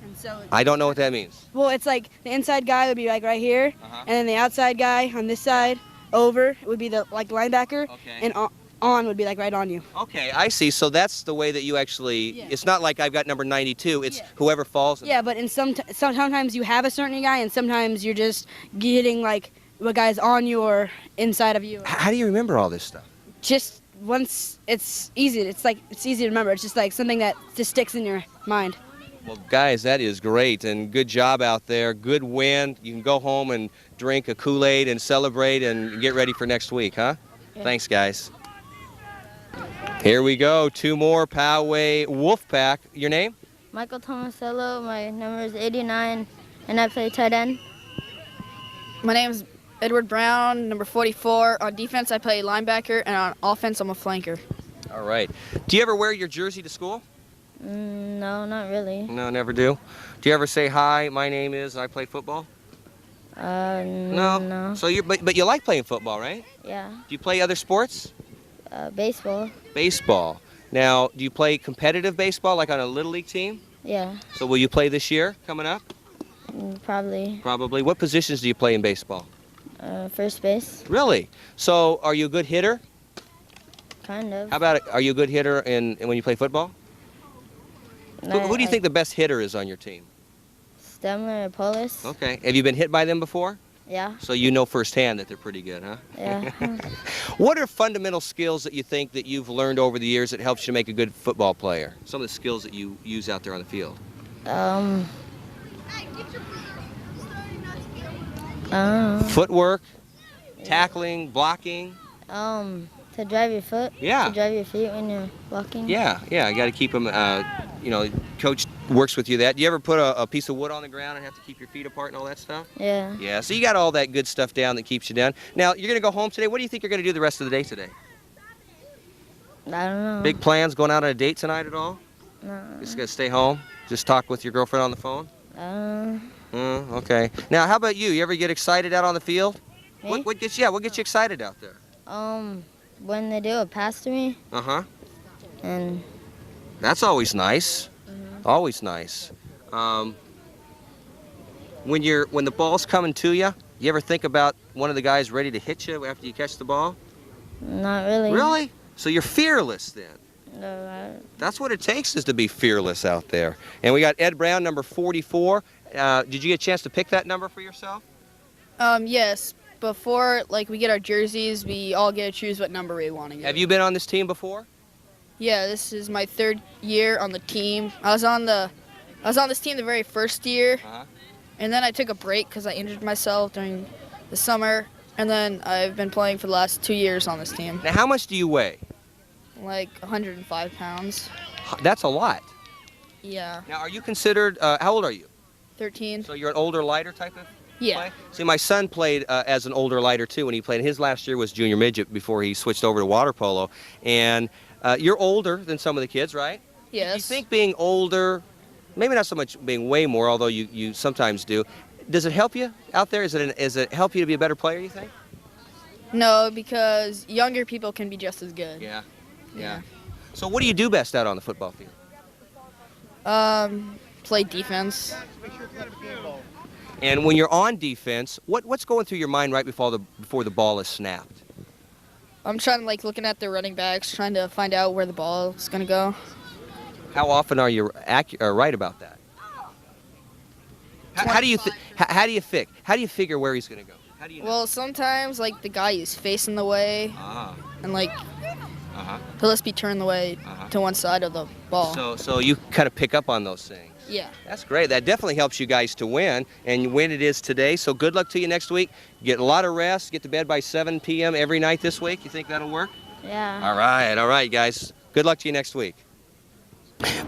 Speaker 15: And so
Speaker 10: I don't know what that means.
Speaker 15: Well, it's the inside guy would be right here, and then the outside guy on this side, over, would be the linebacker, and on would be right on you.
Speaker 10: Okay, I see. So that's the way that you actually, it's not like I've got number 92, it's whoever falls.
Speaker 15: Yeah, but sometimes you have a certain guy, and sometimes you're just getting what guy's on you or inside of you.
Speaker 10: How do you remember all this stuff?
Speaker 15: Just once it's easy. It's easy to remember. It's just something that just sticks in your mind.
Speaker 10: Well, guys, that is great, and good job out there. Good win. You can go home and drink a Kool-Aid and celebrate and get ready for next week, huh? Yeah. Thanks, guys. Here we go. 2 more Poway Wolfpack. Your name?
Speaker 14: Michael Tomasello, my number is 89, and I play tight end.
Speaker 2: My name is Edward Brown, number 44. On defense, I play linebacker, and on offense, I'm a flanker.
Speaker 10: All right. Do you ever wear your jersey to school?
Speaker 14: No, not really.
Speaker 10: No, never do. Do you ever say, hi, my name is, I play football?
Speaker 14: No.
Speaker 10: So but you like playing football, right?
Speaker 14: Yeah.
Speaker 10: Do you play other sports?
Speaker 14: Baseball.
Speaker 10: Baseball. Now, do you play competitive baseball, like on a Little League team?
Speaker 14: Yeah.
Speaker 10: So will you play this year, coming up?
Speaker 14: Probably.
Speaker 10: Probably. What positions do you play in baseball?
Speaker 14: First base.
Speaker 10: Really? So are you a good hitter?
Speaker 14: Kind of.
Speaker 10: How about, are you a good hitter when you play football? Who do you think the best hitter is on your team?
Speaker 14: Stemler or Polis.
Speaker 10: Okay. Have you been hit by them before?
Speaker 14: Yeah.
Speaker 10: So you know firsthand that they're pretty good, huh?
Speaker 14: Yeah.
Speaker 10: What are fundamental skills that you think that you've learned over the years that helps you make a good football player? Some of the skills that you use out there on the field. Footwork, tackling, blocking.
Speaker 14: To drive your foot.
Speaker 10: Yeah.
Speaker 14: To drive your feet when you're walking.
Speaker 10: Yeah. You got to keep them. Coach works with you that. Do you ever put a piece of wood on the ground and have to keep your feet apart and all that stuff?
Speaker 14: Yeah.
Speaker 10: Yeah. So you got all that good stuff down that keeps you down. Now you're gonna go home today. What do you think you're gonna do the rest of the day today?
Speaker 14: I don't know.
Speaker 10: Big plans? Going out on a date tonight at all?
Speaker 14: No.
Speaker 10: Just gonna stay home? Just talk with your girlfriend on the phone? Okay. Now, how about you? You ever get excited out on the field?
Speaker 14: Me?
Speaker 10: What gets you excited out there?
Speaker 14: When they do a pass to me. And.
Speaker 10: That's always nice. Always nice. When the ball's coming to you, you ever think about one of the guys ready to hit you after you catch the ball?
Speaker 14: Not really.
Speaker 10: Really? So you're fearless then?
Speaker 14: No.
Speaker 10: That's what it takes, is to be fearless out there. And we got Ed Brown, number 44. Did you get a chance to pick that number for yourself?
Speaker 2: Yes. Before we get our jerseys, we all get to choose what number we want to get.
Speaker 10: Have you been on this team before?
Speaker 2: Yeah, this is my 3rd year on the team. I was on this team the very first year, and then I took a break because I injured myself during the summer, and then I've been playing for the last 2 years on this team.
Speaker 10: Now, how much do you weigh?
Speaker 2: Like 105 pounds.
Speaker 10: That's a lot.
Speaker 2: Yeah.
Speaker 10: Now, are you considered, how old are you?
Speaker 2: 13.
Speaker 10: So you're an older, lighter type of
Speaker 2: Yeah.
Speaker 10: play? See, my son played as an older, lighter too when he played. His last year was junior midget before he switched over to water polo. And you're older than some of the kids, right?
Speaker 2: Yes.
Speaker 10: Do you think being older, maybe not so much being way more, although you sometimes do, does it help you out there? Is it help you to be a better player, you think?
Speaker 2: No, because younger people can be just as good.
Speaker 10: Yeah. So what do you do best out on the football field?
Speaker 2: Play defense.
Speaker 10: And when you're on defense, what's going through your mind right before the ball is snapped?
Speaker 2: I'm trying to looking at the running backs, trying to find out where the ball is going to go.
Speaker 10: How often are you right about that? How do you figure where he's going to go? How do you know?
Speaker 2: Well, sometimes the guy is facing the way, and he'll just be turned the way to one side of the ball.
Speaker 10: So you kind of pick up on those things.
Speaker 2: Yeah.
Speaker 10: That's great. That definitely helps you guys to win, and win it is today. So good luck to you next week. Get a lot of rest. Get to bed by 7 p.m. every night this week. You think that'll work?
Speaker 14: Yeah.
Speaker 10: All right, guys. Good luck to you next week.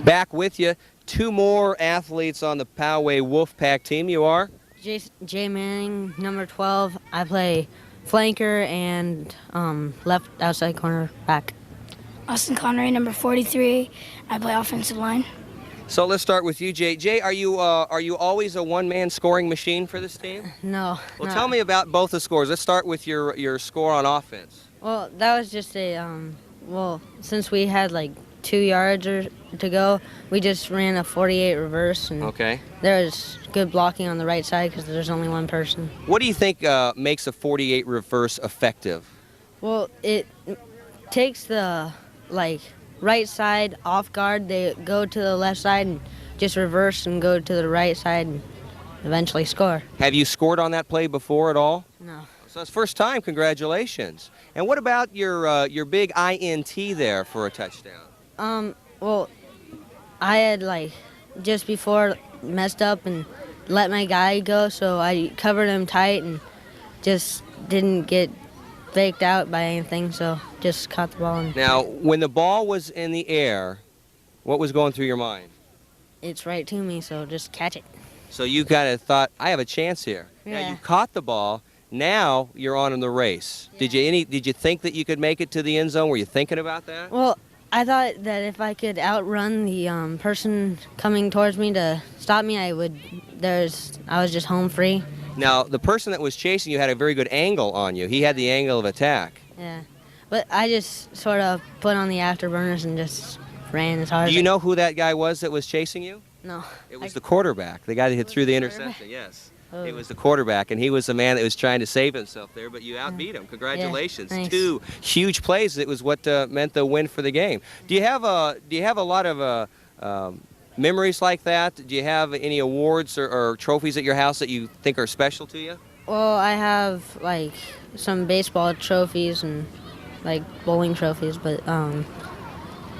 Speaker 10: Back with you, 2 more athletes on the Poway Wolfpack team. You are?
Speaker 20: Jay Manning, number 12. I play flanker and left outside corner back.
Speaker 5: Austin Connery, number 43. I play offensive line.
Speaker 10: So let's start with you, Jay. Jay, are you always a one-man scoring machine for this team?
Speaker 20: No.
Speaker 10: Well, tell me about both the scores. Let's start with your score on offense.
Speaker 20: Well, that was just since we had 2 yards to go, we just ran a 48 reverse, and there was good blocking on the right side because there's only one person.
Speaker 10: What do you think makes a 48 reverse effective?
Speaker 20: Well, it takes the right side off guard. They go to the left side and just reverse and go to the right side and eventually score.
Speaker 10: Have you scored on that play before at all?
Speaker 20: No.
Speaker 10: So it's first time. Congratulations. And what about your big INT there for a touchdown?
Speaker 20: Well, I had just before messed up and let my guy go, so I covered him tight and just didn't get faked out by anything, so just caught the ball. And
Speaker 10: Now, when the ball was in the air, what was going through your mind?
Speaker 20: it's right to me, so just catch it.
Speaker 10: So you kind of thought, I have a chance here. Now
Speaker 20: Yeah.
Speaker 10: you caught the ball. Now you're on in the race.
Speaker 20: Yeah.
Speaker 10: Did you think that you could make it to the end zone? Were you thinking about that?
Speaker 20: Well, I thought that if I could outrun the person coming towards me to stop me, I would. I was just home free.
Speaker 10: Now, the person that was chasing you had a very good angle on you. He had the angle of attack.
Speaker 20: Yeah, but I just sort of put on the afterburners and just ran as hard.
Speaker 10: Do you know who that guy was that was chasing you?
Speaker 20: No.
Speaker 10: It was the quarterback, the guy that hit through the interception. Yes.
Speaker 20: Oh.
Speaker 10: It was the quarterback, and he was the man that was trying to save himself there, but you outbeat him. Congratulations.
Speaker 20: Yeah, thanks.
Speaker 10: 2 huge plays. It was what meant the win for the game. Do you have a lot of memories like that? Do you have any awards or trophies at your house that you think are special to you?
Speaker 20: Well, I have like some baseball trophies and like bowling trophies, but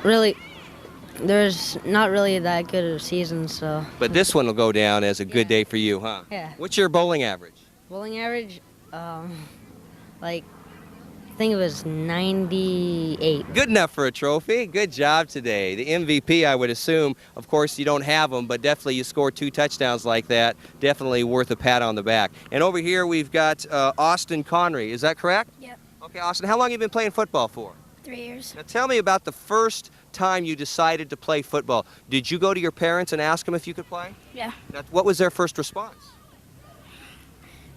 Speaker 20: really, there's not really that good of a season, so.
Speaker 10: But this one will go down as a good day for you, huh?
Speaker 20: Yeah.
Speaker 10: What's your bowling average?
Speaker 20: Bowling average, like, I think it was 98.
Speaker 10: Good enough for a trophy. Good job today. The MVP, I would assume, of course, you don't have them, but definitely you score 2 touchdowns like that. Definitely worth a pat on the back. And over here we've got Austin Connery. Is that correct?
Speaker 5: Yep.
Speaker 10: Okay, Austin, how long have you been playing football for?
Speaker 5: 3 years.
Speaker 10: Now tell me about the first time you decided to play football. Did you go to your parents and ask them if you could play?
Speaker 5: Yeah.
Speaker 10: Now, what was their first response?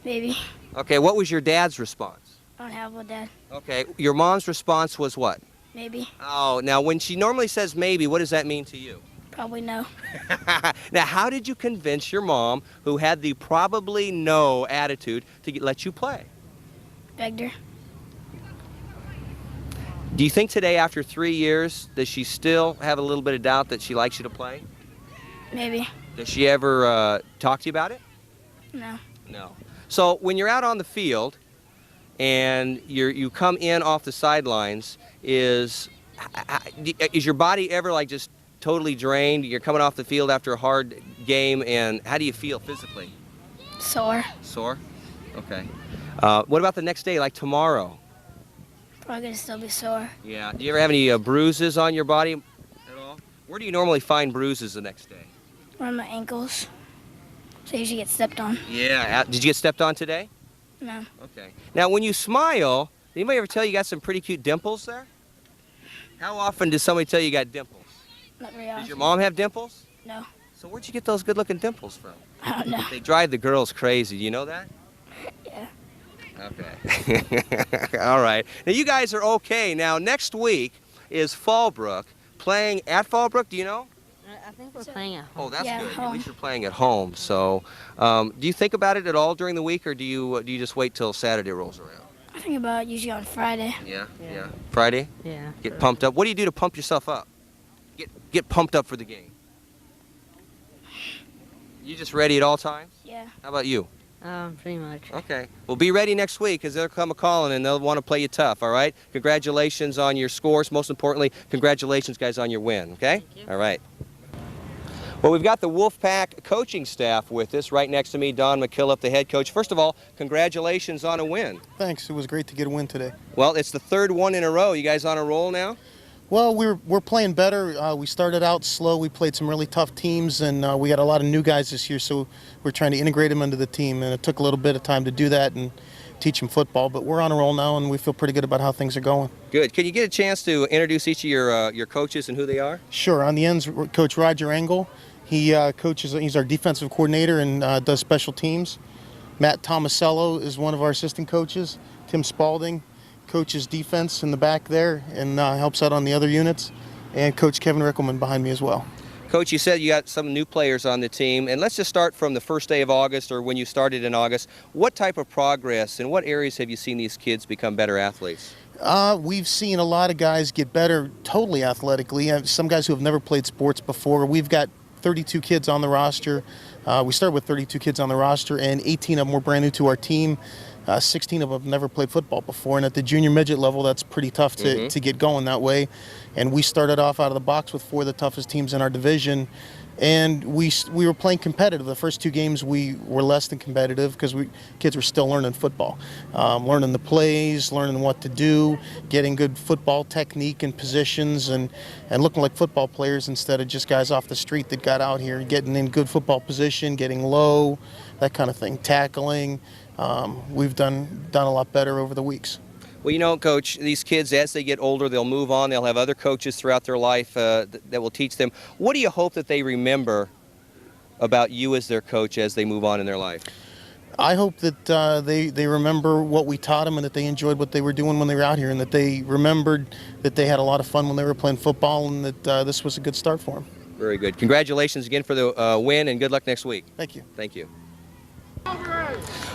Speaker 5: Maybe.
Speaker 10: Okay, what was your dad's response?
Speaker 5: I don't have one, Dad.
Speaker 10: Okay, your mom's response was what?
Speaker 5: Maybe.
Speaker 10: Oh, now when she normally says maybe, what does that mean to you?
Speaker 5: Probably no.
Speaker 10: Now, how did you convince your mom, who had the probably no attitude, to let you play?
Speaker 5: Begged her.
Speaker 10: Do you think today, after 3 years, does she still have a little bit of doubt that she likes you to play?
Speaker 5: Maybe.
Speaker 10: Does she ever talk to you about it?
Speaker 5: No.
Speaker 10: No. So when you're out on the field and you come in off the sidelines, is your body ever like just totally drained? You're coming off the field after a hard game, and how do you feel physically?
Speaker 5: Sore.
Speaker 10: Sore? Okay. What about the next day, like tomorrow?
Speaker 5: Probably gonna still be sore.
Speaker 10: Yeah. Do you ever have any bruises on your body at all? Where do you normally find bruises the next day?
Speaker 5: Around my ankles. So I usually get stepped on.
Speaker 10: Yeah. Did you get stepped on today?
Speaker 5: No.
Speaker 10: Okay. Now, when you smile, did anybody ever tell you got some pretty cute dimples there? How often does somebody tell you got dimples?
Speaker 5: Not very often.
Speaker 10: Does your mom have dimples?
Speaker 5: No.
Speaker 10: So where'd you get those good-looking dimples from?
Speaker 5: I don't know.
Speaker 10: They drive the girls crazy. Do you know that?
Speaker 5: Yeah.
Speaker 10: Okay. All right. Now, you guys are okay. Now, next week is Fallbrook playing at Fallbrook. Do you know?
Speaker 20: I think we're playing at home.
Speaker 10: Oh, that's
Speaker 5: Yeah,
Speaker 10: good. At
Speaker 5: home.
Speaker 10: least you're playing at home. So, do you think about it at all during the week, or do you just wait till Saturday rolls around?
Speaker 5: I think about it usually on Friday.
Speaker 10: Yeah. Friday?
Speaker 20: Yeah.
Speaker 10: Get pumped up. What do you do to pump yourself up? Get pumped up for the game. You just ready at all times?
Speaker 5: Yeah.
Speaker 10: How about you?
Speaker 20: Pretty much.
Speaker 10: Okay. Well, be ready next week, because they'll come a-calling and they'll want to play you tough, all right? Congratulations on your scores. Most importantly, congratulations, guys, on your win, okay? All right. Well, we've got the Wolfpack coaching staff with us. Right next to me, Don McKillop, the head coach. First of all, congratulations on a win.
Speaker 21: Thanks. It was great to get a win today.
Speaker 10: Well, it's the 3rd one in a row. You guys on a roll now?
Speaker 21: Well, we're playing better. We started out slow. We played some really tough teams, and we got a lot of new guys this year, so we're trying to integrate them into the team, and it took a little bit of time to do that and teach them football, but we're on a roll now, and we feel pretty good about how things are going.
Speaker 10: Good. Can you get a chance to introduce each of your coaches and who they are?
Speaker 21: Sure. On the ends, Coach Roger Engel. He coaches. He's our defensive coordinator and does special teams. Matt Tomasello is one of our assistant coaches. Tim Spalding coaches defense in the back there and helps out on the other units. And Coach Kevin Rickelman behind me as well.
Speaker 10: Coach, you said you got some new players on the team, and let's just start from the first day of August or when you started in August. What type of progress and what areas have you seen these kids become better athletes?
Speaker 21: We've seen a lot of guys get better totally athletically. Some guys who have never played sports before. We've got 32 kids on the roster. We started with 32 kids on the roster, and 18 of them were brand new to our team. 16 of them have never played football before, and at the junior midget level, that's pretty tough to get going that way. And we started off out of the box with 4 of the toughest teams in our division, and we were playing competitive. The first 2 games we were less than competitive because kids were still learning football, learning the plays, learning what to do, getting good football technique and positions, and looking like football players instead of just guys off the street that got out here, getting in good football position, getting low, that kind of thing, tackling. We've done a lot better over the weeks.
Speaker 10: Well, you know, Coach, these kids, as they get older, they'll move on. They'll have other coaches throughout their life that will teach them. What do you hope that they remember about you as their coach as they move on in their life?
Speaker 21: I hope that they remember what we taught them and that they enjoyed what they were doing when they were out here, and that they remembered that they had a lot of fun when they were playing football, and that this was a good start for them.
Speaker 10: Very good. Congratulations again for the win, and good luck next week.
Speaker 21: Thank you.
Speaker 10: Thank you.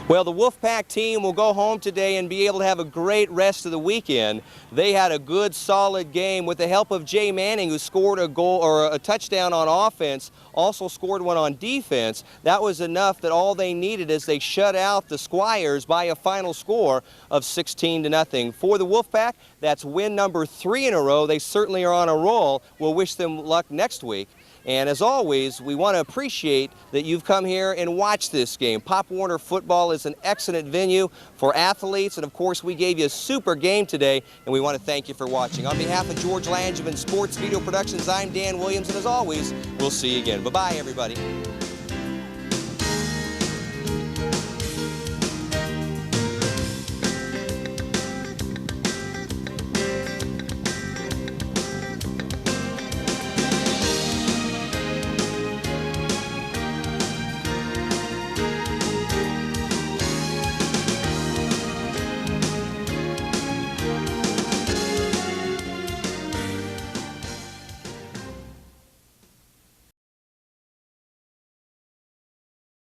Speaker 10: Well, the Wolfpack team will go home today and be able to have a great rest of the weekend. They had a good, solid game with the help of Jay Manning, who scored a goal or a touchdown on offense, also scored one on defense. That was enough that all they needed as they shut out the Squires by a final score of 16-0. For the Wolfpack, that's win number 3 in a row. They certainly are on a roll. We'll wish them luck next week. And as always, we want to appreciate that you've come here and watched this game. Pop Warner Football is an excellent venue for athletes, and of course we gave you a super game today, and we want to thank you for watching. On behalf of George Langevin Sports Video Productions, I'm Dan Williams, and as always, we'll see you again. Bye-bye, everybody.